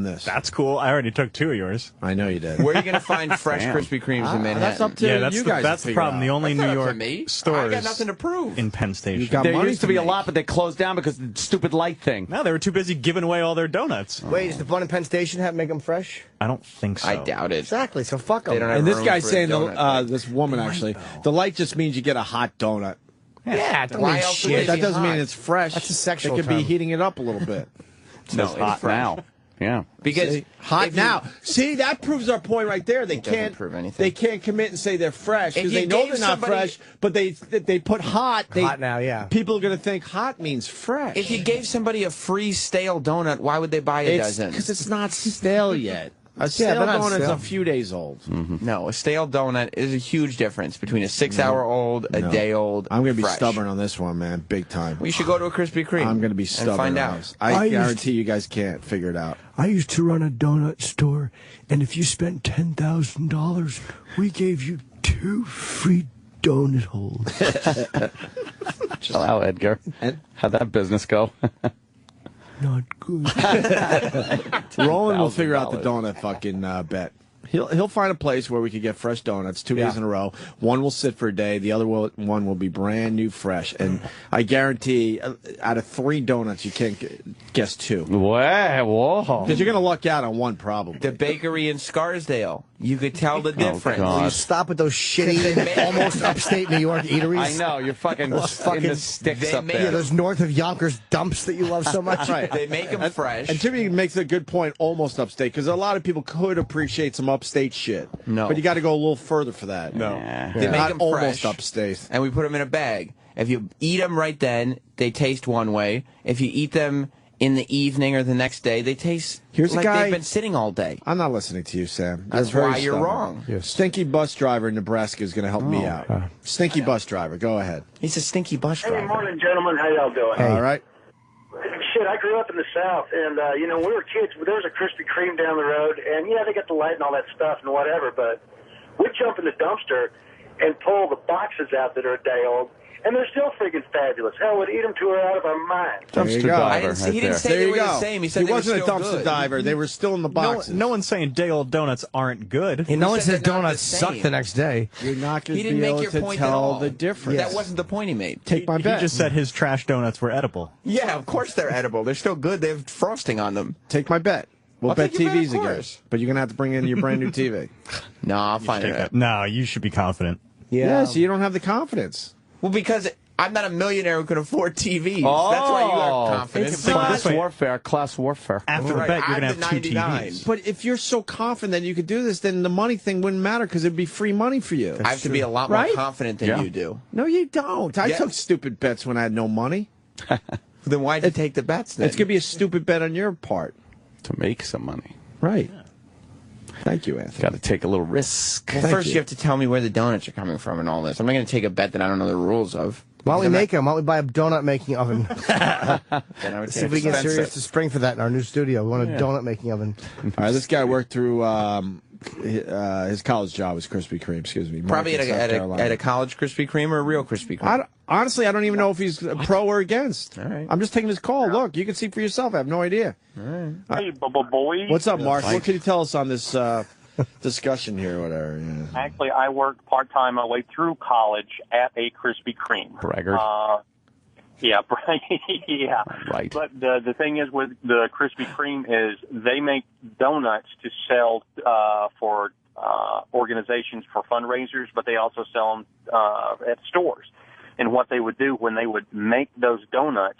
this. That's cool. I already took 2 of yours. I know you did. Where are you going to find fresh Krispy Kremes in Manhattan? That's up to Yeah, that's you the, guys. that's to the figure problem. out. The only That's New not up to York me. stores I got nothing to prove. in Penn Station. You got There money used to be a lot, but they closed down because of the stupid light thing. No, they were too busy giving away all their donuts. Wait, is the one in Penn Station make them fresh? I don't think so. I doubt it. Exactly. So fuck them. They don't have And this room guy's for a saying, donut. this woman actually, the light just means you get a hot donut. Yeah, it don't Why mean else would shit. it That be doesn't mean hot? it's fresh. That's a sexual It could be term. heating it up a little bit. No, It's it's hot fresh. now. Yeah. Because See? Hot if you- now. See, that proves our point right there. They It doesn't can't prove anything. They can't commit and say they're fresh If because you they know gave they're not somebody- fresh. But they put hot. Hot now, yeah. People are going to think hot means fresh. If you gave somebody a free stale donut, why would they buy a dozen? because it's not stale yet. A stale they're not donut's stale. a few days old. No, a stale donut is a huge difference between a 6-hour-old, a day-old. I'm going to be fresh. stubborn on this one, man, big time. We should go to a Krispy Kreme. I'm going to be stubborn. and find on out. this. I guarantee you guys can't figure it out. I used to run a donut store, and if you spent $10,000, we gave you 2 free donut holes. Hello, Edgar. How'd that business go? Not good. Roland will figure out the donut fucking bet. He'll find a place where we could get fresh donuts 2 days in a row. One will sit for a day. The other one will be brand new, fresh. And I guarantee, out of 3 donuts, you can't guess 2. Whoa. Because you're going to luck out on one, probably. The bakery in Scarsdale. You could tell the difference. God. Will you stop with those shitty, almost upstate New York eateries? I know, you're fucking in the sticks up there. Yeah, those north of Yonkers dumps that you love so much. Right. They make them fresh. And Timmy makes a good point, almost upstate, because a lot of people could appreciate some upstate shit. No. But you got to go a little further for that. No. They make Not them almost fresh, upstate. and we put them in a bag. If you eat them right then, they taste one way. If you eat them in the evening or the next day, they taste Here's like a guy, they've been sitting all day. I'm not listening to you, Sam. That's very why you're stubborn. wrong. Yeah. Stinky bus driver in Nebraska is going to help me out. Stinky bus driver, go ahead. He's a stinky bus Hey, driver. morning, gentlemen. How y'all doing? All right. Shit, I grew up in the South, and, when we were kids, there was a Krispy Kreme down the road, and, yeah, they got the light and all that stuff and whatever, but we'd jump in the dumpster and pull the boxes out that are a day old, and they're still freaking fabulous. Hell, we'd eat them to her out of our minds. Dumpster diver. He didn't say they were the same. He said they wasn't were a still dumpster good. diver. They were still in the boxes. No one's saying day-old donuts aren't good. And no one said says they're not donuts the suck same. the next day. You're not going He to didn't be make able your to point at tell all. the difference. That wasn't the point he made. Take my He bet. just said his trash donuts were edible. Yeah, of course they're edible. They're still good. They have frosting on them. Take my bet. We'll I'll bet take your bet, TVs of again. course. But you're going to have to bring in your brand new TV. No, I'll find it out. No, you should be confident. Yeah, so you don't have the confidence. Well, because I'm not a millionaire who can afford TVs. Oh, That's why you have confidence. Class warfare, class warfare. After Right. the bet, you're I going have to the have two 99. TVs. But if you're so confident that you could do this, then the money thing wouldn't matter because it'd be free money for you. I have to be a lot more Right? confident than you do. No, you don't. I Yeah. took stupid bets when I had no money. Then why'd you take the bets then? It's going to be a stupid bet on your part. To make some money. Right. Thank you, Anthony. Got to take a little risk. Well, first you have to tell me where the donuts are coming from and all this. I'm not going to take a bet that I don't know the rules of. Why don't we make them? Why don't we buy a donut making oven? Then I would See if we get serious to spring for that in our new studio. We want a donut making oven. All right, this guy worked through his college job was Krispy Kreme. Excuse me. Probably Market, South Carolina. at a college Krispy Kreme or a real Krispy Kreme. Honestly, I don't even know if he's pro or against. All right. I'm just taking his call. Look, you can see for yourself. I have no idea. All right. Hey, boy. What's up, Mark? What can you tell us on this discussion here or whatever? Yeah. Actually, I worked part-time my way through college at a Krispy Kreme. Braggart. Yeah, yeah. Right. But the thing is with the Krispy Kreme is they make donuts to sell for organizations for fundraisers, but they also sell them at stores. And what they would do when they would make those donuts,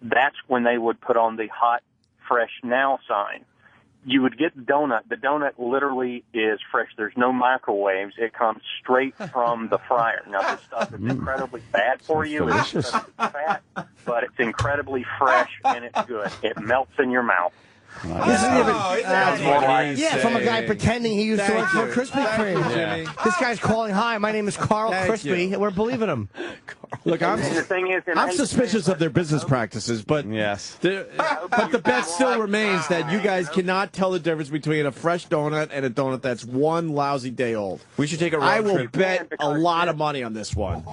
that's when they would put on the hot, fresh now sign. You would get the donut. The donut literally is fresh. There's no microwaves. It comes straight from the fryer. Now, this stuff is incredibly bad for you. It's incredibly fat, but it's incredibly fresh, and it's good. It melts in your mouth. Yeah, from a guy pretending he used to work for Krispy Kreme. This guy's calling, hi, my name is Carl Crispy, and we're believing him. Look, I'm suspicious of their business practices, but yes, but the bet still remains that you guys cannot tell the difference between a fresh donut and a donut that's one lousy day old. We should take a road I will trip. bet a lot of money on this one.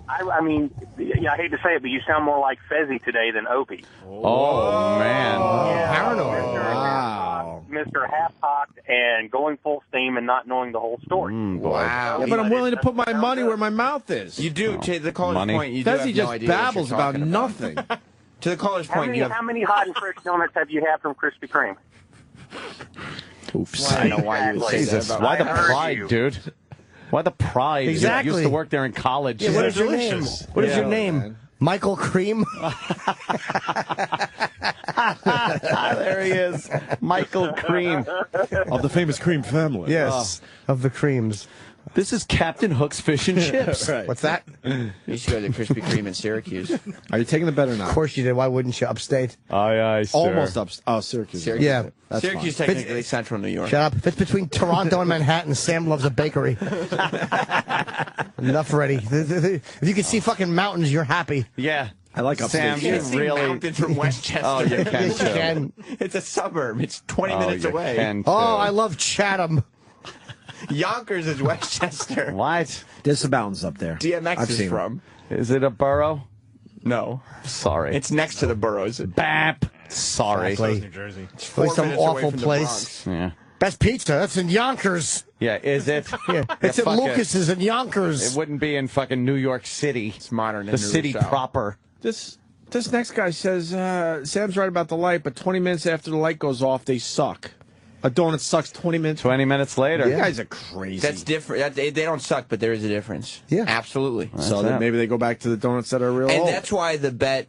I mean, yeah, I hate to say it, but you sound more like Fezzi today than Opie. Oh, man. Paranoid. Wow. Mr. Half-cocked and going full steam and not knowing the whole story. Wow. Yeah, but I'm willing to put my money where my mouth is. You do. To the caller's Money. point, you do have Desi no just idea what you're babbles about talking nothing. To the caller's point, you have... How many hot and fresh donuts have you had from Krispy Kreme? Oops. Well, I know why you would say Jesus, that. why the I heard pride, you. dude? Why the pride? Exactly. You used to work there in college. Yeah, what is your name? Delicious. What is your Yeah, name? man. Michael Cream? There he is. Michael Cream. Of the famous Cream family. Yes, of the creams. This is Captain Hook's Fish and Chips. Right. What's that? You should go to Krispy Kreme in Syracuse. Are you taking the bet or Of not? course you did. Why wouldn't you? Upstate. Aye, aye, sir. Almost up. Oh, Syracuse. Syracuse. Yeah. That's Syracuse fine. technically central New York. Shut up. If it's between Toronto and Manhattan, Sam loves a bakery. Enough already. If you can see fucking mountains, you're happy. Yeah. I like Sam, upstate. you See really... mountains from Westchester. Oh, you can, Yes, you too. can. It's a suburb. It's 20 Oh, minutes you away. can, Oh, too. I love Chatham. Yonkers is Westchester. What? There's some mountains up there. DMX I've is seen from. Is it a borough? No. Sorry. It's next to the boroughs. BAP. Sorry. Exactly. New Jersey. It's Really 4 some minutes away awful from the place. Bronx. Yeah. Best pizza. That's in Yonkers. Yeah, is it? Yeah. It's at fuck it. Lucas's in Yonkers. It wouldn't be in fucking New York City. It's modern. The city proper. This next guy says Sam's right about the light, but 20 minutes after the light goes off, they suck. A donut sucks 20 minutes. 20 minutes later. You guys are crazy. That's different. They don't suck, but there is a difference. Yeah. Absolutely. So then maybe they go back to the donuts that are real And old. that's why the bet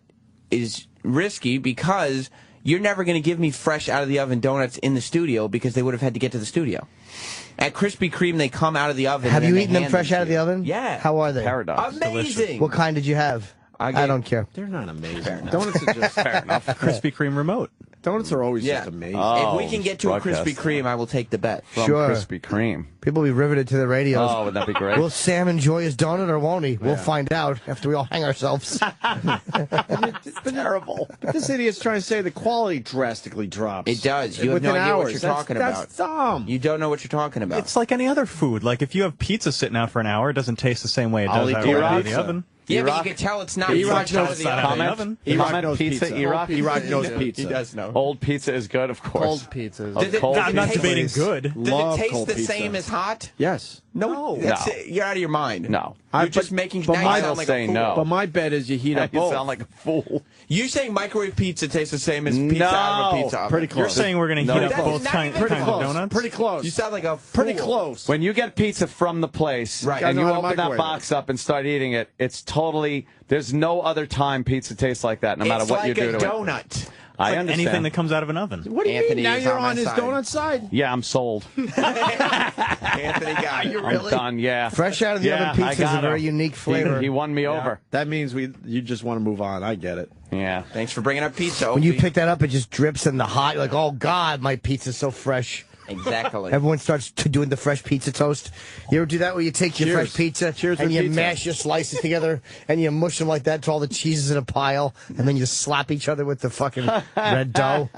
is risky, because you're never going to give me fresh out of the oven donuts in the studio, because they would have had to get to the studio. At Krispy Kreme, they come out of the oven. Have and you they eaten them hand fresh to out of you. the oven? Yeah. How are they? Paradox. Amazing. What kind did you have? I don't care. They're not amazing. Donuts are just fair enough. Krispy Kreme remote. Donuts are always Yeah. just amazing. If we can get to a Krispy Kreme, I will take the bet. From Sure. Krispy Kreme. People will be riveted to the radios. Oh, would that be great? Will Sam enjoy his donut or won't he? We'll find out after we all hang ourselves. It's terrible. But this idiot's trying to say the quality drastically drops. It does. You have Within no idea what hours. you're That's- talking That's dumb. You don't know what you're talking about. It's like any other food. Like if you have pizza sitting out for an hour, it doesn't taste the same way it I'll does eat out E-Rock of the pizza. oven. Yeah, but you can tell it's not E-Rock fresh out knows of the out of oven. the Comment? oven. E-Rock Comment knows pizza, pizza. E-Rock? E-Rock knows pizza. He does know. Old pizza is good, of course. Cold pizzas. Does it- cold does it I'm not taste- debating good. Does Love it taste cold the pizza. same as hot? Yes. No. No. You're out of your mind. No. You're just making. but now you my- sound like say a fool. no. But my bet is you heat up You both. sound like a fool. You saying microwave pizza tastes the same as pizza out of a pizza oven? Pretty close. You're saying we're going to No, heat it up doesn't. both Not kinds even of close. donuts? Pretty close. You sound like a fool. Pretty close. When you get pizza from the place Right. and I you know how to open that microwave box up and start eating it, it's totally, there's no other time pizza tastes like that, no matter It's what you like do a to donut. it. I Like understand. anything that comes out of an oven. What do you Anthony mean? Now is you're on my on his side. donut side. Yeah, I'm sold. Anthony got you. I'm done, yeah. Fresh out of the Yeah, oven I pizza is a got very him. unique flavor. He won me over. That means you just want to move on. I get it. Yeah. Thanks for bringing up pizza. When you Opie. pick that up, it just drips in the hot. You're like, oh, God, my pizza's so fresh. Exactly. Everyone starts doing the fresh pizza toast. You ever do that where you take your Cheers. fresh pizza Cheers and for you pizza. mash your slices together and you mush them like that to all the cheeses in a pile and then you slap each other with the fucking red dough?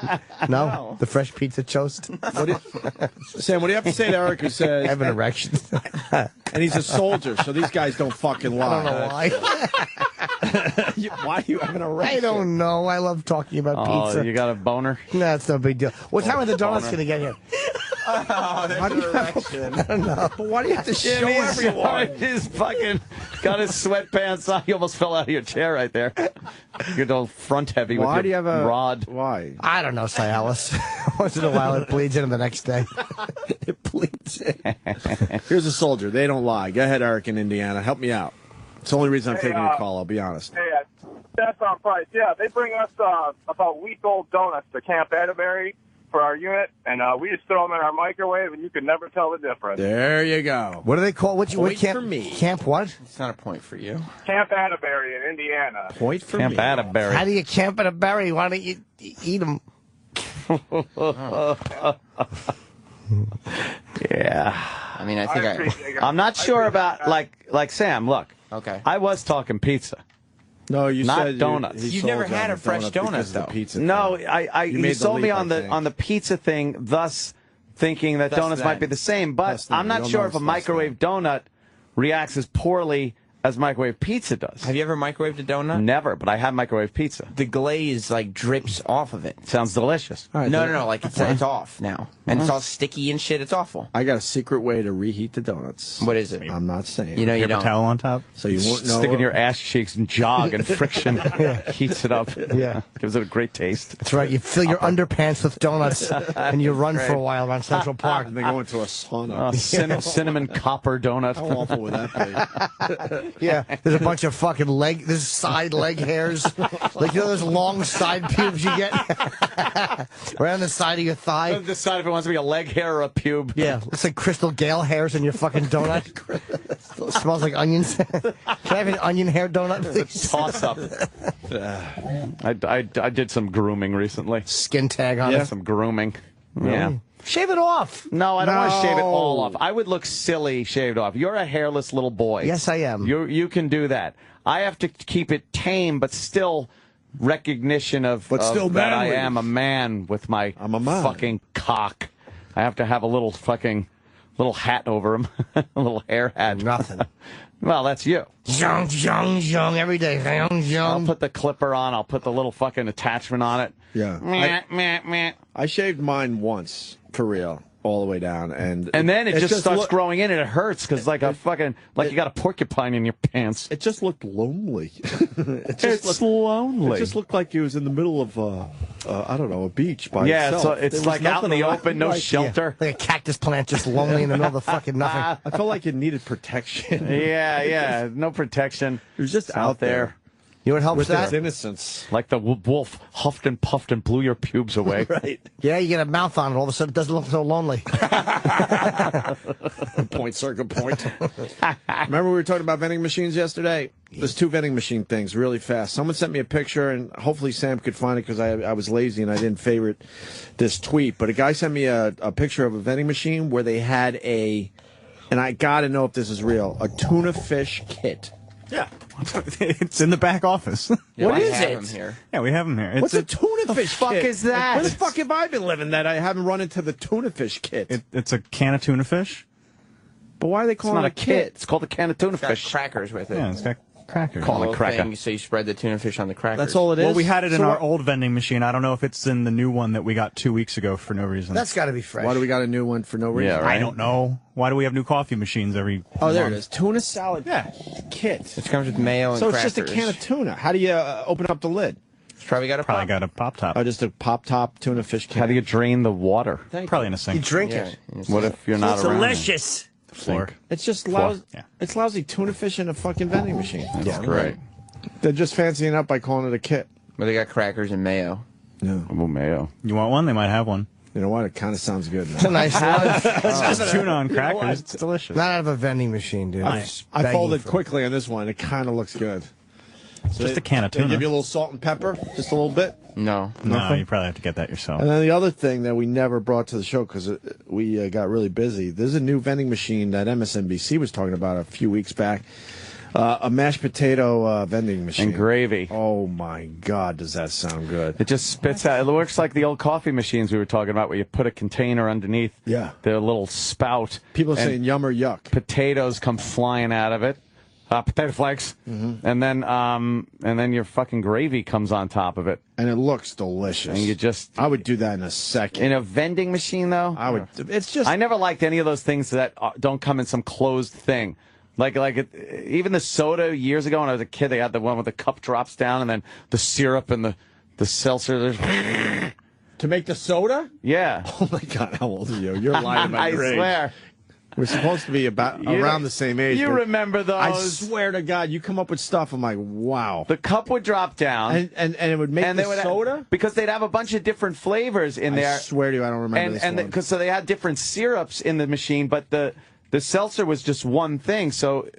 No? The fresh pizza toast? Sam, what do you have to say to Eric who I says, have an erection. and he's a soldier, so these guys don't fucking lie. I don't know why. Why do you have an erection? I don't know. I love talking about Oh, pizza. you got a boner? No, it's no big deal. What time are the donuts going to get here? Oh, there's an erection. I don't know. But why do you have to show He's everyone? He's fucking got his sweatpants on. You almost fell out of your chair right there. You're all front heavy Why with do you your have a rod. Why? I don't know, Cialis. Once in a while, it bleeds in the next day. It bleeds in. Here's a soldier. They don't lie. Go ahead, Eric in Indiana. Help me out. It's the only reason I'm taking your call. I'll be honest. Hey, that's on price. Yeah, they bring us about week-old donuts to Camp Atterbury for our unit, and we just throw them in our microwave, and you can never tell the difference. There you go. What do they call what Point camp? for me. Camp what? It's not a point for you. Camp Atterbury in Indiana. Point for Camp me. Atterbury. How do you camp at a berry? Why don't you eat them? Yeah. I mean, I think I'm not sure about like Sam. Look. Okay. I was talking pizza. No, you Not said donuts. he You've sold never you had on a the fresh donut donut, because of the though. pizza No, thing. I You he made the sold me leap, on I the think. on the pizza thing, thus thinking that That's donuts that. might be the same. But That's that. I'm not You'll sure know if a it's less microwave donut reacts as poorly as microwave pizza does. Have you ever microwaved a donut? Never, but I have microwave pizza. The glaze like drips off of it. Sounds delicious. All right, No, then. no, no. Like it's off now, and it's all sticky and shit. It's awful. I got a secret way to reheat the donuts. What is it? I'm not saying. You know, you Paper don't. towel on top. So you won't know. Stick in your ass cheeks and jog, and friction heats it up. Yeah. Gives it a great taast. That's right. You fill your underpants with donuts and you run for a while around Central Park. And they go into a sauna. Cinnamon copper donut. How awful would that be? Yeah, there's a bunch of fucking there's side leg hairs. Like, you know those long side pubes you get? Right on the side of your thigh? Decide if it wants to be a leg hair or a pube. Yeah, looks like Crystal Gale hairs in your fucking donut. Smells like onions. Can I have an onion hair donut, please? Toss up. I did some grooming recently. Skin tag on Yeah, it. some grooming. Yeah. Shave it off. No, I don't want to shave it all off. I would look silly shaved off. You're a hairless little boy. Yes, I am. You can do that. I have to keep it tame, but still recognition of, still that I manly. am a man with my I'm a man. fucking cock. I have to have a little hat over him, a little hair hat. Nothing. Well, that's you. Zhong, zhong, zhong, every day. Zhong, I'll zhong. put the clipper on. I'll put the little fucking attachment on it. Yeah. Meh, meh, meh. I shaved mine once, for real. all the way down, and then it just starts growing in, and it hurts because like you got a porcupine in your pants. It just looked lonely. It's lonely. It just looked like he was in the middle of I don't know, a beach by itself. So it's like out in the open, no shelter, like a cactus plant, just lonely in the middle of the fucking nothing. I felt like it needed protection. Yeah, no protection. It was just out there. You know what helps with that? His innocence. Like the wolf huffed and puffed and blew your pubes away. Right. Yeah, you get a mouth on it, all of a sudden it doesn't look so lonely. Point, circle, point. Remember we were talking about vending machines yesterday? There's 2 vending machine things really fast. Someone sent me a picture, and hopefully Sam could find it because I was lazy and I didn't favorite this tweet. But a guy sent me a picture of a vending machine where they had and I got to know if this is real, a tuna fish kit. Yeah. It's in the back office. Yeah, what is have it? them here. Yeah, we have them here. What's a tuna fish fuck kit? is that? Where the fuck have I been living that I haven't run into the tuna fish kit? It's a can of tuna fish. But why are they calling it a kit? It's called a can of tuna It's got fish. crackers with it. Yeah, it's got crackers. Call it Little cracker. thing, so you spread the tuna fish on the crackers. That's all it is? Well, we had it in So our what- old vending machine. I don't know if it's in the new one that we got 2 weeks ago for no reason. That's got to be fresh. Why do we got a new one for no reason? Yeah, right. I don't know. Why do we have new coffee machines every Oh, there it month? is. Tuna salad kit. It comes with mayo and So it's crackers. just a can of tuna. How do you open up the lid? It's probably got a Probably pop. got a pop top. Oh, just a pop top tuna fish kit. How do you drain the water? Probably in a You sink. drink Yeah, it. What if you're not It's around? delicious. Floor. It's just Floor. lousy. Yeah. It's lousy tuna fish in a fucking vending machine. That's great. They're just fancying up by calling it a kit. But they got crackers and mayo. No. Oh, mayo. You want one? They might have one. You know what? It kind of sounds good. It's a nice lunch. It's just tuna on crackers. It's delicious. Not out of a vending machine, dude. I folded quickly on this one. It kind of looks good. So Just a can of they tuna. give you a little salt and pepper, just a little bit. No. No, you probably have to get that yourself. And then the other thing that we never brought to the show because we got really busy. There's a new vending machine that MSNBC was talking about a few weeks back. A mashed potato vending machine. And gravy. Oh, my God, does that sound good. It just spits out. It works like the old coffee machines we were talking about where you put a container underneath Yeah. their little spout. People are and saying yum or yuck. potatoes come flying out of it. Potato flakes. Mm-hmm. And then your fucking gravy comes on top of it. And it looks delicious. And you just... I would do that in a second. In a vending machine, though? I would. It's just... I never liked any of those things that don't come in some closed thing. Even the soda years ago when I was a kid, they had the one with the cup drops down and then the syrup and the seltzer. To make the soda? Yeah. Oh, my God, how old are you? You're lying about your age. I swear. We're supposed to be around the same age. You but remember those. I swear to God, you come up with stuff. I'm like, wow. The cup would drop down. And it would make the soda? Because they'd have a bunch of different flavors in there. I swear to you, I don't remember this one. So they had different syrups in the machine, but the seltzer was just one thing. So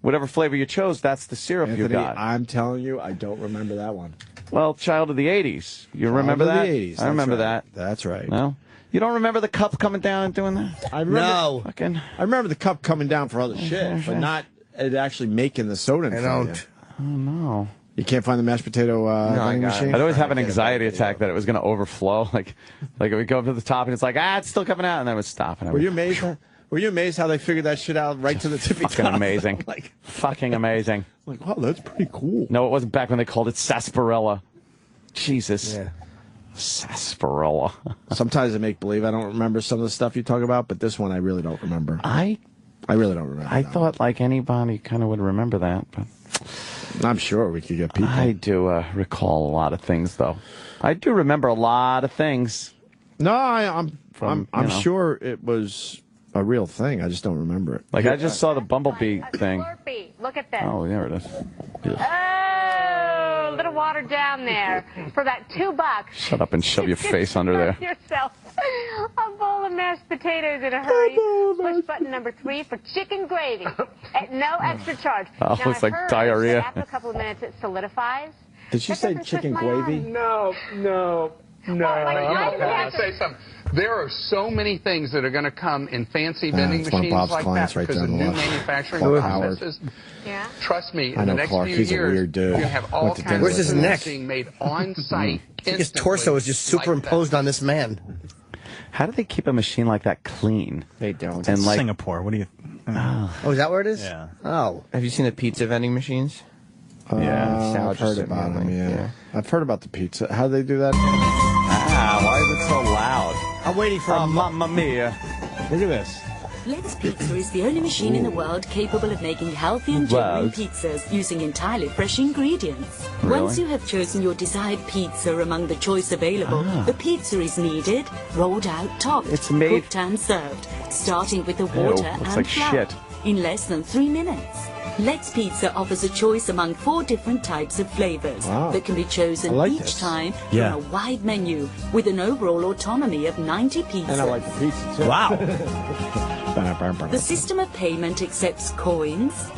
whatever flavor you chose, that's the syrup Anthony, you got. I'm telling you, I don't remember that one. Well, child of the 80s. You remember that? The 80s. I remember right. that. That's right. No? You don't remember the cup coming down and doing that? I remember the cup coming down for other shit, but not it actually making the soda. I don't. Oh, no. You can't find the mashed potato vending machine? I'd always have an anxiety attack that it was going to overflow. Like it would go up to the top and it's like, it's still coming out, and then it would stop. And Were you amazed? Were you amazed how they figured that shit out right to the tippy top? Fucking amazing. Fucking amazing. Like, wow, that's pretty cool. No, it wasn't back when they called it sarsaparilla. Jesus. Yeah. Sarsaparilla. Sometimes I make believe I don't remember some of the stuff you talk about, but this one I really don't remember. I really don't remember. I thought like anybody kind of would remember that, but I'm sure we could get people. I do recall a lot of things, though. I do remember a lot of things. No, I'm sure it was a real thing. I just don't remember it. Like I just saw the bumblebee thing. Slurpee. Look at this. Oh, there it is. Oh, a little water down there for that $2. Shut up and shove your face under there. Yourself a bowl of mashed potatoes in a hurry. Push button number 3 for chicken gravy at no extra charge. Oh, now, it's I like heard diarrhea. that after a couple of minutes, it solidifies. Did she say chicken gravy? No. Like, I want to say something. There are so many things that are going to come in fancy vending it's one of machines Bob's like clients that right because of down the new left. manufacturing Clark processes. Yeah. Trust me, I in know the next Clark. few He's a years, weird dude. you're going to have all Went to kinds Where's of his foods neck? being made on site. I think his torso is just superimposed on this man. How do they keep a machine like that clean? They don't. And like Singapore. What do you? Oh, is that where it is? Yeah. Oh. Have you seen the pizza vending machines? I've heard about them, yeah. I've heard about the pizza. How do they do that? why is it so loud? I'm waiting for a Mamma Mia. Look at this. Let's Pizza is the only machine in the world capable of making healthy and genuine pizzas using entirely fresh ingredients. Really? Once you have chosen your desired pizza among the choice available, the pizza is kneaded, rolled out, topped, cooked and served, starting with the water and like flour shit. in less than 3 minutes. Let's Pizza offers a choice among 4 different types of flavors that can be chosen each time from a wide menu with an overall autonomy of 90 pizzas. And I like the pizza too. Wow. The system of payment accepts coins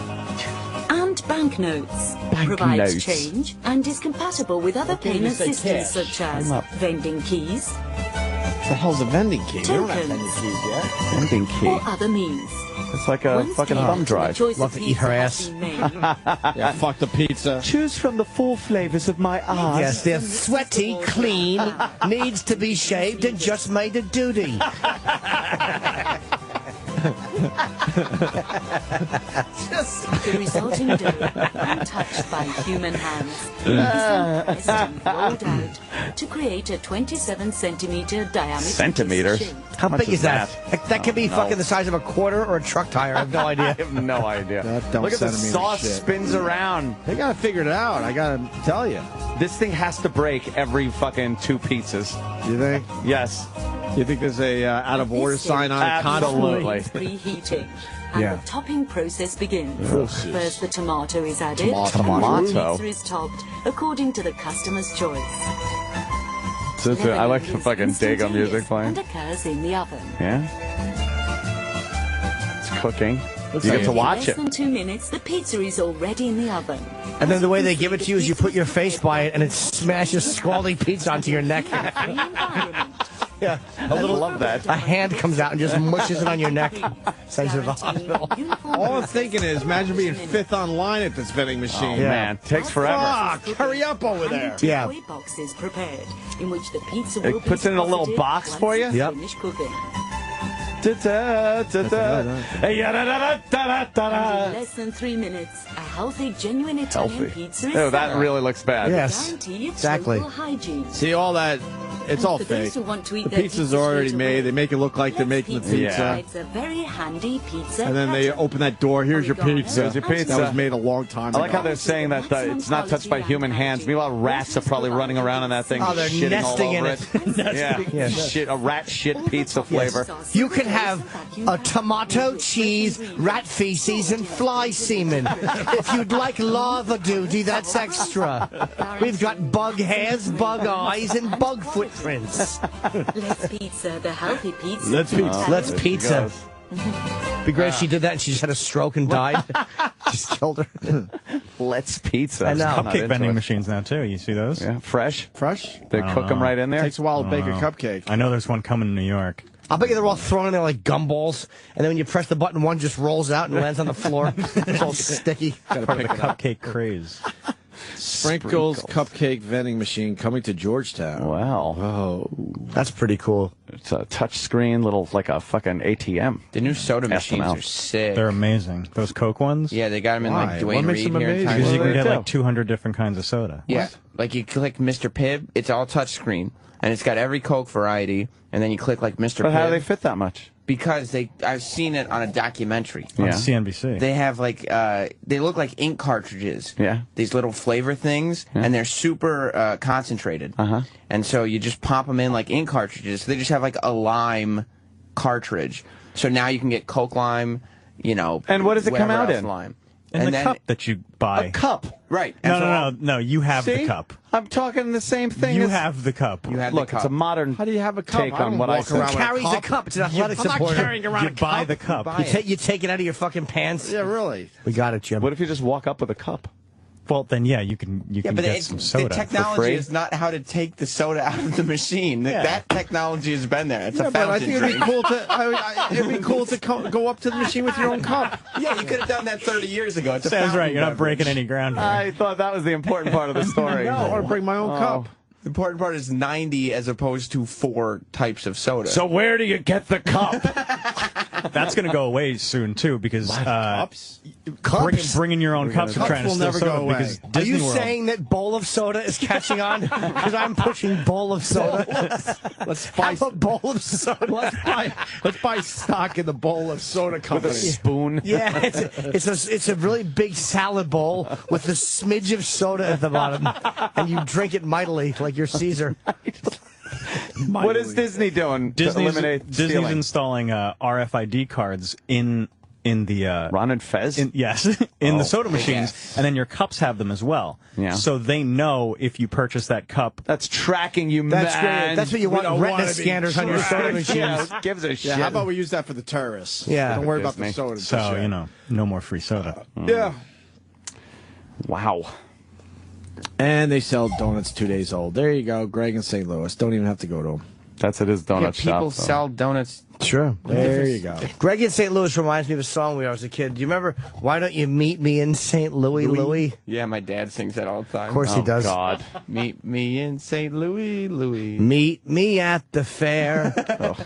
and banknotes, provides change, and is compatible with other payment systems such as vending keys, What the hell's a vending key? We don't have vending keys yet. Vending key. or other means. It's like a fucking thumb drive. Love to eat her ass. Yeah, fuck the pizza. Choose from the 4 flavors of my ass. Yes, they're sweaty, clean, needs to be shaved, and just made a duty. The resulting dough, untouched by human hands, is then pressed and rolled out to create a 27-centimeter diameter. Centimeters? shape. How big is that? That could be no. fucking the size of a quarter or a truck tire. I have no idea. I have no idea. That dumb Look at the centimeter sauce shit. spins around. They gotta figure it out. I gotta tell you. This thing has to break every fucking 2 pizzas. You think? Yes. You think there's a out of order sign on it constantly? Absolutely. Preheating. And the topping process begins. Process. First, the tomato is added, Tomato. and the pizza is topped according to the customer's choice. I like the Leveling is fucking Dago music instantaneous playing. and occurs in the oven. Yeah. It's cooking. You like get to In watch less it. than 2 minutes, the pizza is already in the oven. And then the way they give it to you is you put your face by it and it smashes scalding pizza onto your neck. Yeah, I love that. A hand comes out and just mushes it on your neck. Sends you to the hospital. All I'm thinking is, imagine being 5th online at this vending machine. Oh, man, takes forever. Fuck, hurry up over there. Yeah. Takeaway box is prepared, in which the pizza It will be puts it in a little deposited box once for you? it's Yep. finished cooking. In less than 3 minutes, a healthy, genuine Italian pizza is Oh, that served. really looks bad. Yes, Guarantee it's exactly. local hygiene. See, all that, it's all For those fake. who want to eat The their pizza's pizza already straight made. away, They make it look like they're Let's making the Pizza pizza. provides a very handy pizza And then they cutter. open that door. Here's your pizza. Here's your pizza. That was made a long time I ago. like how they're saying that it's not touched by human hands. Meanwhile, rats are probably running around in that thing, Oh, they're shitting all nesting in over it. Yeah, Yes. shit, a rat shit pizza flavor. You can have a tomato, cheese, rat feces, and fly semen. If you'd like lava duty, that's extra. We've got bug hairs, bug eyes, and bug footprints. Let's Pizza, the healthy pizza. Let's pizza. Let's There she pizza. goes. Be great if she did that and she just had a stroke and died. Just killed her. Let's Pizza. I know. I'm not Cupcake into vending it. machines now, too. You see those? Yeah, fresh. Fresh? They I don't cook them know. right in there. Takes a while to bake a cupcake. I know there's one coming in New York. I bet you they're all thrown in there like gumballs, and then when you press the button, one just rolls out and lands on the floor. It's all sticky. Part of the cupcake craze. Sprinkles Cupcake Vending Machine coming to Georgetown. Wow. Oh. That's pretty cool. It's a touch screen, little, like a fucking ATM. The new soda Ask them machines out. are sick. They're amazing. Those Coke ones? Yeah, they got them in Why? like What Dwayne makes Reed them here in amazing? Times Because you Square. can get do? like 200 different kinds of soda. Yeah, like you click Mr. Pibb, it's all touchscreen, and it's got every Coke variety, and then you click like Mr. But Pibb. how do they fit that much? Because I've seen it on a documentary. On Yeah. CNBC. They have like, they look like ink cartridges. Yeah. These little flavor things, and they're super concentrated. Uh-huh. And so you just pop them in like ink cartridges. So they just have like a lime cartridge. So now you can get Coke lime, you know. And what does it come whatever out else in? Lime. In And the then- cup that you buy. A cup. Right. No, And so I'll- no. You have See? the cup. I'm talking the same thing. You as- have the cup. You have Look, the cup. it's a modern How do you have a cup? take I don't on what I walk said. around with Carries a cup. It's an athletic I'm not supporter. carrying around You a buy cup. the cup. Buy it. You take it out of your fucking pants. Yeah, really. We got it, Jim. What if you just walk up with a cup? Well, then, yeah, you can Yeah, but get some soda. the technology free? is not how to take the soda out of the machine. Yeah. That technology has been there. It's Yeah, a but I fountain think it'd be drink. cool to. It'd be cool to go up to the machine with your own cup. Yeah, you could have done that 30 years ago. It's a Sounds fountain right. You're not beverage. breaking any ground here. I thought that was the important part of the story. No, I want to bring my own cup. The important part is 90 as opposed to 4 types of soda. So where do you get the cup? That's going to go away soon too because cups? Bringing your own cups and trying to will still never soda go away. because Are Disney you World. saying that bowl of soda is catching on? Because I'm pushing bowl of soda. Let's buy Have a bowl of soda. let's buy stock in the bowl of soda company. With a spoon. Yeah, it's a really big salad bowl with a smidge of soda at the bottom, and you drink it mightily like you're Caesar. What is Disney doing to eliminate Disney's stealing? installing RFID cards in the Ron and Fez? Yes, in the soda machines, and then your cups have them as well. Yeah. So they know if you purchase that cup. That's tracking you, That's man. great. That's what you want, retina scanners on your soda machines. Yeah, who gives a shit? How about we use that for the terrorists? Yeah. Don't worry about Disney. the soda. So no more free soda. Yeah. Wow. And they sell donuts 2 days old. There you go. Greg in St. Louis. Don't even have to go to them. That's at his donut shop. People sell donuts. Sure. There you go. Greg in St. Louis reminds me of a song when I was a kid. Do you remember, Why Don't You Meet Me in St. Louis, Louis? Yeah, my dad sings that all the time. Of course he does. God. Meet me in St. Louis, Louis. Meet me at the fair.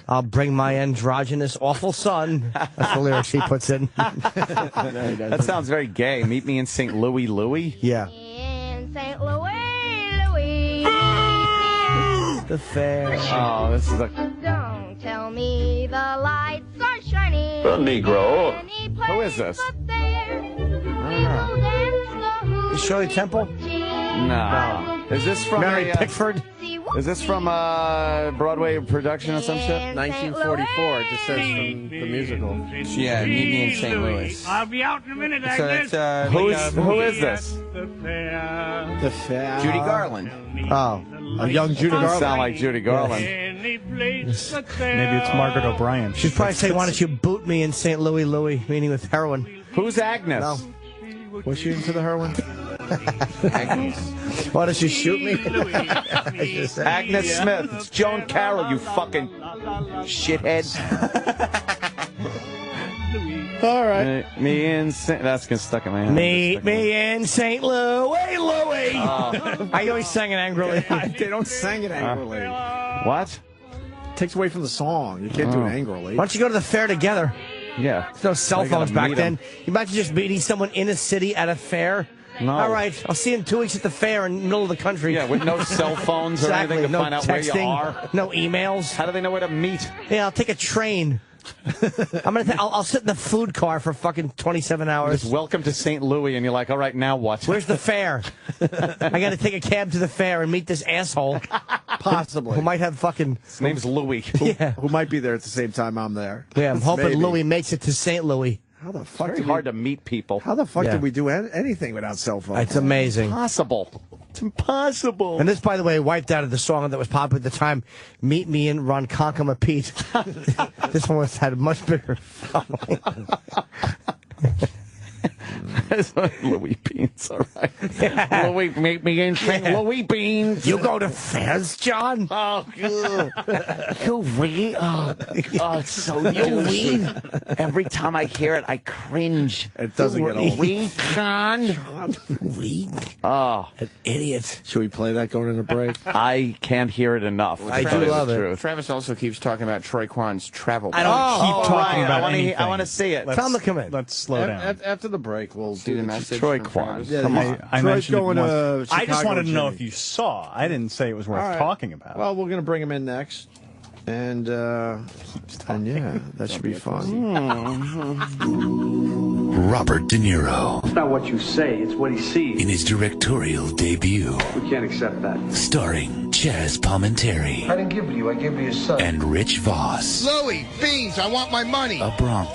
I'll bring my androgynous awful son. That's the lyrics he puts in. That sounds very gay. Meet me in St. Louis, Louis? Yeah. In St. Louis, Louis. The fair. Oh, this is a... Don't tell me the lights are shining. The Negro. Who is this? Is Shirley Temple? No. Is this from Mary Pickford? Is this from a Broadway production or some shit? 1944. It just says from the musical. Yeah, Meet Me in St. Louis. I'll be out in a minute, So Agnes. that's Who is this? The fair. Judy Garland. Oh. A young Judy Doesn't Garland. sound like Judy Garland. Maybe it's Margaret O'Brien. She'd probably say, why don't you boot me in St. Louis, Louis, meaning with heroin. Who's Agnes? No. Was she into the heroin? Why don't you shoot me? Agnes Smith. It's Joan Carroll, you fucking shithead. All right. Me in St. That's getting stuck in my head. Meet me in St. Louis, Louis. I always sang it angrily. They don't sing it angrily. What? Takes away from the song. You can't do it angrily. Why don't you go to the fair together? Yeah. There's no cell They gotta phones back meet then. 'em. You imagine just meeting someone in a city at a fair? No. All right, I'll see you in 2 weeks at the fair in the middle of the country. Yeah, with no cell phones or Exactly. anything to No find out where you texting, are. no emails. How do they know where to meet? Yeah, I'll take a train. I'll sit in the food car for fucking 27 hours. Just welcome to St. Louis, and you're like, all right, now what? Where's the fair? I got to take a cab to the fair and meet this asshole. Possibly. Who might have fucking... His name's Louis. Who might be there at the same time I'm there. Yeah, I'm hoping Maybe. Louis makes it to St. Louis. How the It's fuck very hard to meet people. How the fuck Yeah. did we do anything without cell phones? It's amazing. Impossible. It's impossible. And this, by the way, wiped out of the song that was popular at the time, Meet Me in Ronkonkoma Pete. This one had a much bigger following. Louis Beans, all right. Yeah. Louis, meet me in St. Louis Beans. You go to fairs, John? Oh, Louis. Oh, it's so Louis. Every time I hear it, I cringe. It doesn't get old. Louis, John. Louis. Oh, An idiot. Should we play that going into break? I can't hear it enough. I to do tell you love the it. truth. Travis also keeps talking about Troy Kwan's travel. I don't keep talking about anything. I want to see it. Tell him to come in. Let's slow down. After the break, we'll Do the message. Troy from Kwan. Travis. Yeah, Come he's- on. I Troy's mentioned it going once. to I just Chicago wanted to know Jimmy. if you saw. I didn't say it was worth All right. talking about. Well, we're going to bring him in next. And yeah, that should be fun. Robert De Niro It's not what you say, it's what he sees. in his directorial debut, We can't accept that. starring Chaz Palminteri I didn't give it to you, I gave it to your son. and Rich Voss. Louie, Beans, I want my money. A Bronx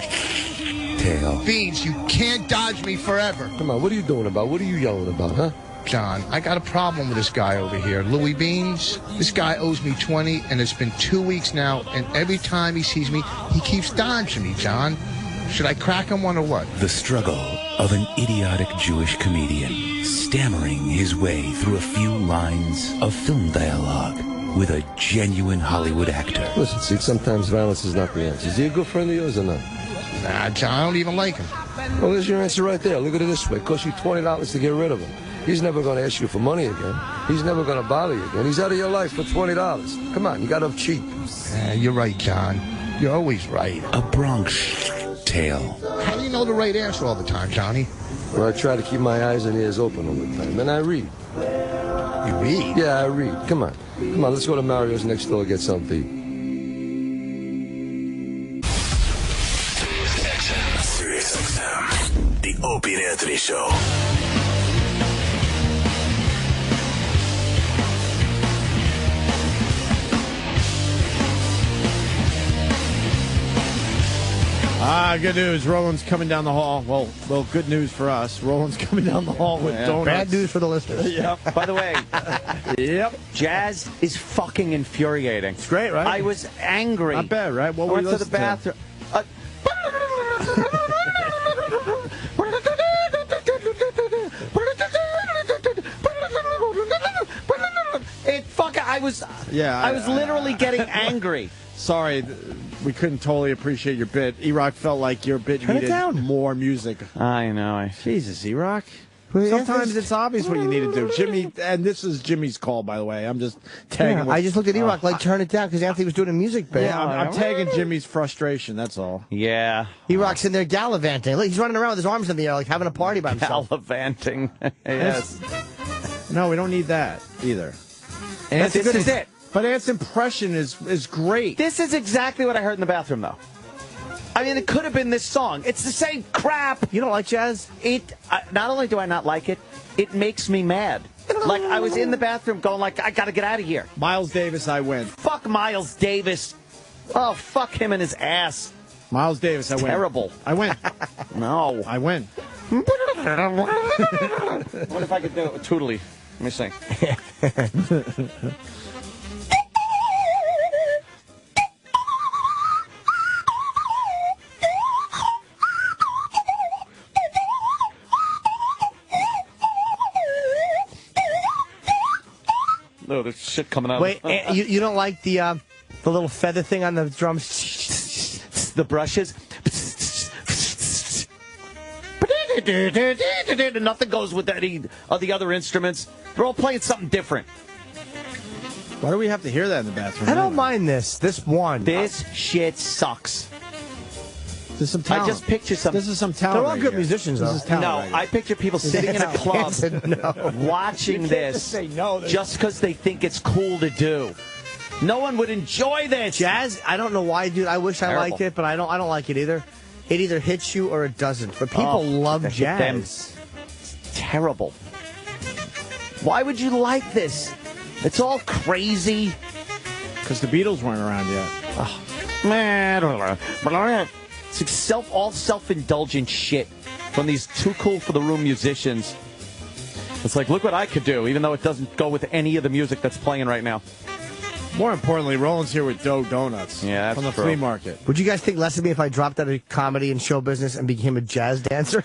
Tale. Beans, you can't dodge me forever. Come on, what are you doing about? What are you yelling about, huh? John, I got a problem with this guy over here. Louie Beans, this guy owes me 20, and it's been 2 weeks now, and every time he sees me, he keeps dodging me, John. Should I crack him one or what? The struggle of an idiotic Jewish comedian stammering his way through a few lines of film dialogue with a genuine Hollywood actor. Listen, see, sometimes violence is not the answer. Is he a good friend of yours or not? Nah, John, I don't even like him. Well, there's your answer right there. Look at it this way. It costs you $20 to get rid of him. He's never going to ask you for money again. He's never going to bother you again. He's out of your life for $20. Come on, you got up cheap. You're right, John. You're always right. A Bronx tale. How do you know the right answer all the time, Johnny? Well, I try to keep my eyes and ears open all the time, and I read. You read? Yeah, I read. Come on, let's go to Mario's next door and get something to eat. Sirius XM. The Opie and Anthony Show. Good news. Roland's coming down the hall. Well, good news for us. Roland's coming down the hall with donuts. Bad news for the listeners. Yep. By the way, jazz is fucking infuriating. It's great, right? I was angry. Not bad, right? What I went to the bathroom. I was literally getting angry. Sorry, we couldn't totally appreciate your bit. E-Rock felt like your bit needed more music. I know. Jesus, E-Rock. Sometimes it's obvious what you need to do. Jimmy, and this is Jimmy's call, by the way. I'm just tagging. I just looked at E-Rock like turn it down because Anthony was doing a music bit. Yeah, I'm tagging Jimmy's frustration, that's all. Yeah. E-Rock's in there gallivanting. Look, he's running around with his arms in the air like having a party by himself. Gallivanting. Yes. No, we don't need that either. This is it. But Ant's impression is great. This is exactly what I heard in the bathroom, though. I mean, it could have been this song. It's the same crap. You don't like jazz? Not only do I not like it, it makes me mad. Like, I was in the bathroom going like, I gotta get out of here. Miles Davis, I win. Fuck Miles Davis. Oh, fuck him and his ass. Miles Davis, I win. Terrible. I win. No. I win. What if I could do it with Tootly? Let me sing. No, there's shit coming out. Wait, you don't like the little feather thing on the drums? The brushes? Nothing goes with any of the other instruments. They're all playing something different. Why do we have to hear that in the bathroom? I don't mind this. This one. This shit sucks. There's some talent. I just picture some. This is some talent. They're all good musicians, though. This is talent. No, I picture people sitting in a club watching this just because they think it's cool to do. No one would enjoy this. Jazz, I don't know why, dude. I wish I liked it, but I don't like it either. It either hits you or it doesn't. But people love jazz. It's terrible. Why would you like this? It's all crazy. Because the Beatles weren't around yet. Oh, man. It's like all self-indulgent shit from these too cool for the room musicians. It's like, look what I could do, even though it doesn't go with any of the music that's playing right now. More importantly, Roland's here with Dough Donuts. Yeah, that's from the true. flea market. Would you guys think less of me if I dropped out of comedy and show business and became a jazz dancer?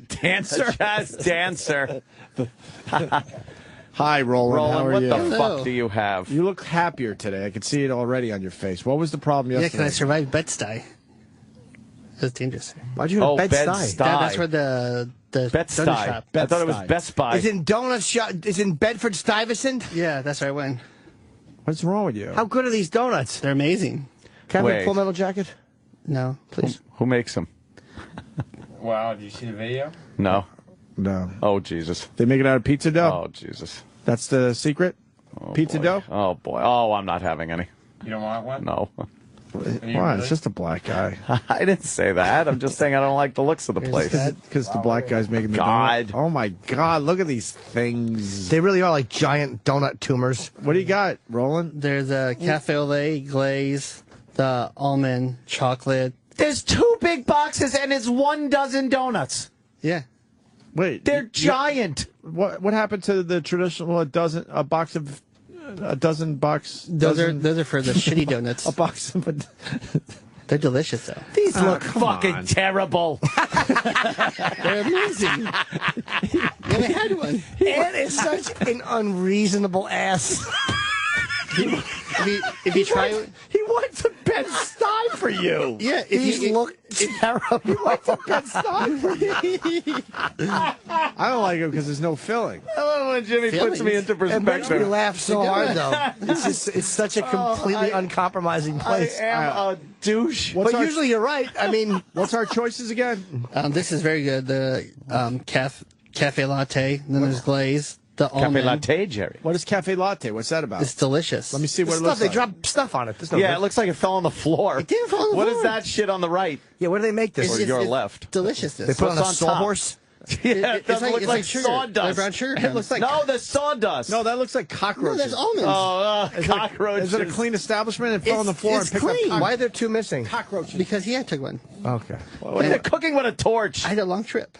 Dancer? A jazz dancer. Hi, Roland. How are what you? the fuck do you have? You look happier today. I can see it already on your face. What was the problem yesterday? Yeah, because I survived Bed-Stuy. It was dangerous. Why'd you go to Bed-Stuy? That's where the Bed-Stuy. donut shop. I thought it was Best Buy. Is in donut shop? Is in Bedford Stuyvesant? Yeah, that's where I went. What's wrong with you? How good are these donuts? They're amazing. Can I have a Full Metal Jacket? No, please. Who makes them? Wow, did you see the video? No. No. Oh, Jesus. They make it out of pizza dough? Oh, Jesus. That's the secret? Pizza dough? Oh, boy. Oh, I'm not having any. You don't want one? No. Why? It's just a black guy. I didn't say that. I'm just saying I don't like the looks of the place. Because the black guy's making the God. donut. Oh, my God. Look at these things. They really are like giant donut tumors. What do you got, Roland? There's a cafe au lait glaze, the almond chocolate. There's 2 big boxes and it's 1 dozen donuts. Yeah. Wait. They're giant. What happened to the traditional a dozen box? Those are for the shitty donuts. A box of They're delicious though. These look fucking terrible. They're amazing. You never had one. Ed is such an unreasonable ass. If you try it, he went to Bed-Stuy for you. Yeah, These look terrible. He went to Bed-Stuy for you. I don't like it because there's no filling. Oh, when Jimmy puts me into perspective. It makes me laugh so hard, though. It's such a completely uncompromising place. I am a douche. But usually you're right. I mean, what's our choices again? This is very good. The cafe latte. Then there's glaze. The Cafe almond. latte, Jerry. What is cafe latte? What's that about? It's delicious. Let me see what it stuff, looks they like. drop stuff on it. There's no Yeah, good- it looks like it fell on the floor. It didn't fall on the What floor. is that shit on the right? Yeah, where do they make this? Or your left? Deliciousness. They put it on a What's on top? sawhorse? Yeah, it doesn't look like sugar. sawdust. Like brown sugar. It looks like No, the sawdust. no, that looks like cockroaches. No, that's almonds. Oh, Is cockroaches. it a clean establishment? It fell on the floor and it's picked clean. up Why are there two missing? cockroaches. Because he had took one. Okay. What are you cooking with a torch? I had a long trip.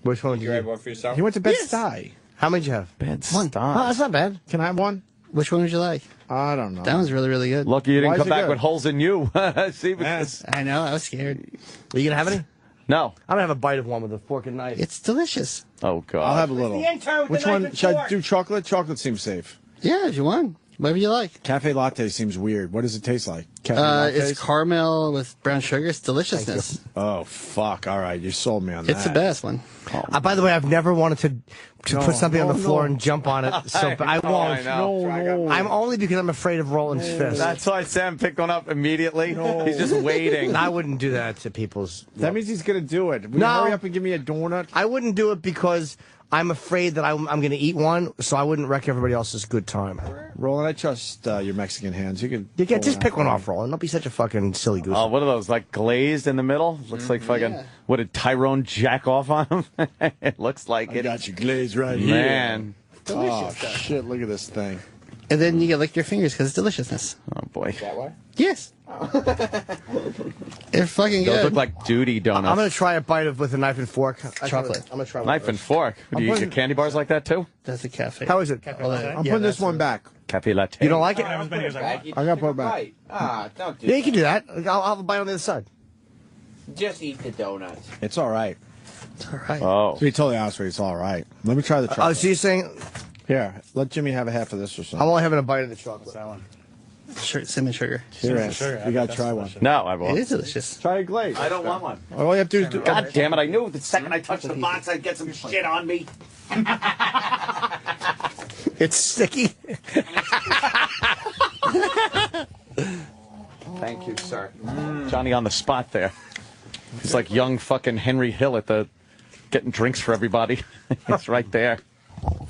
Which one did you have? one for yourself? He went to Bed-Stuy. How many did you have? Bed One. Oh, that's not bad. Can I have one? Which one would you like? I don't know. That one's really, really good. Lucky you Why didn't is come it back good? with holes in you. See, because I know. I was scared. Are you going to have any? no. I'm going to have a bite of one with a fork and knife. It's delicious. Oh God. I'll have a little. the intern with Which the knife one? and Should I fork. do chocolate? Chocolate seems safe. Yeah, if you want. Whatever you like. Cafe latte seems weird. What does it taste like? Cafe lattes? It's caramel with brown sugar. It's deliciousness. Oh, fuck. All right. You sold me on that. It's the best one. By the way, I've never wanted to No, put something on the no, floor no. and jump on it. So but I know, won't. I know. No. I'm only because I'm afraid of Roland's fist. That's why Sam picked one up immediately. He's just waiting. I wouldn't do that to people's. That means he's going to do it. Will No. you hurry up and give me a donut? I wouldn't do it because I'm afraid that I'm going to eat one, so I wouldn't wreck everybody else's good time. Roland, I trust your Mexican hands. You can. You can't just pick one off, Roland. Don't be such a fucking silly goose. Oh, what are those? Like glazed in the middle? Looks like fucking. What did Tyrone jack off on him? It looks like I it. got you glazed right here. Man. Oh, shit. Look at this thing. And then you get lick your fingers because it's deliciousness. Oh boy. Yes. They're fucking Those good. look like duty donuts. I'm going to try a bite with a knife and fork. Chocolate. I'm going to try one. Knife and fork. Do you get candy bars like that too? That's a cafe. How is it? I'm putting this one back. Cafe latte. You don't like it? I got to put it back. Don't do Yeah, you can do that. I'll have a bite on the other side. Just eat the donuts. It's all right. It's all right. Oh. To be totally honest with you, it's all right. Let me try the Oh, chocolate. so you're saying Here, let Jimmy have a half of this or I'm something. only having a bite of the chocolate. Cinnamon sugar. Here, you got to try one. No, I It won't. is delicious. Try a glaze. I don't want one. All you have to do is do. God damn it! I knew the second I touched the box, I'd get some shit on me. It's sticky. Thank you, sir. Johnny on the spot there. He's like young fucking Henry Hill at the getting drinks for everybody. He's right there.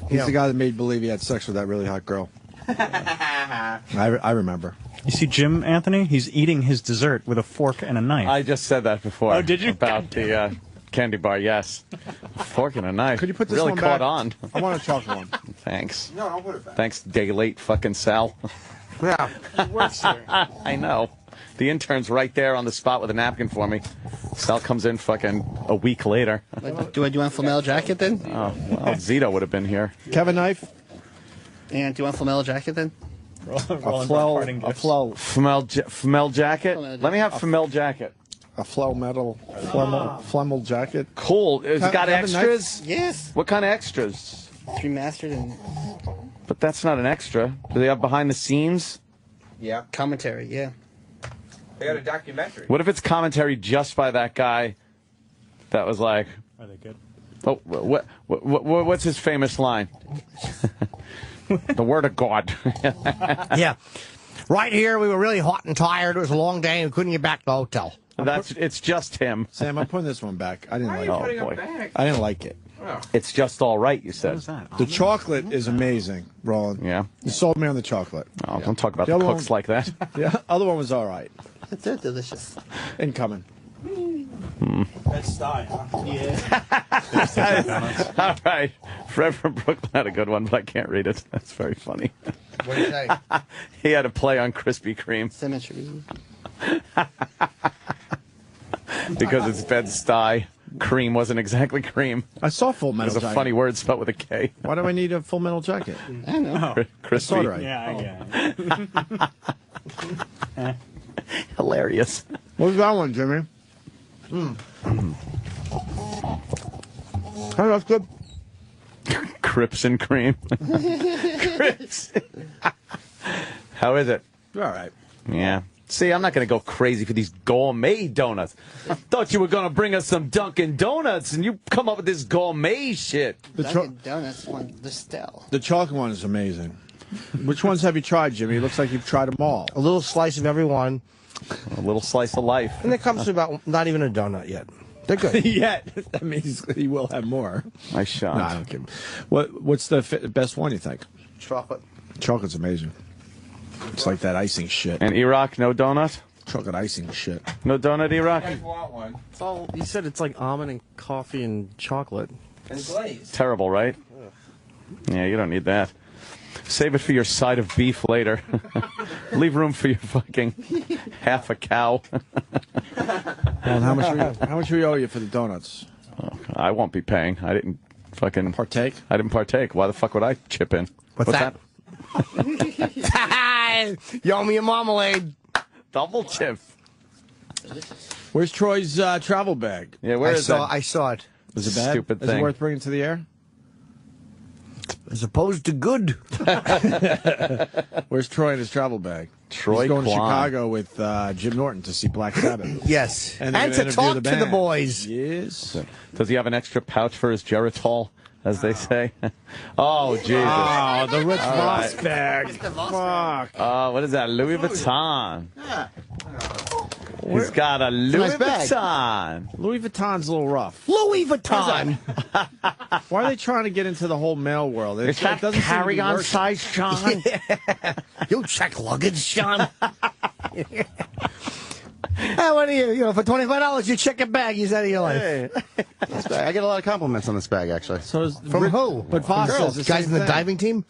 He's the guy that made believe he had sex with that really hot girl. I remember. You see Jim, Anthony? He's eating his dessert with a fork and a knife. I just said that before. Oh, did you? About the candy bar, yes. Fork and a knife. Could you put this really one caught back? on. I want a chocolate one. Thanks. No, I'll put it back. Thanks, day late fucking Sal. Yeah. I know. The intern's right there on the spot with a napkin for me. Sal comes in fucking a week later. Do I do want flannel jacket then? Oh, well, Zito would have been here. Kevin knife. And do you want flannel jacket then? A Flamel jacket? Let me have Flamel jacket. A flannel jacket. Cool. It's got have a knife? extras? Yes. What kind of extras? Remastered and But that's not an extra. Do they have behind the scenes? Yeah. commentary. Yeah. They got a documentary. What if it's commentary just by that guy that was like, Are they good? oh, what's his famous line? The word of God. Yeah. Right here, we were really hot and tired. It was a long day and we couldn't get back to the hotel. It's just him. Sam, I'm putting this one back. I didn't like Oh, it. boy. I didn't like it. It's just all right, you said. The chocolate is amazing, Roland. Yeah. You sold me on the chocolate. Oh, don't talk about The the other cooks one- like that. The other one was all right. They're delicious. Incoming. Bed-Stuy, huh? Yeah. All right. Fred from Brooklyn had a good one, but I can't read it. That's very funny. What do you say? He had a play on Krispy Kreme Symmetry. because it's Bed-Stuy. Cream wasn't exactly cream. I saw Full It Metal was a Jacket. funny word spelled with a K. Why do I need a Full Metal Jacket? I don't know. Crispy. Right. Yeah, I Hilarious. What was that one, Jimmy? Oh, that's good. Crips and cream. Crips. How is it? All right. Yeah. See, I'm not going to go crazy for these gourmet donuts. I thought you were going to bring us some Dunkin' Donuts, and you come up with this gourmet shit. Dunkin' Donuts one, the Stell. The chocolate one is amazing. Which ones have you tried, Jimmy? It looks like you've tried them all. A little slice of every one. A little slice of life. And it comes to about not even a donut yet. They're good. Yet. That means he will have more. I shan't. No, I don't care. What's the best one, you think? Chocolate. Chocolate's amazing. It's like that icing shit. And Iraq, no donut? Chocolate icing shit. No donut, Iraq? Want one? It's all, you said it's like almond and coffee and chocolate. And glazed. Terrible, right? Ugh. Yeah, you don't need that. Save it for your side of beef later. Leave room for your fucking half a cow. Well, how much we owe you for the donuts? Oh, I won't be paying. I didn't fucking partake. I didn't partake. Why the fuck would I chip in? What's that? You owe me a marmalade. Double chip. Where's Troy's travel bag? Yeah, where is it? I saw it. Was it bad? Stupid Is thing. it worth bringing to the air? As opposed to good. Where's Troy in his travel bag? Troy He's going to Kwan. Chicago with Jim Norton to see Black Sabbath. Yes. And, And to talk to the boys. Yes. Does he have an extra pouch for his Geritol, as they say? Oh, Jesus. Oh, the Rich Voss right. bag. Fuck. Oh, what is that? Louis Vuitton. Yeah. He's got a Louis nice bag. Vuitton. Louis Vuitton's a little rough. Louis Vuitton. Why are they trying to get into the whole mail world? Is that carry-on size, John? You check luggage, Sean. What do you for $25, you check a bag, he's out of your life. Hey. Nice bag. I get a lot of compliments on this bag, actually. So is From who? But Voss says the Guys same in the thing. diving team?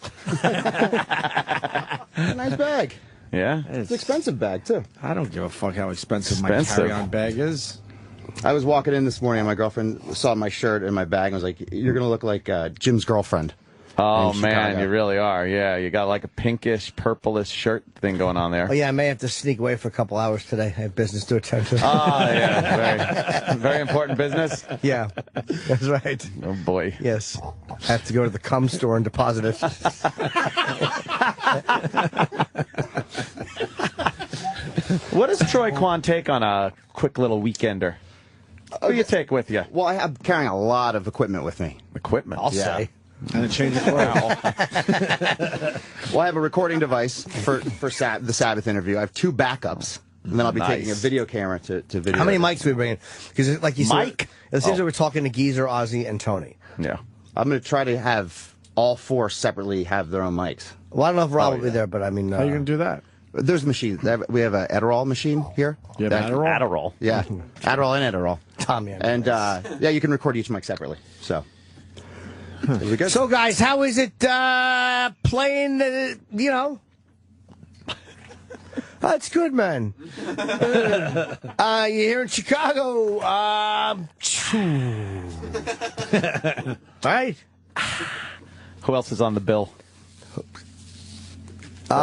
Nice bag. Yeah? It's an expensive bag, too. I don't give a fuck how expensive my Expensive. carry-on bag is. I was walking in this morning, and my girlfriend saw my shirt and my bag, and was like, "You're going to look like Jim's girlfriend." Oh, in man, Chicago. you really are. Yeah, you got like a pinkish, purplish shirt thing going on there. Oh, yeah, I may have to sneak away for a couple hours today. I have business to attend to. Oh, yeah. Very, very important business. Yeah, that's right. Oh, boy. Yes. I have to go to the cum store and deposit it. What does Troy Kwan take on a quick little weekender? What do you take with you? Well, I'm carrying a lot of equipment with me. Equipment? I'll say. And a change of clothes. Well, I have a recording device for the Sabbath interview. I have 2 backups. And then I'll be taking a video camera to video. How many mics are we bringing? Because, like you said, Mike? it seems like we're talking to Geezer, Ozzy, and Tony. Yeah. I'm going to try to have all 4 separately have their own mics. Well, I don't know if Rob will be there, but I mean... How are you going to do that? There's a machine. We have an Adderall machine here. You have Adderall? Adderall. Yeah. Adderall and Adderall. Tommy. And, yeah, you can record each mic separately. So... It'll be good. So, guys, how is it playing, That's good, man. You're here in Chicago. Right? Who else is on the bill? You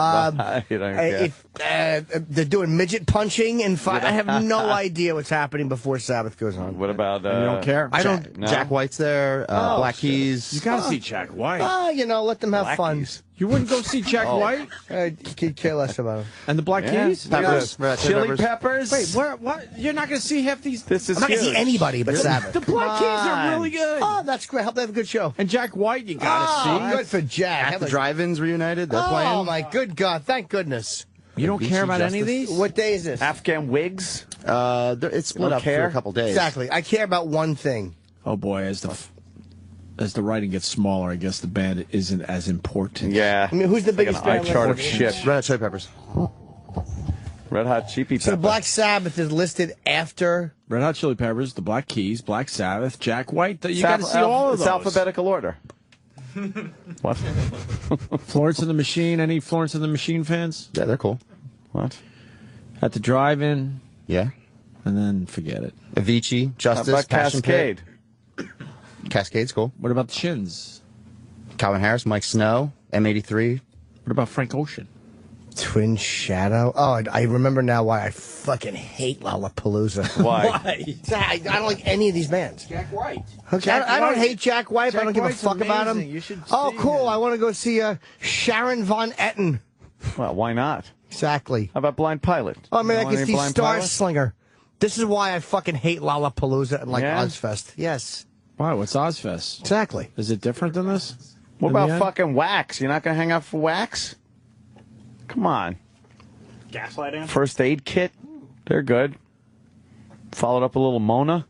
don't care. They're doing midget punching, and I have no idea what's happening before Sabbath goes on. What about... you don't care? I don't... No? Jack White's there, Black Keys. You got to see Jack White. let them have fun. You wouldn't go see Jack White? Could care less about him. And the Black Keys? Peppers. Red Hot Chili Peppers? Wait, what? You're not going to see half these... This is I'm not going to see huge. anybody but Sabbath. The Black Keys are really good. Oh, that's great. Hope they have a good show. And Jack White, you got to see. Good for Jack. At the drive-ins reunited. They're Oh, playing. my good God. Thank goodness. You don't care about any of these? What day is this? Afghan wigs? It's split up for a couple days. Exactly. I care about one thing. Oh, boy, as the writing gets smaller, I guess the band isn't as important. Yeah. I mean, who's the Like biggest an eye band? chart of left? shit. Red Hot Chili Peppers. Red Hot Cheapy So Pepper. Black Sabbath is listed after... Red Hot Chili Peppers, the Black Keys, Black Sabbath, Jack White. You got to see all of It's those. alphabetical order. What? Florence and the Machine. Any Florence and the Machine fans? Yeah, they're cool. What? At the drive-in. Yeah. And then forget it. Avicii, Justice, How about Passion Cascade? Pit. Cascade's cool. What about the Shins? Calvin Harris, Mike Snow, M83. What about Frank Ocean? Twin Shadow. Oh, I remember now why I fucking hate Lollapalooza. Why? I don't like any of these bands. Jack White. Okay, I don't hate Jack White, but I don't give a White's fuck about him. amazing. You should Oh, see cool. him. I want to go see Sharon Von Etten. Well, why not? Exactly. How about Blind Pilot? Oh, man, I You want can any see Blind Star Pilot? Slinger. This is why I fucking hate Lollapalooza and like Yeah? Ozfest. Yes. Why? What's Ozfest? Exactly. Is it different than this? What In the about end? fucking Wax? You're not going to hang out for Wax? Come on. Gaslight Anthem? First Aid Kit? They're good. Followed up a little Mona.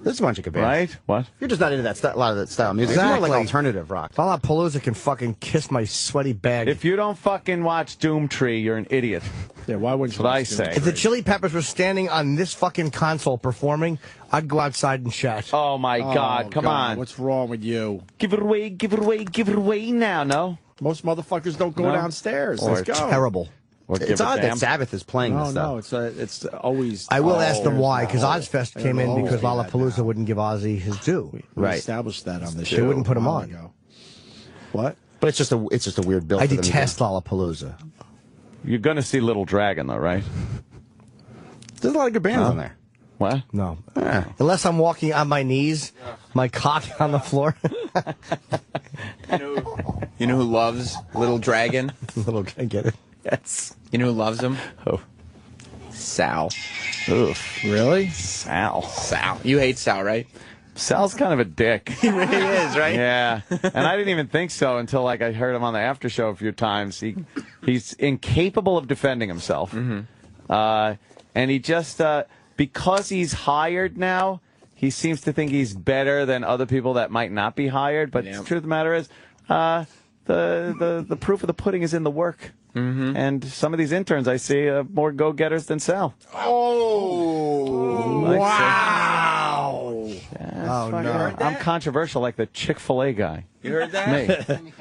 There's a bunch of good bands. Right? What? You're just not into that a lot of that style of music. It's more like alternative rock. Lollapalooza can fucking kiss my sweaty bag. If you don't fucking watch Doomtree, you're an idiot. Yeah, why wouldn't That's what I say. If the Chili Peppers were standing on this fucking console performing, I'd go outside and chat. Oh, my God. Come on. What's wrong with you? Give it away, give it away, give it away now, no? Most motherfuckers don't go No? downstairs. Or Let's go. Terrible. Or give It's a odd damn. that Sabbath is playing this No, stuff. it's always. I will ask them why, because Oh. Ozfest came in because Lollapalooza wouldn't give Ozzy his due. We established that on the show. They wouldn't put him a while on. ago. What? But it's just a weird build. I for them to detest do. Lollapalooza. You're going to see Little Dragon, though, right? There's a lot of good bands on there. What? No. Unless I'm walking on my knees, my cock on the floor. You know who loves Little Dragon? Little Dragon, get it? Yes. You know who loves him? Oh. Sal. Oof. Really? Sal. You hate Sal, right? Sal's kind of a dick. He really is, right? Yeah. And I didn't even think so until like I heard him on the after show a few times. He's incapable of defending himself. And he just because he's hired now, he seems to think he's better than other people that might not be hired. But the truth of the matter is, the proof of the pudding is in the work. And some of these interns I see are more go-getters than Sal. Oh, wow. Oh, no. I'm controversial like the Chick-fil-A guy. You heard that? Me.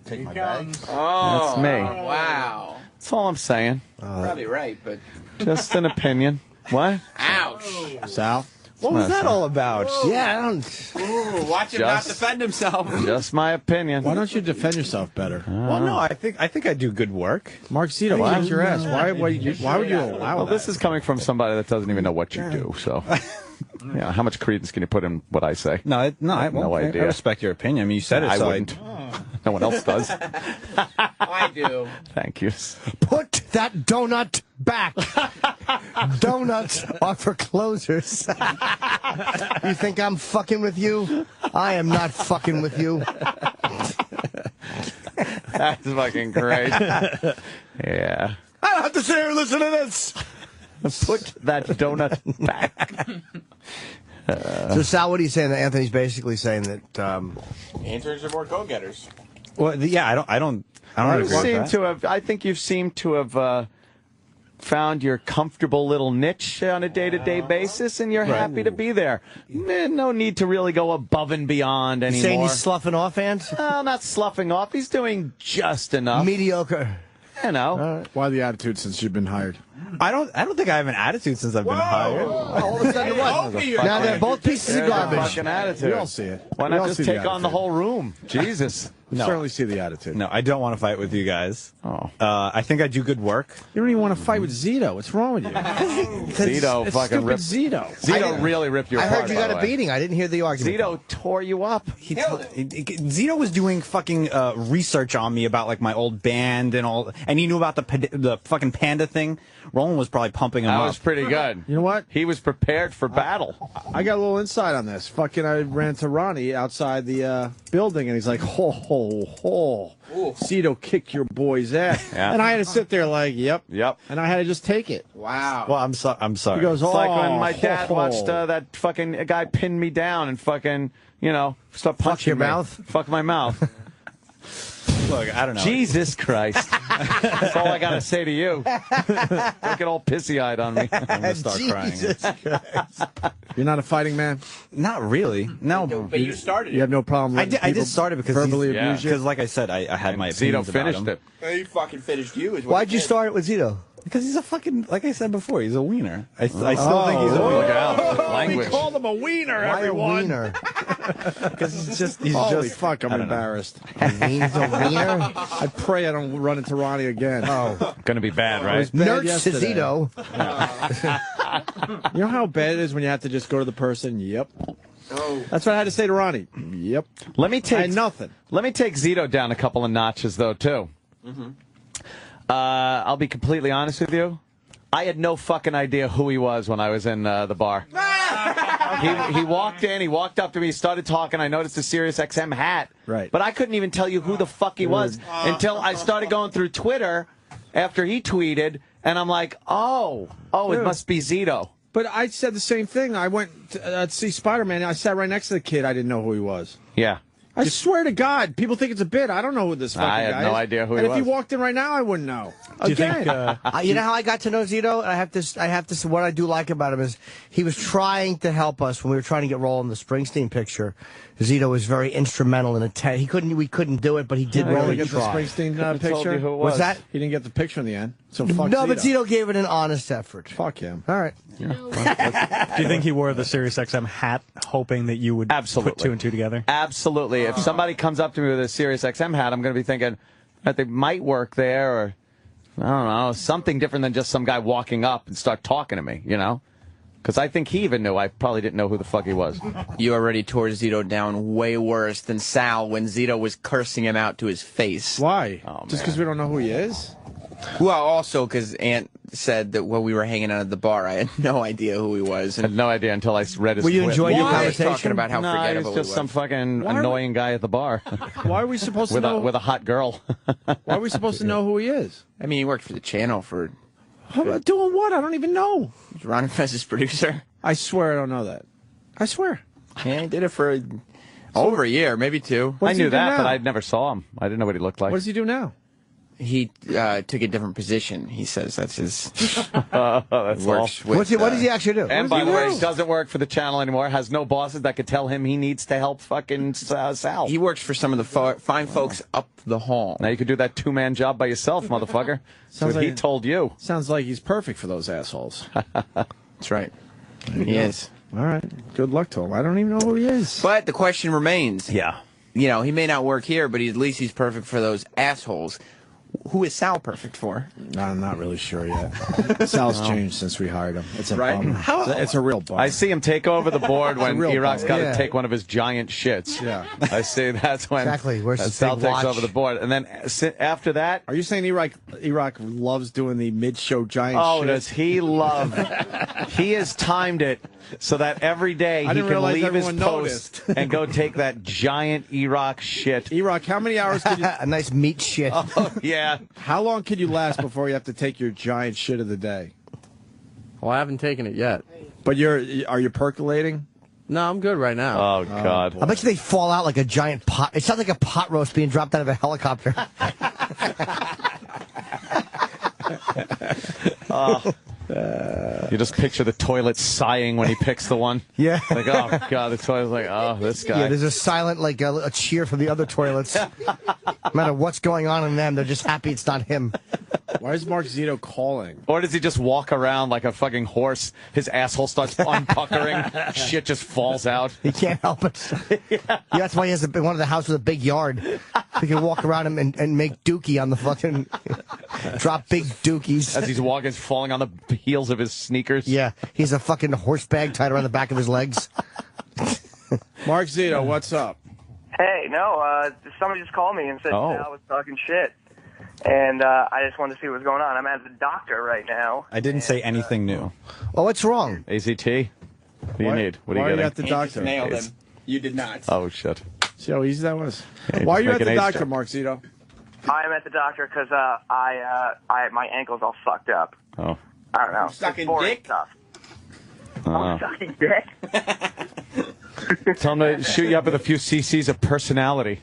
Take my bag. Oh, That's me. Wow. That's all I'm saying. Probably right, but... Just an opinion. What? Ouch. Sal? What was that all about? Yeah, I don't... Ooh, watch him not defend himself. Just my opinion. Why don't you defend yourself better? Well, no, I think I do good work. Mark Zito, kicked your ass. Why would you allow Well, that? this is coming from somebody that doesn't even know what you do, so... Yeah, how much credence can you put in what I say? No, I no idea. I respect your opinion. I mean, you said it, I so wouldn't. No one else does. I do. Thank you. Put that donut back. Donuts are for closers. You think I'm fucking with you? I am not fucking with you. That's fucking great. Yeah. I don't have to sit here and listen to this. Put that donut back. So, Sal, what are you saying? That Anthony's basically saying that... Interns are more go-getters. Well, yeah, I don't agree with that. I think you seem to have found your comfortable little niche on a day-to-day basis, and you're happy to be there. No need to really go above and beyond anymore. You saying he's sloughing off, Ant? Not sloughing off. He's doing just enough. Mediocre. You know. Why the attitude since you've been hired? I don't think I have an attitude since I've been hired. All of a sudden, what? Now they're both pieces of garbage. Fucking attitude. We all see it. Why We not all just see take the on the whole room? Jesus. We No. certainly see the attitude. No, I don't want to fight with you guys. Oh. I think I do good work. You don't even want to fight with Zito. What's wrong with you? Zito it's fucking stupid ripped. Zito. Zito really ripped your I apart, heard you by got the a way. beating. I didn't hear the argument. Zito tore you up. Zito was doing fucking research on me about like my old band and all, and he knew about the fucking panda thing. Roland was probably pumping him That up. was pretty good. You know what? He was prepared for battle. I got a little insight on this. Fucking, I ran to Ronnie outside the building, and he's like, ho, ho, ho. Zito kicked your boy's ass. Yeah. And I had to sit there like, yep. Yep. And I had to just take it. Wow. Well, I'm sorry. He goes, It's oh, like when my dad ho, ho. watched that fucking guy pin me down and fucking, start punching your me. mouth? Fuck my mouth. Look, I don't know. Jesus Christ. That's all I got to say to you. Don't get all pissy-eyed on me. I'm gonna start Jesus crying. Christ. You're not a fighting man? Not really. No. But you started You have no problem I letting did people start it because verbally Yeah. abuse you? because like I said, I had my Zito opinions about finished him. it. He fucking finished you. Is what Why'd he you did. start it with Zito? Because he's a fucking, like I said before, he's a wiener. I still think he's a Look wiener. out. Language. Called him a wiener, Why a everyone. wiener? Because he's Holy just. fuck, I'm I don't know. embarrassed. He's a wiener? I pray I don't run into Ronnie again. Oh. Going to be bad, It right? was bad Nerd to yesterday. Zito. You know how bad it is when you have to just go to the person? Yep. Oh. That's what I had to say to Ronnie. Yep. Let me I take had nothing. Let me take Zito down a couple of notches, though, too. I'll be completely honest with you. I had no fucking idea who he was when I was in the bar. He walked in, he walked up to me, started talking. I noticed a Sirius XM hat. Right. But I couldn't even tell you who the fuck he was until I started going through Twitter after he tweeted, and I'm like, it must be Zito. But I said the same thing. I went to see Spider-Man. I sat right next to the kid. I didn't know who he was. Yeah. I swear to God, people think it's a bit. I don't know who this fucking guy is. I had no idea who he was. was. And if he walked in right now, I wouldn't know. Do you think? You know how I got to know Zito? I have to. What I do like about him is he was trying to help us when we were trying to get Roland the Springsteen picture. Zito was very instrumental in it. We couldn't do it, but he did really get try. the Springsteen picture. Was that? He didn't get the picture in the end. So fuck No, Zito. but Zito gave it an honest effort. Fuck him. All right. Do you think he wore the Sirius XM hat, hoping that you would put two and two together? Absolutely. If somebody comes up to me with a Sirius XM hat, I'm going to be thinking that they might work there, or I don't know, something different than just some guy walking up and start talking to me, you know? Because I think he even knew. I probably didn't know who the fuck he was. You already tore Zito down way worse than Sal when Zito was cursing him out to his face. Why? Just because we don't know who he is? Well, also because Ant said that when we were hanging out at the bar, I had no idea who he was. I had no idea until I read his Were you tweet. enjoying your He was conversation? talking about how No, forgettable he's just he was. some fucking annoying guy at the bar. Why are we supposed to with know? with a hot girl. Why are we supposed to know who he is? I mean, he worked for the channel for... Doing what? I don't even know. Ron Fez's producer. I swear I don't know that. I swear. Yeah, he did it for over a year, maybe two. I knew that, but I never saw him. I didn't know what he looked like. What does he do now? He took a different position. He says that's his... That's works all. with, What does he actually do? And by the way, he doesn't work for the channel anymore. Has no bosses that could tell him he needs to help fucking Sal. He works for some of the fine folks up the hall. Now you could do that two-man job by yourself, motherfucker. That's what he told you. Sounds like he's perfect for those assholes. That's right. He is. All right. Good luck to him. I don't even know who he is. But the question remains. Yeah. You know, he may not work here, but at least he's perfect for those assholes. Who is Sal perfect for? I'm not really sure yet. Sal's changed since we hired him. It's a Right? bummer. It's a real bummer. I see him take over the board when real Iraq's got bummer. to take one of his giant shits. Yeah. I see that's when Exactly. Where's his Sal big takes watch? over the board. And then after that... Are you saying Iraq loves doing the mid-show giant shit? does he love... He has timed it so that every day he can leave his post and go take that giant Iraq shit. Iraq, how many hours could you... A nice meat shit. Oh, yeah. How long could you last before you have to take your giant shit of the day? Well, I haven't taken it yet. But are you percolating? No, I'm good right now. Oh, God. I bet you they fall out like a giant pot. It sounds like a pot roast being dropped out of a helicopter. You just picture the toilet sighing when he picks the one. Yeah. Like, oh, God, the toilet's like, oh, this guy. Yeah, there's a silent, like, a cheer from the other toilets. No matter what's going on in them, they're just happy it's not him. Why is Mark Zito calling? Or does he just walk around like a fucking horse? His asshole starts unpuckering. Shit just falls out. He can't help it. Yeah, that's why he has one of the house with a big yard. He can walk around him and make dookie on the fucking... drop big dookies. As he's walking, falling on the heels of his sneakers. Yeah, he's a fucking horse bag tied around the back of his legs. Mark Zito, what's up? Hey, no, somebody just called me and said Sal was talking shit. And I just wanted to see what was going on. I'm at the doctor right now. I didn't say anything new. Oh, what's wrong? AZT? What do you need? What are you Why getting? are you at the doctor? Nailed him. You did not. Oh, shit. See how easy that was? Yeah, Why are you make at an the age doctor, check. Mark Zito? I'm at the doctor because my ankle's all fucked up. Oh. I don't know. Sucking Boring dick? Stuff. I'm sucking dick. Tell him to shoot you up with a few cc's of personality.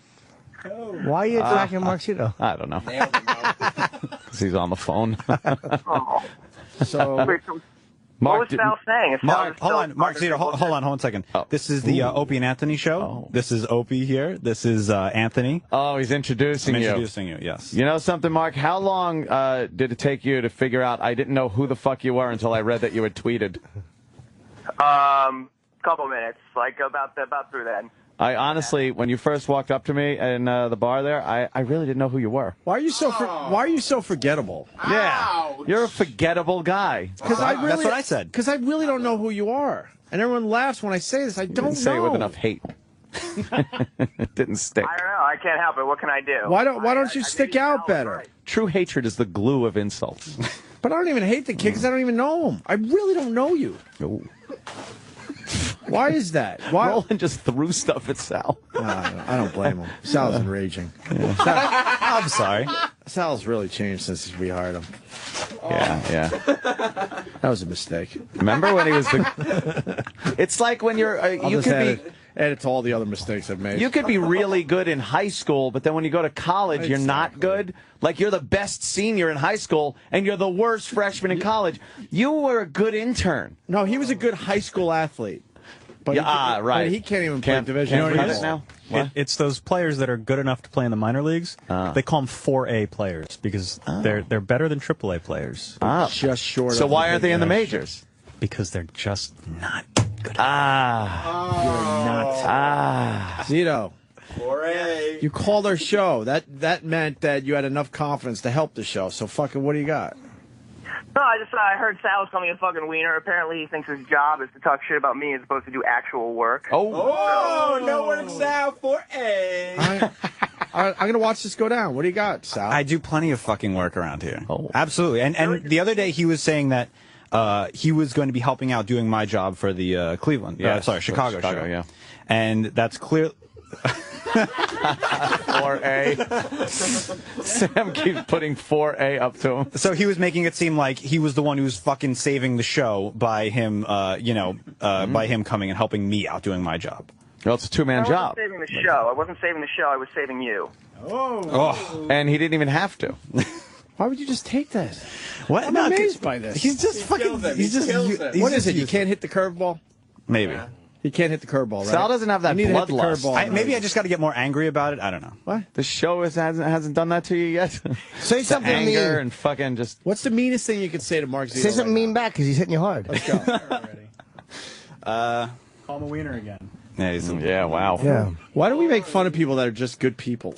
Why are you attacking Mark Zito? I don't know. Because he's on the phone. So, Wait, so Mark, what was Sal saying? Is Sal Mark, just hold still on, Mark Zito, hold on 1 second. Oh. This is the Opie and Anthony show. This is Opie here. This is Anthony. Oh, he's introducing I'm you. introducing you, yes. You know something, Mark? How long did it take you to figure out I didn't know who the fuck you were until I read that you had tweeted? Couple minutes, like about through then. I honestly, when you first walked up to me in the bar there, I really didn't know who you were. why are you so forgettable? Yeah, you're a forgettable guy. Because That's what I said. Because I really don't know who you are, and everyone laughs when I say this. I don't Didn't say it know. with enough hate. It didn't stick. I don't know. I can't help it. What can I do? Why don't you stick out better? True hatred is the glue of insults. But I don't even hate the kid because I don't even know him. I really don't know you. No. Why is that? Why? Roland just threw stuff at Sal. I don't blame him. Sal's enraging. I'm sorry. Sal's really changed since we hired him. Yeah. That was a mistake. Remember when he was the... It's like when you're... you could be... Add it to all the other mistakes I've made. You could be really good in high school, but then when you go to college, you're not good. Like, you're the best senior in high school, and you're the worst freshman in college. You were a good intern. No, he was a good high school athlete. But right. But he can't even play division. You know what it is now? It's those players that are good enough to play in the minor leagues. They call them 4A players because they're better than AAA players. Just short. So why aren't they in the majors? Because they're just not good. You're not. Zito. 4A. You called our show. That meant that you had enough confidence to help the show. So fucking, what do you got? No, I heard Sal was calling me a fucking wiener. Apparently, he thinks his job is to talk shit about me as opposed to do actual work. No work, Sal. 4A. I'm going to watch this go down. What do you got, Sal? I do plenty of fucking work around here. Absolutely. And the other day he was saying that he was going to be helping out doing my job for the Chicago show. Yeah. And that's clear. 4A. Sam keeps putting 4A up to him. So he was making it seem like he was the one who was fucking saving the show by him, by him coming and helping me out doing my job. Well, it's a two-man job. I wasn't saving the show. I wasn't saving the show. I was saving you. And he didn't even have to. Why would you just take that? What? I'm amazed by this. He's just fucking. He's just. What is it? You can't hit the curveball? Maybe. He can't hit the curveball, right? Sal doesn't have that bloodlust. Maybe I just got to get more angry about it. I don't know. What? The show hasn't done that to you yet? Say something mean. Anger and fucking just... What's the meanest thing you could say to Mark Zito? Say something mean back because he's hitting you hard. Let's go. Call him a wiener again. Yeah, wow. Yeah. Why do we make fun of people that are just good people?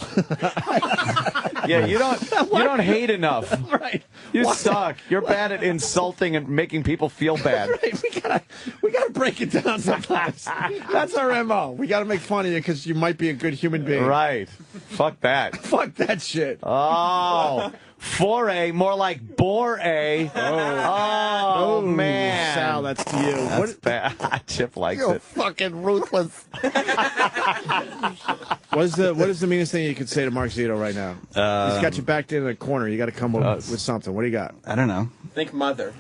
Yeah, you don't hate enough. Right. You suck. You're bad at insulting and making people feel bad. Right. We gotta break it down sometimes. That's our MO. We gotta make fun of you because you might be a good human being. Right. Fuck that. Fuck that shit. Oh. 4A, more like bore-A. Oh, man. Sal, that's to you. That's bad. Chip likes You're it. fucking ruthless. What is the meanest thing you could say to Mark Zito right now? He's got you backed in a corner. You got to come up with something. What do you got? I don't know. Think mother.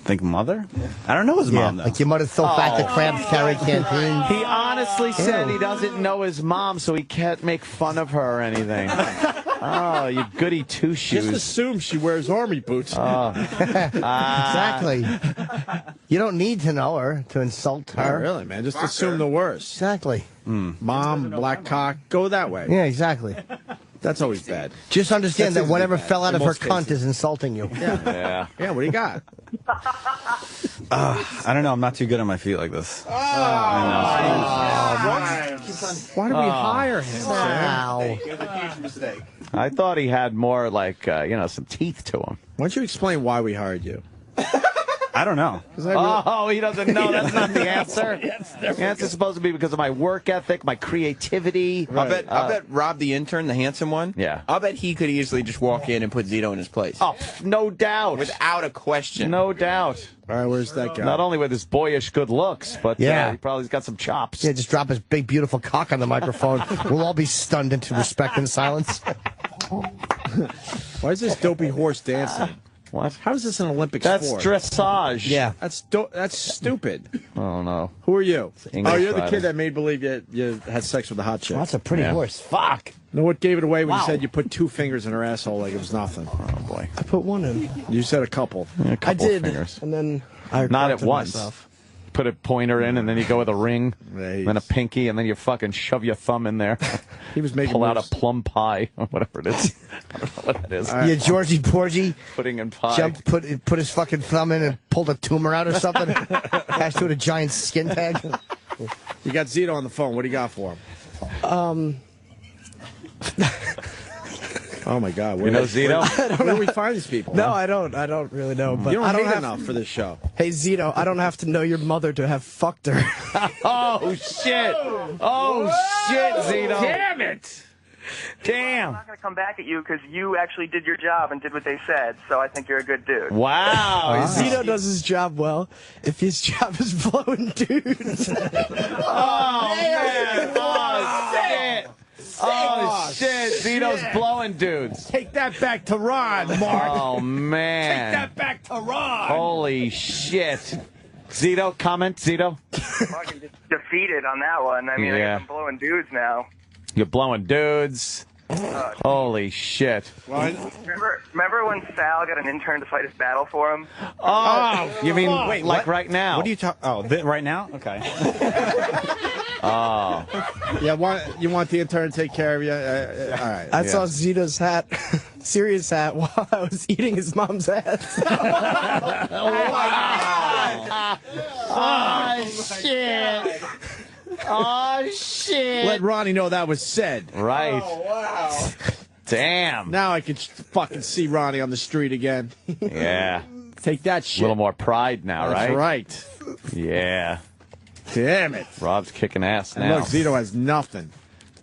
Think mother? I don't know his mom, though. Like your mother's so fat the crabs carry canteen. He honestly said he doesn't know his mom, so he can't make fun of her or anything. Oh, you goody two-shoes. Just assume she wears army boots. Exactly. You don't need to know her to insult her. Not really, man. Just assume the worst. Exactly. Mom, black cock, go that way. Yeah, exactly. That's always bad. Just understand That's that whatever bad, fell out in of her most cunt cases. is insulting you. Yeah. Yeah, what do you got? I don't know. I'm not too good on my feet like this. Why do we hire him? Wow. It was a huge mistake. I thought he had more, like, some teeth to him. Why don't you explain why we hired you? I don't know. Oh, he doesn't know. That's not the answer. The answer's supposed to be because of my work ethic, my creativity. Right. I'll bet Rob the intern, the handsome one, Yeah. I'll bet he could easily just walk in and put Zito in his place. Oh, no doubt. Without a question. No doubt. All right, where's that guy? Not only with his boyish good looks, but Yeah. he probably's got some chops. Yeah, just drop his big, beautiful cock on the microphone. We'll all be stunned into respect and silence. Why is this dopey horse dancing? What? How is this an Olympic That's sport? dressage. Yeah. That's stupid. Oh, no. Who are you? English Oh, you're the rider. kid that made believe you had sex with a hot chick. Well, that's a pretty horse. Fuck. You know what gave it away when you said you put 2 fingers in her asshole like it was nothing? Oh, boy. I put one in. You said a couple. A couple I did, fingers. and then I Not at corrected once. myself. Put a pointer in, and then you go with a ring, Nice. then a pinky, and then you fucking shove your thumb in there. He was making Pull out a moves. plum pie, or whatever it is. I don't know what that is. Yeah, Georgie Porgy Pudding and pie. put his fucking thumb in and pulled a tumor out or something. Attached to it a giant skin tag. You got Zito on the phone. What do you got for him? Oh my God! You know Zito? Where do we find these people? No, I don't really know. But You don't I don't hate have enough for this show. Hey Zito, I don't have to know your mother to have fucked her. Oh, shit. Oh, shit, Zito. Damn it! Damn. I'm not going to come back at you because you actually did your job and did what they said, so I think you're a good dude. Wow. Zito does his job well if his job is blowing dudes. Oh, man. Oh, shit. Oh, shit. Zito's blowing dudes. Take that back to Ron, Mark. Oh, man. Take that back to Ron. Holy shit. Zito, comment, Zito? Fucking just defeated on that one. I mean, Yeah. I'm blowing dudes now. You're blowing dudes. Holy shit. Remember when Sal got an intern to fight his battle for him? Oh, you mean Wait, like what? right now? What are you talking? Oh, right now? Okay. Oh. Yeah, you want the intern to take care of you? All right. I saw Zito's hat, serious hat, while I was eating his mom's ass. Oh, shit. Oh, shit. Let Ronnie know that was said. Right. Oh, wow. Damn. Now I can fucking see Ronnie on the street again. Yeah. Take that shit. A little more pride now, That's right? Yeah. Damn it. Rob's kicking ass And now. look, Zito has nothing.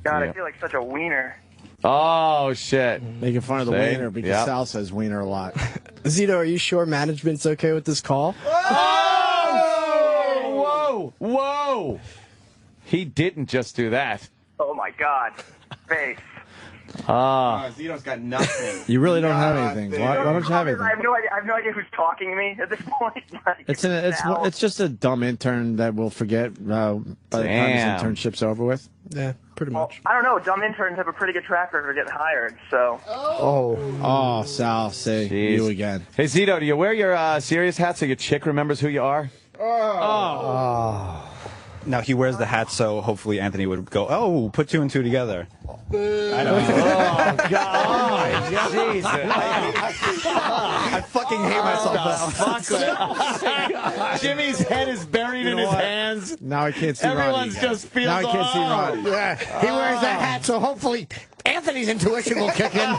God, Yeah. I feel like such a wiener. Oh, shit. Making fun of the See? wiener because Yep. Sal says wiener a lot. Zito, are you sure management's okay with this call? Oh! Whoa! Whoa! He didn't just do that. Oh my God. Face. Zito's got nothing. You really don't have anything. Why don't you have anything? I have no idea who's talking to me at this point. Like, It's just a dumb intern that we'll forget by the time Damn. his internship's over with. Yeah, pretty much. I don't know. Dumb interns have a pretty good track record of getting hired, so. Oh, Sal, say Jeez. you again. Hey, Zito, do you wear your serious hat so your chick remembers who you are? Now he wears the hat, so hopefully Anthony would go, oh, put two and two together. I don't know. Oh, God. Jesus. I fucking hate myself now. Jimmy's head is buried in his hands. Now I can't see Everyone's Ronnie. just feels Now I can't see Ronnie. Yeah, he wears that hat, so hopefully Anthony's intuition will kick in.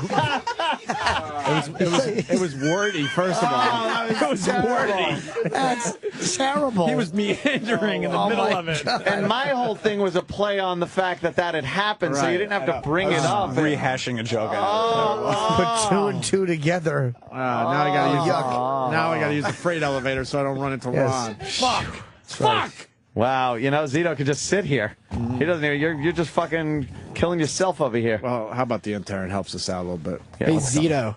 It was wordy, first of all. It was wordy. That's terrible. He was meandering in the middle of it. And my whole thing was a play on the fact that had happened, so you didn't have to bring it up. Rehashing a joke. Put two and two together. Now I gotta use the freight elevator so I don't run into Ron. Fuck! Wow, you know, Zito could just sit here. He doesn't even, you're just fucking killing yourself over here. Well, how about the intern helps us out a little bit? Hey, Zito.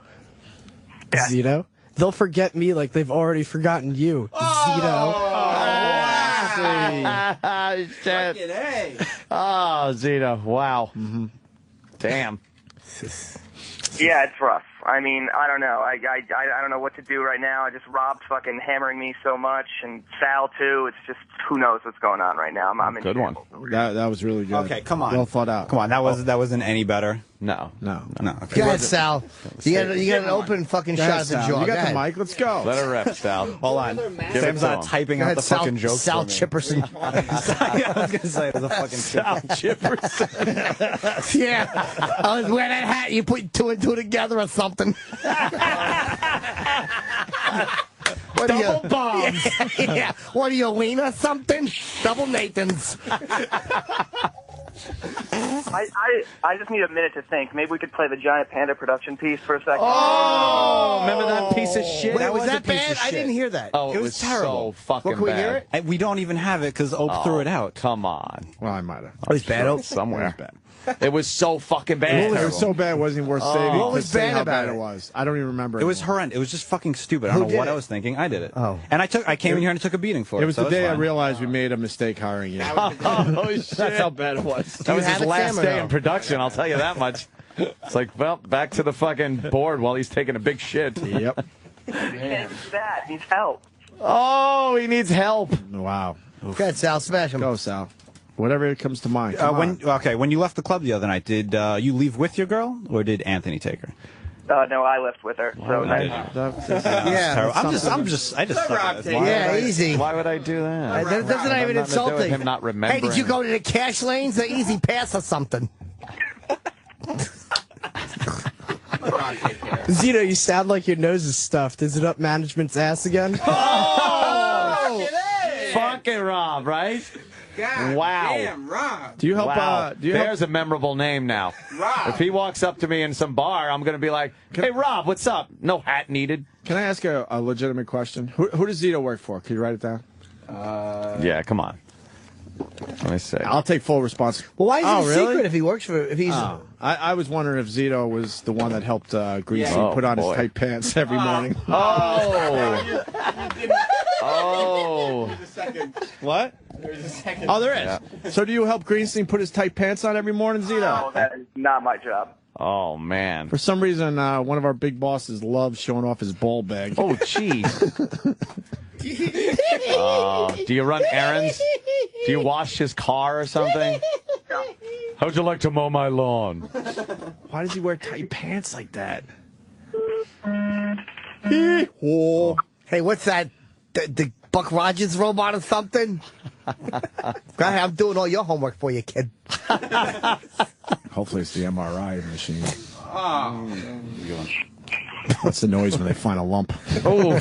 Zito? They'll forget me like they've already forgotten you. Zito. Shit. Oh, Zito. Wow. Damn. Yeah, it's rough. I mean, I don't know. I don't know what to do right now. I just Rob's fucking hammering me so much, and Sal too. It's just who knows what's going on right now. I'm in Good one. That was really good. Okay, come on. Well thought out. Come on, that wasn't any better. No. Okay. Go ahead, Sal. You got an open fucking Go shot ahead, at the Sal. jaw. You Go got ahead. the mic. Let's go. Let her rep, Sal. Hold on. Sam's not typing Go out ahead, the fucking jokes. Sal for me. Chipperson. I was gonna say it was a fucking Sal Chipperson. Yeah. I was wearing that hat. You put two and two together or something. What are Double bombs. Yeah. What are you, wiener or something? Double Nathans. I just need a minute to think. Maybe we could play the Giant Panda production piece for a second. Oh, remember that piece of shit? Wait, was was that a piece bad? of I shit. didn't hear that. Oh, It was terrible. so fucking Well, can we bad. hear it? We don't even have it because Ope threw it out. Come on. Well, I might have. It was bad. Oh, Somewhere. It was bad. It was so fucking bad. It was so bad it wasn't even worth saving. What was to say bad how about bad it? it was? I don't even remember. It was anymore. horrendous. It was just fucking stupid. I Who don't know did what it? I was thinking. I did it. Oh. And I came in here and I took a beating for it. It was so the day I fine. realized we made a mistake hiring you. Oh, shit. That's how bad it was. That was have his a last camera, day though? in production, I'll tell you that much. It's like, well, back to the fucking board while he's taking a big shit. Yep. He can't do that. He needs help. Oh, he needs help. Wow. Go ahead, Sal. Smash him. Go, Sal. Whatever comes to mind. Come on. When you left the club the other night, did you leave with your girl or did Anthony take her? No, I left with her. So Yeah. I just suck at it. Yeah, easy. Why would I do that? That's not even Nothing to do with insulting. him not Hey, remembering. did you go to the cash lanes? The easy pass or something? Zito, you sound like your nose is stuffed. Is it up management's ass again? Oh! Fucking Rob, right? Wow. Damn, Rob. Do you help? Wow. Do you help? There's a memorable name now. Rob. If he walks up to me in some bar, I'm going to be like, hey, Rob, what's up? No hat needed. Can I ask a legitimate question? Who does Zito work for? Can you write it down? Yeah, come on. Let me say. I'll take full responsibility. Well, why is it a really? secret if he works for? If he's I was wondering if Zito was the one that helped Greasy Yeah. put on Oh, his boy. tight pants every morning. Oh. Oh. What? There's a second. Oh, there is. So do you help Greenstein put his tight pants on every morning, Zito? No, that is not my job. Oh, man. For some reason, one of our big bosses loves showing off his ball bag. Oh, jeez. Do you run errands? Do you wash his car or something? How'd you like to mow my lawn? Why does he wear tight pants like that? Hey, what's that? The Buck Rogers robot or something? Go ahead, I'm doing all your homework for you, kid. Hopefully it's the MRI machine. Oh. That's the noise when they find a lump. Oh.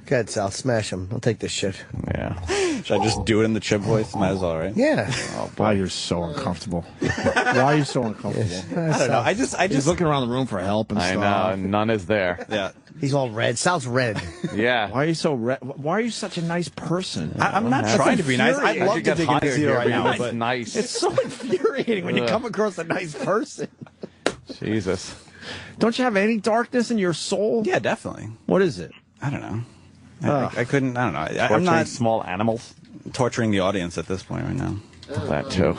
Go ahead, Sal, smash him. I'll take this shit. Yeah. Should I just do it in the chip voice? Might as well, right? Yeah. Oh, boy, you're so uncomfortable. Why are you so uncomfortable? I don't know. I He's just looking around the room for help and I stuff. know. None is there. Yeah. He's all red. Sal's red. Yeah. Why are you so Why are you such a nice person? I'm not That's trying to be nice. I'd infuriating. love to dig into Zito right now, It's but nice. It's so infuriating when you come across a nice person. Jesus. Don't you have any darkness in your soul? yeah, definitely. What is it? I don't know. I couldn't. I don't know. I'm Torturing not small animals. torturing the audience at this point right now. That too.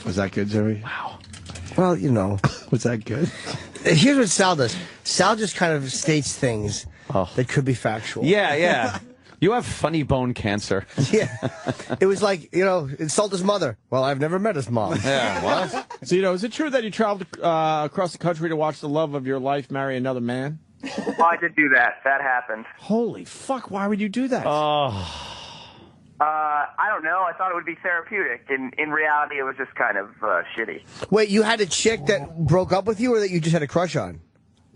Was that good, Jerry? Wow. Well, you know. Was that good? Here's what Sal does. Sal just kind of states things that could be factual. Yeah, yeah. You have funny bone cancer. Yeah. It was like, insult his mother. Well, I've never met his mom. Yeah, what? Zito, is it true that you traveled across the country to watch the love of your life marry another man? Oh, I did do that. That happened. Holy fuck, why would you do that? I don't know. I thought it would be therapeutic. In reality, it was just kind of shitty. Wait, you had a chick that broke up with you or that you just had a crush on?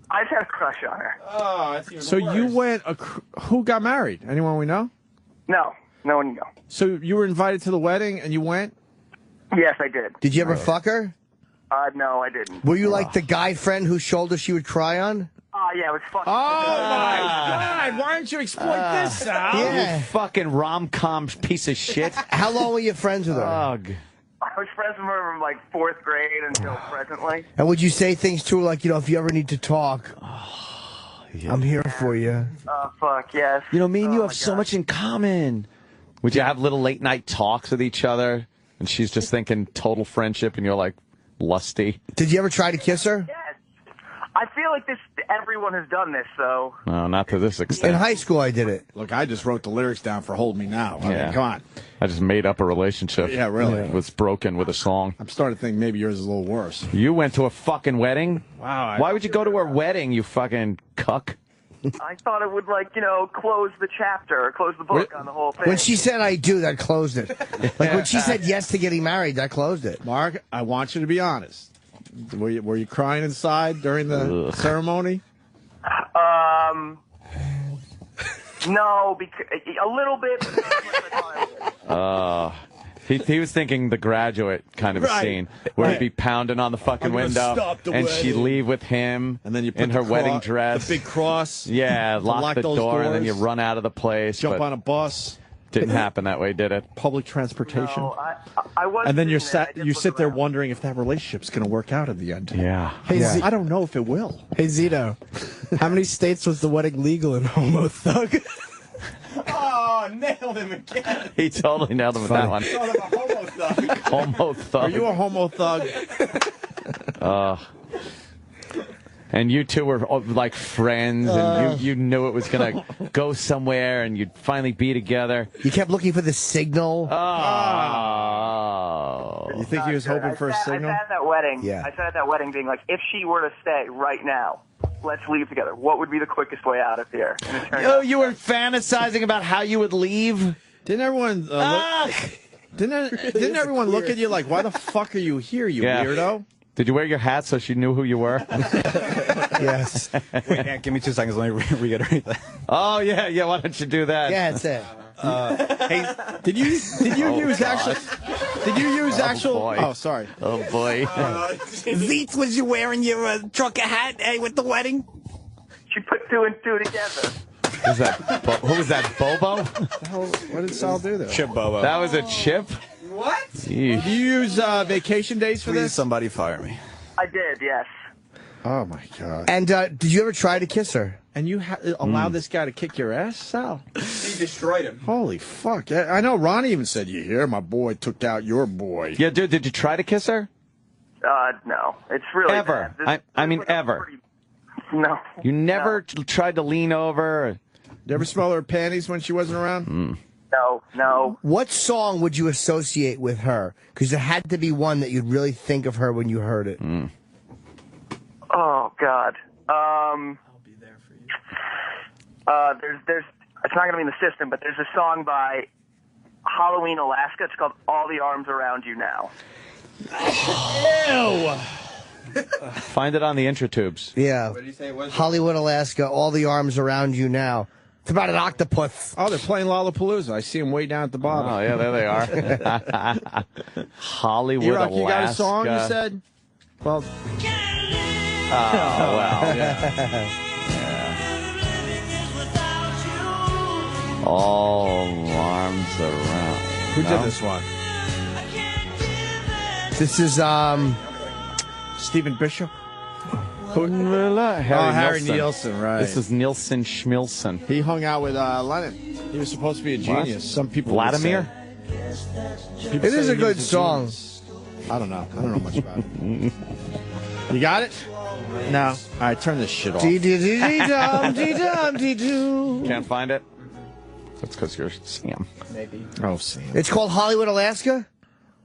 I just had a crush on her. Oh, that's even So worse. you went, who got married? Anyone we know? No, no one you know. So you were invited to the wedding and you went? Yes, I did. Did you ever fuck her? No, I didn't. Were you like the guy friend whose shoulder she would cry on? Oh, yeah, it was fucking. Oh, my God. Why don't you exploit this, Sal? Yeah. You fucking rom-com piece of shit. How long were you friends with her? Ugh. I was friends with her from like 4th grade until presently. And would you say things to her like, if you ever need to talk, I'm here for you? Oh, fuck, yes. Me and you Oh, have my so God. much in common. Would you have little late night talks with each other? And she's just thinking total friendship and you're like lusty? Did you ever try to kiss her? Yes. I feel like everyone has done this, so. No, not to this extent. In high school, I did it. Look, I just wrote the lyrics down for Hold Me Now. I mean, come on. I just made up a relationship. Yeah, really. It was broken with a song. I'm starting to think maybe yours is a little worse. You went to a fucking wedding? Wow. Why would you go to a wedding, you fucking cuck? I thought it would, close the chapter or close the book on the whole thing. When she said I do, that closed it. Like when she said yes to getting married, that closed it. Mark, I want you to be honest. Were you crying inside during the ceremony? No, because a little bit. He was thinking The Graduate kind of a scene where he'd be pounding on the fucking window and she'd leave with him and then you put in her wedding dress. The big cross. Yeah, lock the door and then you run out of the place. Jump but on a bus. Didn't happen that way, did it? Public transportation. No, I was. And then you sit there wondering if that relationship's going to work out in the end. Yeah. Hey, I don't know if it will. Hey, Zito, how many states was the wedding legal in Homo Thug? Oh, nailed him again. He totally nailed him with that one. Homo Thug. Are you a homo thug? And you two were like friends, and you knew it was going to go somewhere, and you'd finally be together. You kept looking for the signal. Oh. You think he was hoping for a signal? I sat at that wedding. Yeah. I sat at that wedding being like, if she were to stay right now, let's leave together. What would be the quickest way out of here? And it turned out, You were fantasizing about how you would leave? Didn't everyone Didn't everyone look at you like, why the fuck are you here, you weirdo? Did you wear your hat so she knew who you were? Yes. Wait, give me 2 seconds. Let me reiterate that. Oh, yeah, why don't you do that? Yeah, that's it. Hey, did you use actual? Did you use actual? Boy. Oh, sorry. Oh boy. Zeke, was you wearing your trucker hat with the wedding? She put 2 and 2 together. Who's that? Who was that? Bobo? What did Sal do there? Chip Bobo. That was a chip. What? Do you use vacation days for Please, this? somebody fire me. I did, yes. Oh my god! And did you ever try to kiss her? And you allowed this guy to kick your ass, Sal? He destroyed him. Holy fuck! I know. Ronnie even said, "You hear, my boy took out your boy." Yeah, dude. Did you try to kiss her? No. It's really Ever? bad. I mean, ever. No. You never tried to lean over? You ever smell her panties when she wasn't around? No. What song would you associate with her? Because there had to be one that you'd really think of her when you heard it. Oh God. I'll be there for you. There's. It's not gonna be in the system, but there's a song by Halloween, Alaska. It's called "All the Arms Around You Now." Ew. Find it on the intratubes. Yeah. What did you say it was? Hollywood, Alaska. All the arms around you now. It's about an octopus. Oh, they're playing Lollapalooza. I see them way down at the bottom. Oh yeah, there they are. Hollywood, E-Rock, Alaska. you got a song? You said. Well. Oh well. Yeah. All arms around. Who did this one? This is Stephen Bishop. Harry Nielsen, right. This is Nielsen Schmilson. He hung out with Lennon. He was supposed to be a genius. What? Some people Vladimir? It is a good song. I don't know. I don't know much about it. You got it? No. All right, turn this shit off. Can't find it? That's because you're Sam. Maybe. Oh, Sam. It's called Hollywood, Alaska?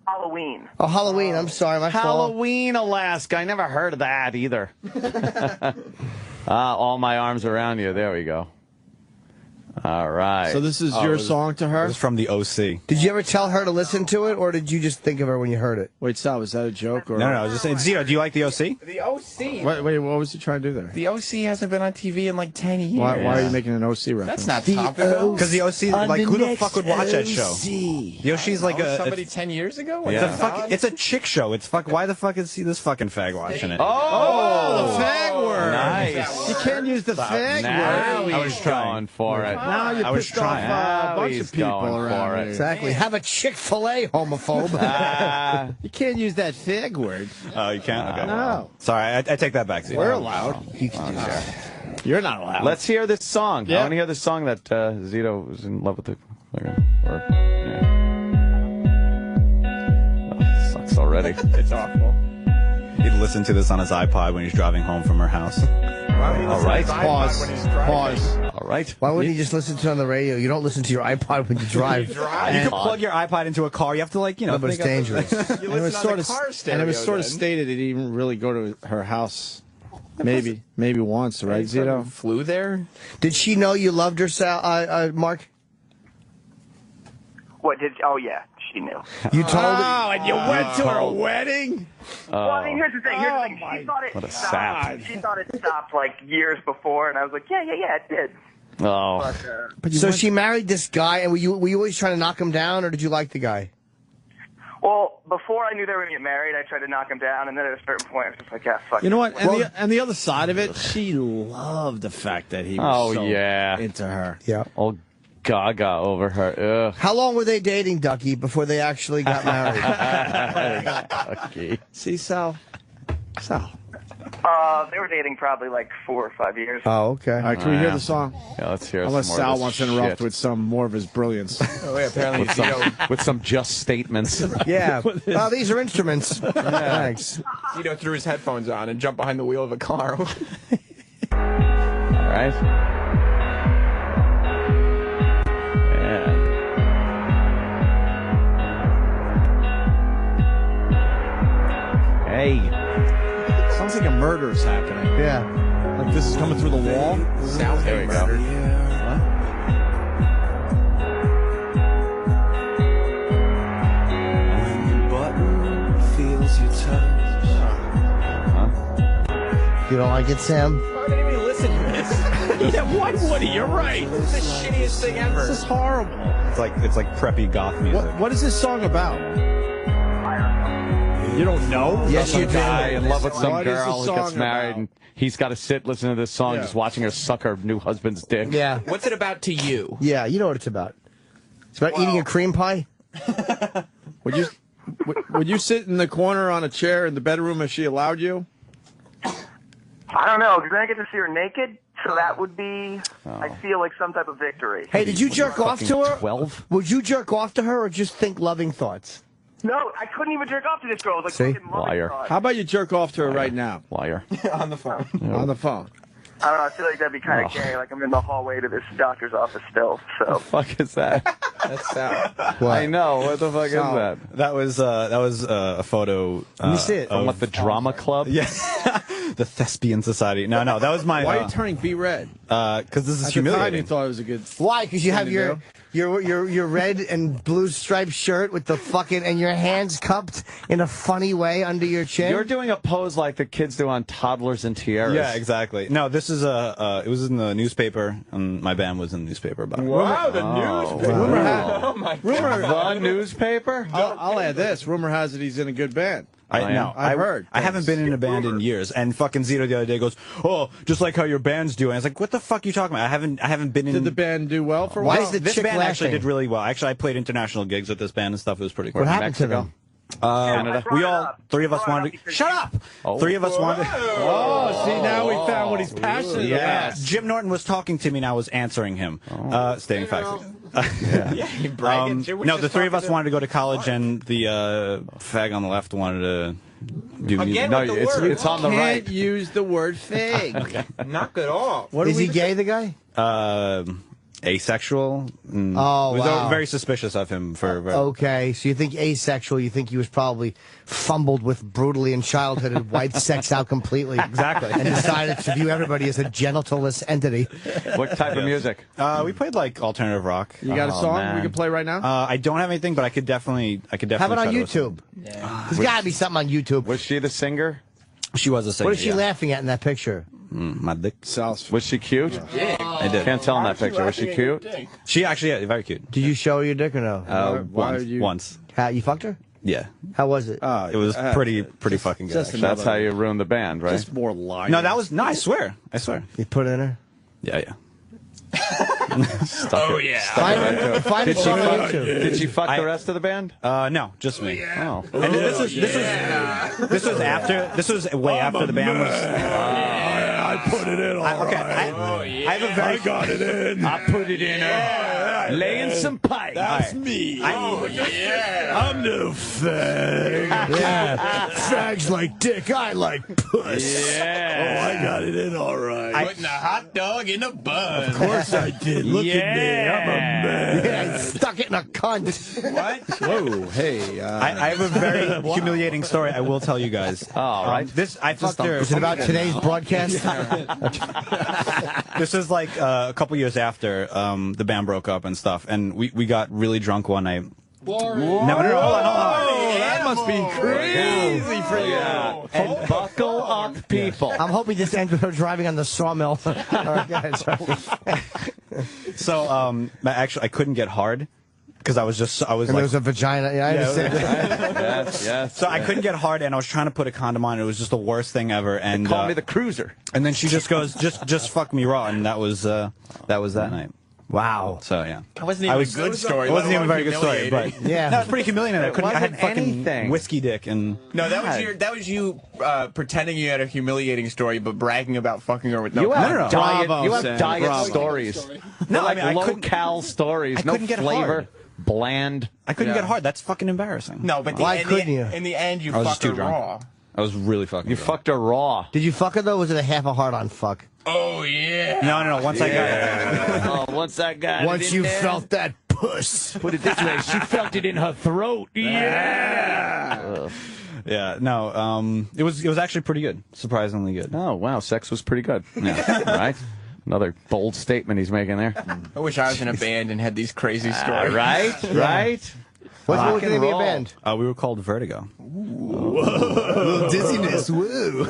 Halloween. Oh, Halloween. I'm sorry, my fault. Halloween, Alaska. I never heard of that either. All my arms around you. There we go. All right. So this is your song to her? This is from the OC. Did you ever tell her to listen to it, or did you just think of her when you heard it? Wait, Sal, was that a joke? Or... No, I was just saying. Zito, do you like the OC? The OC. Wait, what was he trying to do there? The OC hasn't been on TV in like 10 years. Why are you making an OC reference? That's not topical. Because the OC, like, who the fuck would watch that show? The OC's like somebody 10 years ago? It's a chick show. It's why the fuck is this fucking fag watching it? Oh, the fag word. Nice. You can't use the fag Now word. I was going for it. Now you pissed off a bunch of people around here. Exactly. Have a Chick-fil-A, homophobe. You can't use that fag word. Oh, you can't? Okay. No. Sorry, I take that back, Zito. We're allowed. You can do that. You're not allowed. Let's hear this song. Yeah. I want to hear this song that Zito was in love with. Sucks already. It's awful. He'd listen to this on his iPod when he's driving home from her house. All right. Pause. All right. Why wouldn't you just listen to it on the radio? You don't listen to your iPod when you drive. You can plug your iPod into a car. You have to, like, No, but it's dangerous. And it was sort of stated it didn't really go to her house. Maybe once, right, Zito? Flew there? Did she know you loved her, Mark? What did? Oh yeah, she knew. You told her? Oh, and you went to her wedding? Well, I mean, here's the thing. She thought it What a stopped. sap. She thought it stopped like years before, and I was like, yeah, it did. Oh. But, So she married this guy, and were you always trying to knock him down, or did you like the guy? well, before I knew they were going to get married, I tried to knock him down, and then at a certain point, I was just like, yeah, fuck. You know what? And the other side of it, she loved the fact that he was so into her. Yeah. All gaga over her. Ugh. How long were they dating, Ducky, before they actually got married? Ducky. See, Sal? They were dating probably like 4 or 5 years. Oh, okay. All right, can we hear the song? Yeah, let's hear Unless some more Sal of wants this to interrupt shit. with some more of his brilliance. Oh, yeah, apparently with some just statements. Yeah. Well, these are instruments. Thanks. Zito threw his headphones on and jumped behind the wheel of a car. All right. Yeah. Hey. Sounds like a murder is happening. Yeah. Like this is coming through the wall. Sounds There we go. You don't like it, Sam? I didn't even listen to this. Yeah, why would he? You're right. It's the shittiest thing ever. This is horrible. It's like preppy goth music. What is this song about? You don't know? Yes, you do. Guy in love with some What is girl the who gets song married, about? and he's got to sit listening to this song, just watching her suck her new husband's dick. Yeah. What's it about to you? Yeah, you know what it's about. It's about eating a cream pie. Would you sit in the corner on a chair in the bedroom if she allowed you? I don't know, because then I get to see her naked, so that would be, I feel like some type of victory. Hey, did you jerk off to her? 12? Would you jerk off to her or just think loving thoughts? No, I couldn't even jerk off to this girl. It was See? like fucking loving Liar. thoughts. How about you jerk off to her right now? Liar. On the phone. On the phone. I don't know, I feel like that'd be kind of gay, like I'm in the hallway to this doctor's office still, What the so. fuck is that? That's Sal. I know. What the fuck is that? That was a photo. Let me see it. From what, the drama club? Yes. The Thespian Society. No, that was my. Why are you turning B red? Because this is At the time, you humiliating. thought it was a good. Why? Because you have thing to your red and blue striped shirt with the fucking and your hands cupped in a funny way under your chin. You're doing a pose like the kids do on Toddlers and Tiaras. Yeah, exactly. No, this is it was in the newspaper, and my band was in the newspaper about it. Wow, the newspaper. Rumor Oh my The newspaper? I'll add this. Rumor has it he's in a good band. I've heard. I haven't been in a band in years, and fucking Zito the other day goes, "Oh, just like how your band's doing." I was like, "What the fuck are you talking about? I haven't been in." Did the band do well for a Why while? is the This chick band actually laughing? did really well. Actually, I played international gigs with this band and stuff. It was pretty cool. What happened to them? Canada? We all three of us wanted to. Shut up! Three of us wanted. Oh, see, now we found what he's passionate about. Jim Norton was talking to me, and I was answering him. Stating facts. Yeah, you bragging. No, the three of us wanted to go to college, and the fag on the left wanted to do music. Again No, with the word. it's on the right. Can't use the word fag. Okay. Knock it off. Is he gay, the guy? Asexual. Oh, was wow. very suspicious of him for. Okay, so you think asexual, you think he was probably fumbled with brutally in childhood and wiped sex out completely. Exactly. And decided to view everybody as a genital-less entity. What type of music? We played like alternative rock. You got a song we can play right now? I don't have anything, but I could definitely. Have it try on to listen. YouTube. There's got to be something on YouTube. Was she the singer? She was a singer. What is she laughing at in that picture? My dick. Was she cute? Yeah. I did. Can't tell in that picture. Was she cute? She actually, yeah, very cute. Did you show her your dick or no? Once. How, you fucked her? Yeah. How was it? It was pretty fucking good. actually. That's how you ruined the band, right? Just more lying. No, I swear. You put it in her? Yeah. Oh yeah. Find it on YouTube. Did she fuck the rest of the band? No, just me. Oh. And this was way after the band was. I put it in all Okay, right. I have a very. I got it in. I put it in her. Laying some pipe. That's me. I'm no fag. Yeah. Fags like dick. I like puss. Yeah. Oh, I got it in all right. Putting a hot dog in a bun. Of course I did. Look at me. I'm a man. Yeah, stuck it in a cunt. What? Whoa, hey. I have a very humiliating story. I will tell you guys. All right. I fucked her. Is it about today's broadcast? This is like a couple years after the band broke up and stuff, and we got really drunk one night. No, hold on. Oh, that must be crazy for you. And buckle up, people. I'm hoping this ends with her driving on the sawmill. All right, guys. So, actually, I couldn't get hard because I was And like, there was a vagina. Yeah, I understand. Yes. so I couldn't get hard, and I was trying to put a condom on. It was just the worst thing ever. And Call me the cruiser. And then she just goes, just fuck me raw, and that was that night. Wow. So yeah, That wasn't even a good story. It wasn't even a very good story, but Yeah. no, it's pretty humiliating. I had fucking anything. whiskey dick, and No, that was you pretending you had a humiliating story, but bragging about fucking her with no. You have no. diet, Bravo, you have Sam, diet bravo. stories. No, Like I couldn't. low-cal stories. I No couldn't get flavor. hard. Bland. I couldn't Yeah. get hard. That's fucking embarrassing. No, but Why couldn't you? In the end, you I was fucked just her too drunk. raw. I was really fucking. You drunk. fucked her raw. Did you fuck her, though, or was it a half a hard-on fuck? Oh yeah. No. Once I got. Once I got Once it in you there, felt that puss. put it this way, she felt it in her throat. Yeah. Yeah. No. It was actually pretty good. Surprisingly good. Oh wow, sex was pretty good. Yeah. Right. Another bold statement he's making there. I wish I was in a band and had these crazy stories. Right. Right. What was the name of your roll. band? We were called Vertigo. Little dizziness. Woo.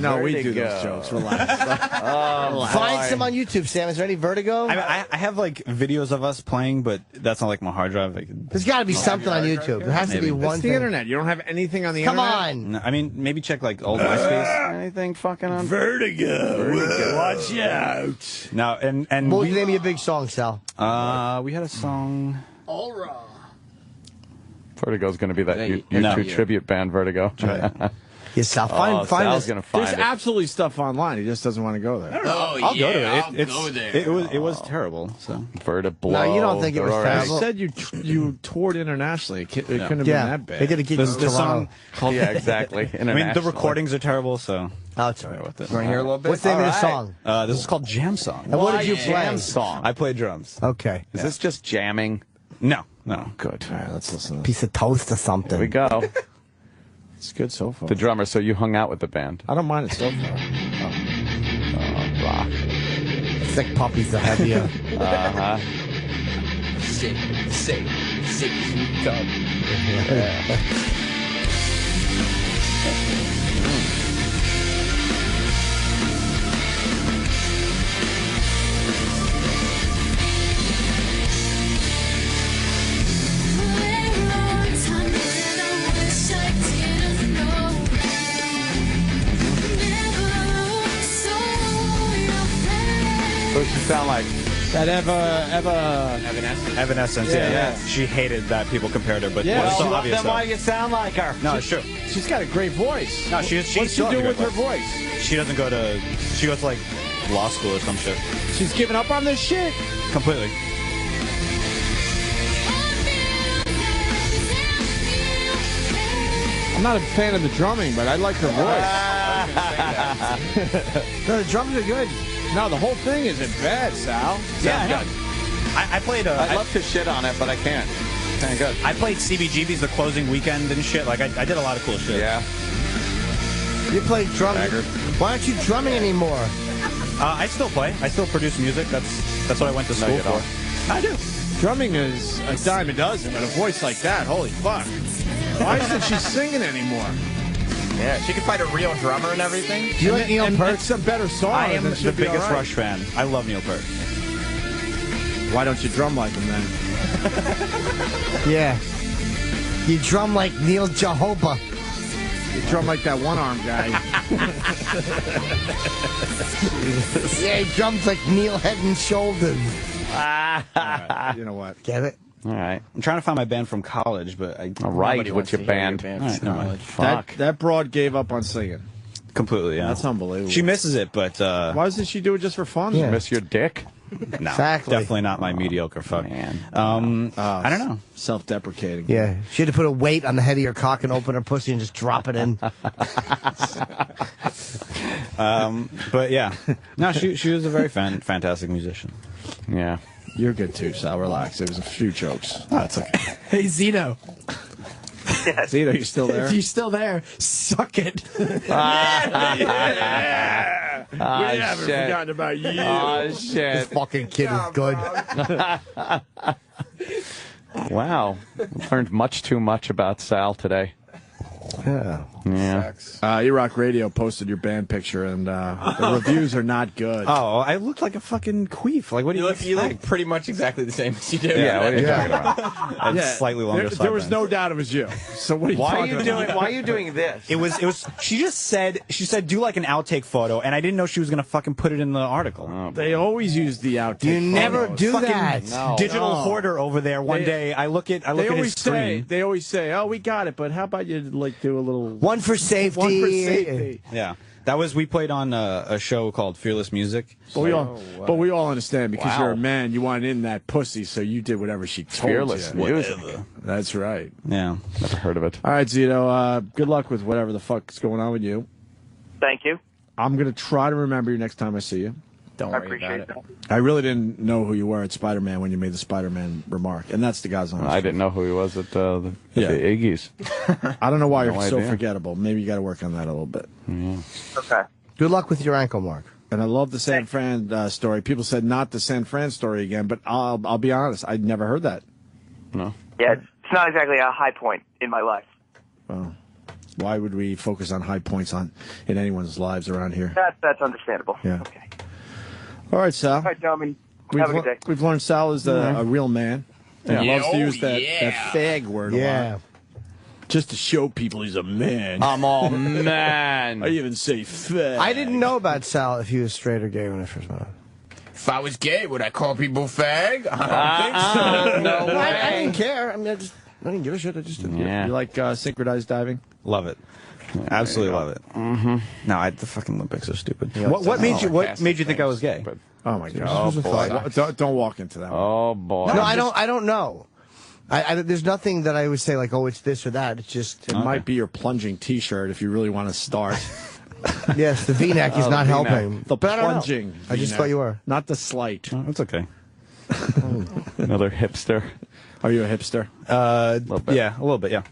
No, we do Vertigo. those jokes. Relax. Find some on YouTube, Sam. Is there any Vertigo? I have like videos of us playing, but that's not like my hard drive. There's got to be something on YouTube. There has to be one It's the thing. internet. You don't have anything on the Come internet? on. No, I mean, maybe check like old MySpace. Anything fucking on Vertigo. Watch out. No, and What was the name of your big song, Sal? we had a song. All right. Vertigo's going to be that Hey, U2 tribute band, Vertigo. Yes, Sal. Find Sal's this. going to find There's it. absolutely stuff online. He just doesn't want to go there. Oh, I'll go to it. I'll It's- go there. It was terrible. So Vertiblow. No, you don't think it was They're terrible. I said you toured internationally. It couldn't have been Yeah, that bad. they gotta keep the song. Yeah, exactly. I mean, the recordings are terrible. So Oh, it's all right. with it. Want to hear a little bit? What's the name of the song? This is called Jam Song. And what did you play? Jam song. I play drums. Okay. Is this just jamming? No. Good. All right, let's listen to this. Piece of toast or something. Here we go. It's good so far. The drummer, so you hung out with the band. I don't mind it so far. Rock. Thick puppies are heavier. Uh-huh. Sick, dog. What does she sound like? That Evanescence. Yeah. She hated that people compared her, but Yeah, it's so well, obvious. Then why you sound like her? No, it's true. She's got a great voice. No, she's What's she still has a doing with great her voice? She doesn't go to. She goes to like law school or some shit. She's giving up on this shit. Completely. I'm not a fan of the drumming, but I like her voice. No, the drums are good. No, the whole thing isn't bad, Sal. Yeah, I know. I played. I'd love to shit on it, but I can't. Thank God. I played CBGB's the closing weekend and shit. Like I did a lot of cool shit. Yeah. You play drums. Haggard. Why aren't you drumming anymore? I still play. I still produce music. That's what I went to school you for. don't. I do. Drumming is a dime a dozen, but a voice like that, holy fuck. Why isn't she singing anymore? Yeah, she could find a real drummer and everything. Do you like Neil Peart? It's a better song. I am and it the should be biggest all right. Rush fan. I love Neil Peart. Why don't you drum like him then? Yeah. You drum like Neil Jehovah. You drum like that one-arm guy. Yeah, he drums like Neil Head and Shoulders. Right, you know what? Get it? All right. I'm trying to find my band from college, but All right. What's your band? All right, never mind. Fuck. That broad gave up on singing. Completely, yeah. That's unbelievable. She misses it, but Why doesn't she do it just for fun? Yeah. Miss your dick? no, Exactly. definitely not my mediocre fuck. Man. I don't know. Self-deprecating. Yeah. She had to put a weight on the head of your cock and open her pussy and just drop it in. But yeah, no, she was a very fantastic musician. Yeah. You're good too, Sal. Relax. It was a few jokes. Oh, that's okay. Hey, Zito. Zito, you still there? If you're still there, suck it. Yeah. We haven't shit. forgotten about you. Oh, shit. This fucking kid is good. Wow. Learned much too much about Sal today. Yeah. Yeah. E-Rock Radio posted your band picture, and the reviews are not good. Oh, I looked like a fucking queef. Like, what do you You look pretty much exactly the same as you do. Yeah, what are you talking about? I had slightly longer There was sideburns. no doubt it was you. So what are you talking about? Why are you doing this? It was. She said, do like an outtake photo, and I didn't know she was gonna fucking put it in the article. They always use the outtake. You never photos. do Fucking that. No. digital hoarder over there. One day, I look at his screen. They always say, "Oh, we got it," but how about you like do a little One for safety. One for safety. Yeah, we played on a show called Fearless Music. But we all understand because you're a man. You want in that pussy, so you did whatever she told Fearless you. music. That's right. Yeah, Never heard of it. All right, Zito. Good luck with whatever the fuck's going on with you. Thank you. I'm gonna try to remember you next time I see you. Don't I worry appreciate about it. I really didn't know who you were at Spider-Man when you made the Spider-Man remark, and that's the guy's honest. I didn't know who he was at the Yeah. Iggy's. I don't know why No you're so idea. forgettable. Maybe you got to work on that a little bit. Okay. Good luck with your ankle, Mark. And I love the San Fran story. People said not the San Fran story again, but I'll be honest, I'd never heard that. No. Yeah, it's not exactly a high point in my life. Well, Why would we focus on high points in anyone's lives around here? That's understandable. Yeah. Okay. All right, Sal. All right, gentlemen. Have a good day. We've learned Sal is a real man. Yeah. He loves to use that Yeah. fag word a lot. Just to show people he's a man. I'm all man. I even say fag. I didn't know about Sal if he was straight or gay when I first met him. If I was gay, would I call people fag? I don't think so. No way. I didn't care. I mean, I didn't give a shit. I just didn't. Yeah. You like synchronized diving? Love it. Absolutely love it. Mm-hmm. No, the fucking Olympics are stupid. Yeah, What made you think I was gay? Oh my god! Oh boy! Don't walk into that. Oh boy! No, I don't know. There's nothing that I would say like, oh, it's this or that. It's just it might be your plunging T-shirt if you really want to start. Yes, the V-neck is not helping. The But I don't know. plunging. I just thought you were. Not the slight. Oh, that's okay. Another hipster. Are you a hipster? Yeah, a little bit. Yeah.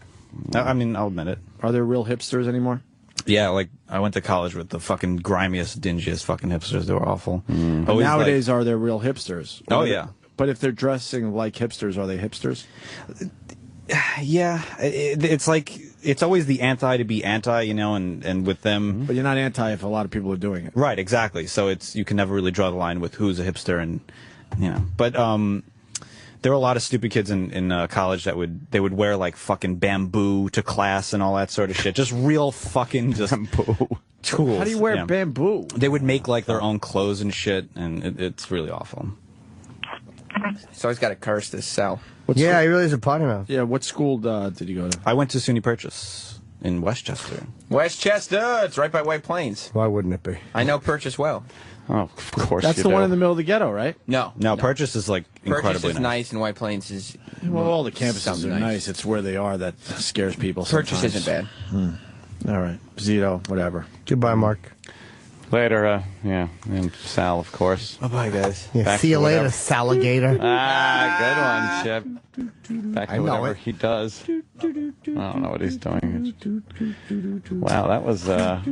I mean, I'll admit it. Are there real hipsters anymore? Yeah, like I went to college with the fucking grimiest, dingiest fucking hipsters. They were awful. Nowadays, are there real hipsters? Oh, yeah. But if they're dressing like hipsters, are they hipsters? Yeah, it's like it's always the anti to be anti, you know, and with them. But you're not anti if a lot of people are doing it. Right, exactly. So you can never really draw the line with who's a hipster and you know. But there were a lot of stupid kids in college that would wear like fucking bamboo to class and all that sort of shit. Just real fucking bamboo tools. How do you wear bamboo? They would make like their own clothes and shit, and it's really awful. So he's got to curse this Sal. He really is a potty mouth. Yeah, what school did you go to? I went to SUNY Purchase in Westchester. Westchester, it's right by White Plains. Why wouldn't it be? I know Purchase well. Oh, of course. That's the one in the middle of the ghetto, right? No, Purchase is like Purchase incredibly is nice, and White Plains is. Well, all the campuses are nice. It's where they are that scares people. Purchase sometimes. isn't bad. All right, Zito, whatever. Goodbye, Mark. Later, yeah, and Sal, of course. Bye-bye, guys. Yeah, Back see to you later, whatever. Saligator. Good one, Chip. Back to I know whatever it. he does. I don't know what he's doing. Wow, that was a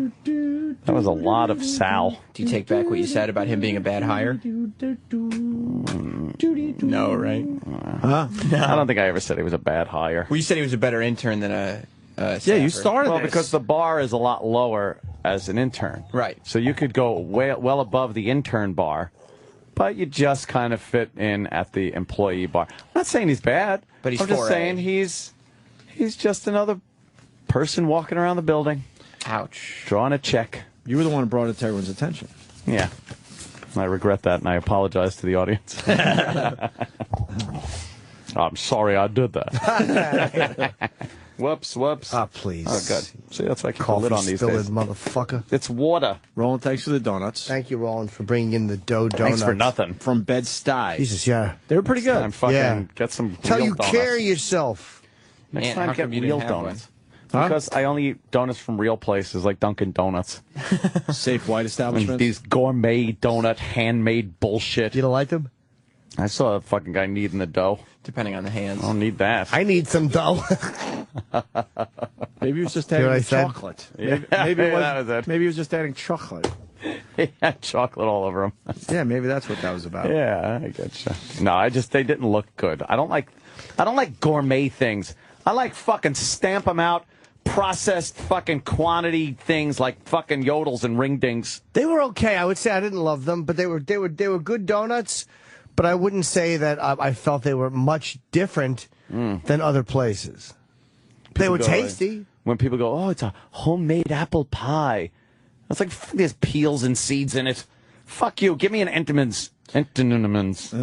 lot of Sal. Do you take back what you said about him being a bad hire? No, right? Huh? I don't think I ever said he was a bad hire. Well, you said he was a better intern than a Yeah, you staffer. started Well, this. because the bar is a lot lower as an intern. Right. So you could go well above the intern bar, but you just kind of fit in at the employee bar. I'm not saying he's bad, But he's I'm just 4A. saying he's just another person walking around the building, Ouch. drawing a check. You were the one who brought it to everyone's attention. Yeah. I regret that, and I apologize to the audience. I'm sorry I did that. Whoops. Ah, please. Oh, good. See, that's why I keep a Coffee lid on these spilled, days. motherfucker. It's water. Roland, thanks for the donuts. Thank you, Roland, for bringing in the donuts. Thanks for nothing. From Bed-Stuy. Jesus, yeah. They were pretty good. Time fucking Yeah. get some Tell real you donuts. carry yourself. Next Man, time, how get come you real didn't have donuts. Huh? Because I only eat donuts from real places like Dunkin' Donuts. Safe white And establishment. these gourmet donut, handmade bullshit. You don't like them? I saw a fucking guy kneading the dough. Depending on the hands. I don't need that. I need some dough. Maybe he was just Hear what adding I said? chocolate. Yeah, Maybe it was, that was it. Maybe he was just adding chocolate. He had chocolate all over him. Yeah, maybe that's what that was about. Yeah, I get you. No, they didn't look good. I don't like gourmet things. I like fucking stamp them out, processed fucking quantity things like fucking yodels and ring dings. They were okay. I would say I didn't love them, but they were good donuts. But I wouldn't say that I felt they were much different than other places. They were tasty. When people go, oh, it's a homemade apple pie. It's like, there's peels and seeds in it. Fuck you. Give me an Entenmann's. Entenmann's.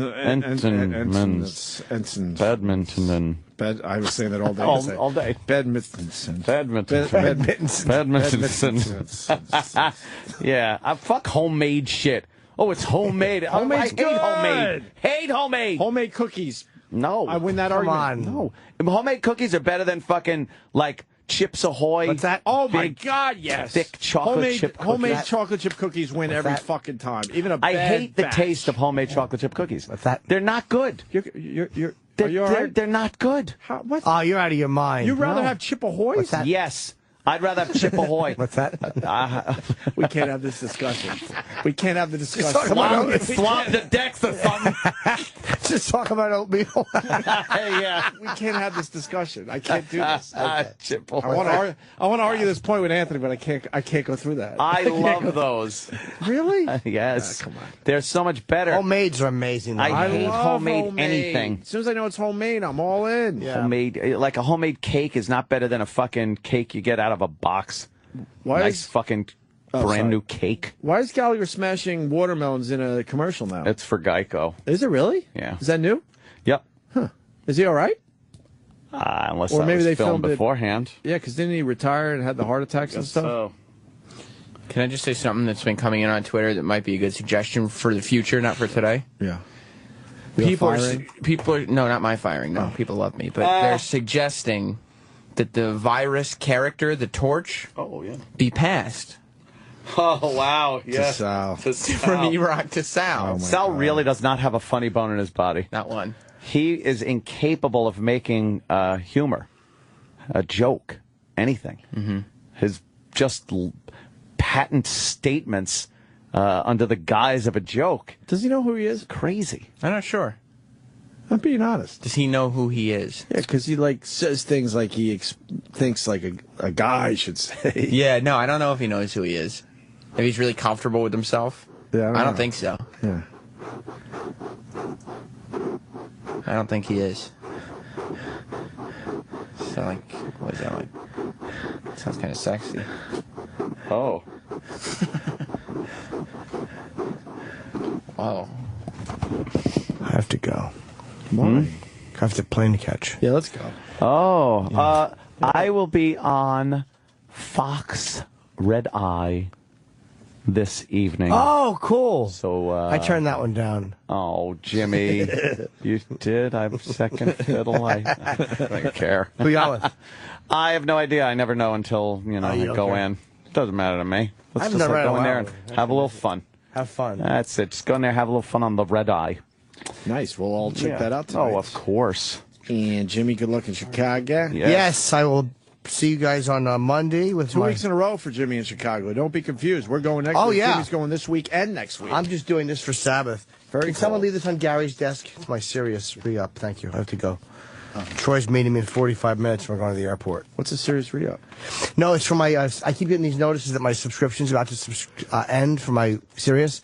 Ensigns. Badminton. I was saying that all day. All day. Badminton. Badminton. Yeah. Fuck homemade shit. Oh, it's homemade. Homemade's I hate good. homemade. Hate homemade. Homemade cookies. No. I win that Come argument. on. No. Homemade cookies are better than fucking, like, Chips Ahoy. What's that? Oh my Big, God! Yes, thick chocolate chip cookies. homemade chocolate chip cookies win every fucking time. Even a I bad hate the batch. taste of homemade chocolate chip cookies. What's that? They're not good. Are you all right? They're not good. What? Oh, you're out of your mind. You'd rather have Chip Ahoy? What's that? Yes. I'd rather have Chip Ahoy. What's that? We can't have this discussion. We can't have the discussion. Swamp the decks or something. Just talk about oatmeal. Yeah, we can't have this discussion. I can't do this. I want to argue this point with Anthony, but I can't go through that. I love those. Really? Yes. Come on. They're so much better. Homemades are amazing. I hate love homemade anything. As soon as I know it's homemade, I'm all in. Yeah. Homemade, like a homemade cake is not better than a fucking cake you get out of a box. Why nice is- fucking brand new cake. Why is Gallagher smashing watermelons in a commercial now? It's for Geico. Is it really? Yeah. Is that new? Yep. Huh. Is he all right? Unless Or that maybe was they filmed filmed it- beforehand. Yeah, because didn't he retire and had the heart attacks and stuff? Can I just say something that's been coming in on Twitter that might be a good suggestion for the future, not for today? Yeah. People are no, not my firing. No, people love me, but they're suggesting that the virus character, the Torch, be passed. Oh, wow. Yes. Sal. From E-Rock to Sal. Sal really does not have a funny bone in his body. Not one. He is incapable of making humor, a joke, anything. Mm-hmm. His just patent statements under the guise of a joke. Does he know who he is? Crazy. I'm not sure. I'm being honest. Does he know who he is? Yeah, because he like says things like he thinks like a guy should say. Yeah, no, I don't know if he knows who he is. If he's really comfortable with himself. Yeah, I don't think so. Yeah. I don't think he is. So like, what is that like? Sounds kind of sexy. Oh. Oh. I have to go. Why? I have the plane to catch. Yeah, let's go. Oh. I will be on Fox Red Eye this evening. Oh, cool. So I turned that one down. Oh, Jimmy. You did? I'm second fiddle. I don't care. Who you on with? I have no idea. I never know until, I go in. It doesn't matter to me. Let's I've just never had go a in there while. and have a little fun. Have fun. That's it. Just go in there, have a little fun on the Red Eye. Nice. We'll all check that out tonight. Oh, of course. And Jimmy, good luck in Chicago. Yes, I will see you guys on Monday with 2 weeks in a row for Jimmy in Chicago. Don't be confused. We're going next Oh, week. yeah. Jimmy's going this week and next week. I'm just doing this for Sabbath. Can someone leave this on Gary's desk? It's my serious re-up. Thank you. I have to go. Troy's meeting me in 45 minutes. We're going to the airport. What's a serious re-up? No, it's for my. I keep getting these notices that my subscription's about to end for my Sirius.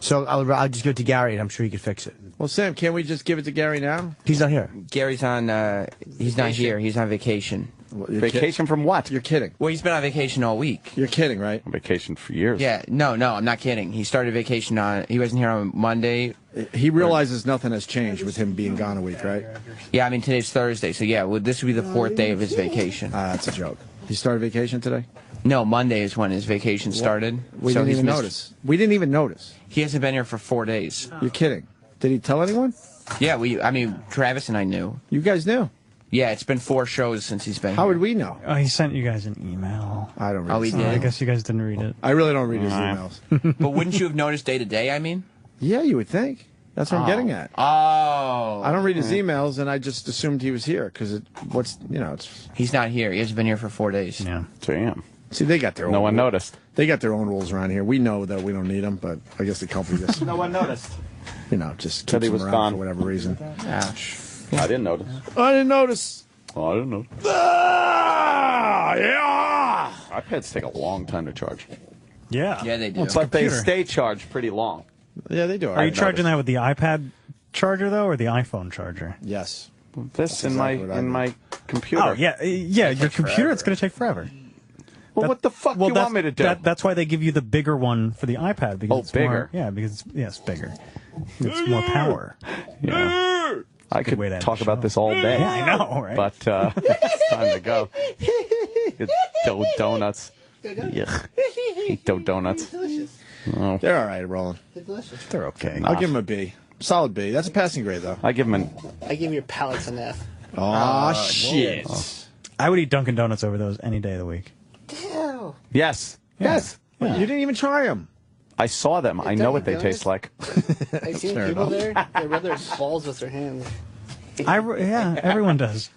So I'll just give it to Gary, and I'm sure he could fix it. Well, Sam, can't we just give it to Gary now? He's not here. Gary's on. He's not here. He's on vacation. Vacation from what? You're kidding. Well, he's been on vacation all week. You're kidding, right? On vacation for years. Yeah, no, I'm not kidding. He started vacation on. He wasn't here on Monday. He realizes nothing has changed with him being gone a week, right? Yeah, I mean today's Thursday, so yeah, this would be the 4th day of his vacation. That's a joke. He started vacation today? No, Monday is when his vacation started. We didn't even notice. We didn't even notice. He hasn't been here for 4 days. You're kidding. Did he tell anyone? Yeah, Travis and I knew. You guys knew? Yeah, it's been 4 shows since he's been How here. would we know? Oh, he sent you guys an email. I don't read Oh, he his did? I guess you guys didn't read it. I really don't read his emails. But wouldn't you have noticed day to day, I mean? Yeah, you would think. That's what I'm getting at. Oh. I don't read his emails, and I just assumed he was here, because it's... He's not here. He hasn't been here for 4 days. Yeah. Damn. See, they got their own... No one noticed. They got their own rules around here. We know that we don't need them, but I guess the company just... No one noticed. Just Said keeps he them was around gone. for whatever reason. Ouch. I didn't notice. I didn't notice. Oh, I didn't know. Yeah! iPads take a long time to charge. Yeah. Yeah, they do. But they Computer. stay charged pretty long. Yeah, they do. Are you charging that with the iPad charger though, or the iPhone charger? Yes. This in exactly what I my computer. Oh yeah, your computer. It's going to take forever. Well, what the fuck do you want me to do? That's why they give you the bigger one for the iPad. Because it's bigger. More, because it's bigger. It's more power. Yeah. I could way to end talk the about show. this all day. Yeah, I know, right? But it's time to go. It's donuts. Yuck. Eat donuts. Oh. They're all right, Roland. They're delicious. They're okay. I'll give him a B. Solid B. That's a passing grade, though. I give him an... I give your palates an F. Oh, shit. I would eat Dunkin' Donuts over those any day of the week. Ew. Yes. Yeah. Yes. You didn't even try them. I saw them. I know what they taste like. I've seen people there. They rub their balls with their hands. Yeah, everyone does.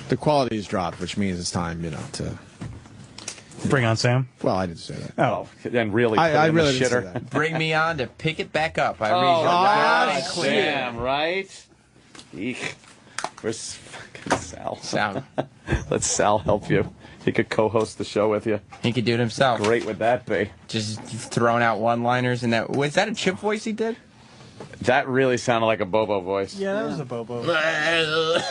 The quality's dropped, which means it's time, to Bring on Sam. Well, I didn't say that. Oh, and really, I really the didn't say shitter. that. Bring me on to pick it back up. I read God, it clear. Sam, right? Eek. Where's fucking Sal? Sal. Let Sal help you. He could co-host the show with you. He could do it himself. Great would that be? Just throwing out one-liners and that. Was that a Chip voice he did? That really sounded like a Bobo voice. Yeah, that was a Bobo. I'm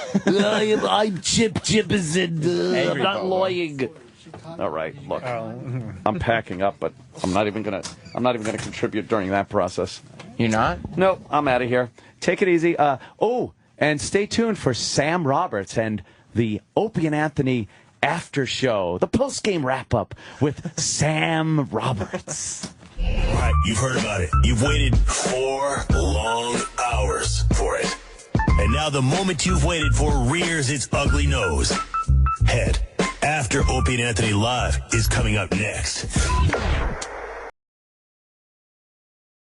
Chip Chippison. I'm not Bobo. lying. All right, look, I'm packing up, but I'm not even gonna contribute during that process. You're not? No, I'm out of here. Take it easy. And stay tuned for Sam Roberts and the Opie and Anthony after show, the post-game wrap-up with Sam Roberts. All right, you've heard about it. You've waited 4 long hours for it. And now the moment you've waited for rears its ugly nose. Head After Opie and Anthony Live is coming up next.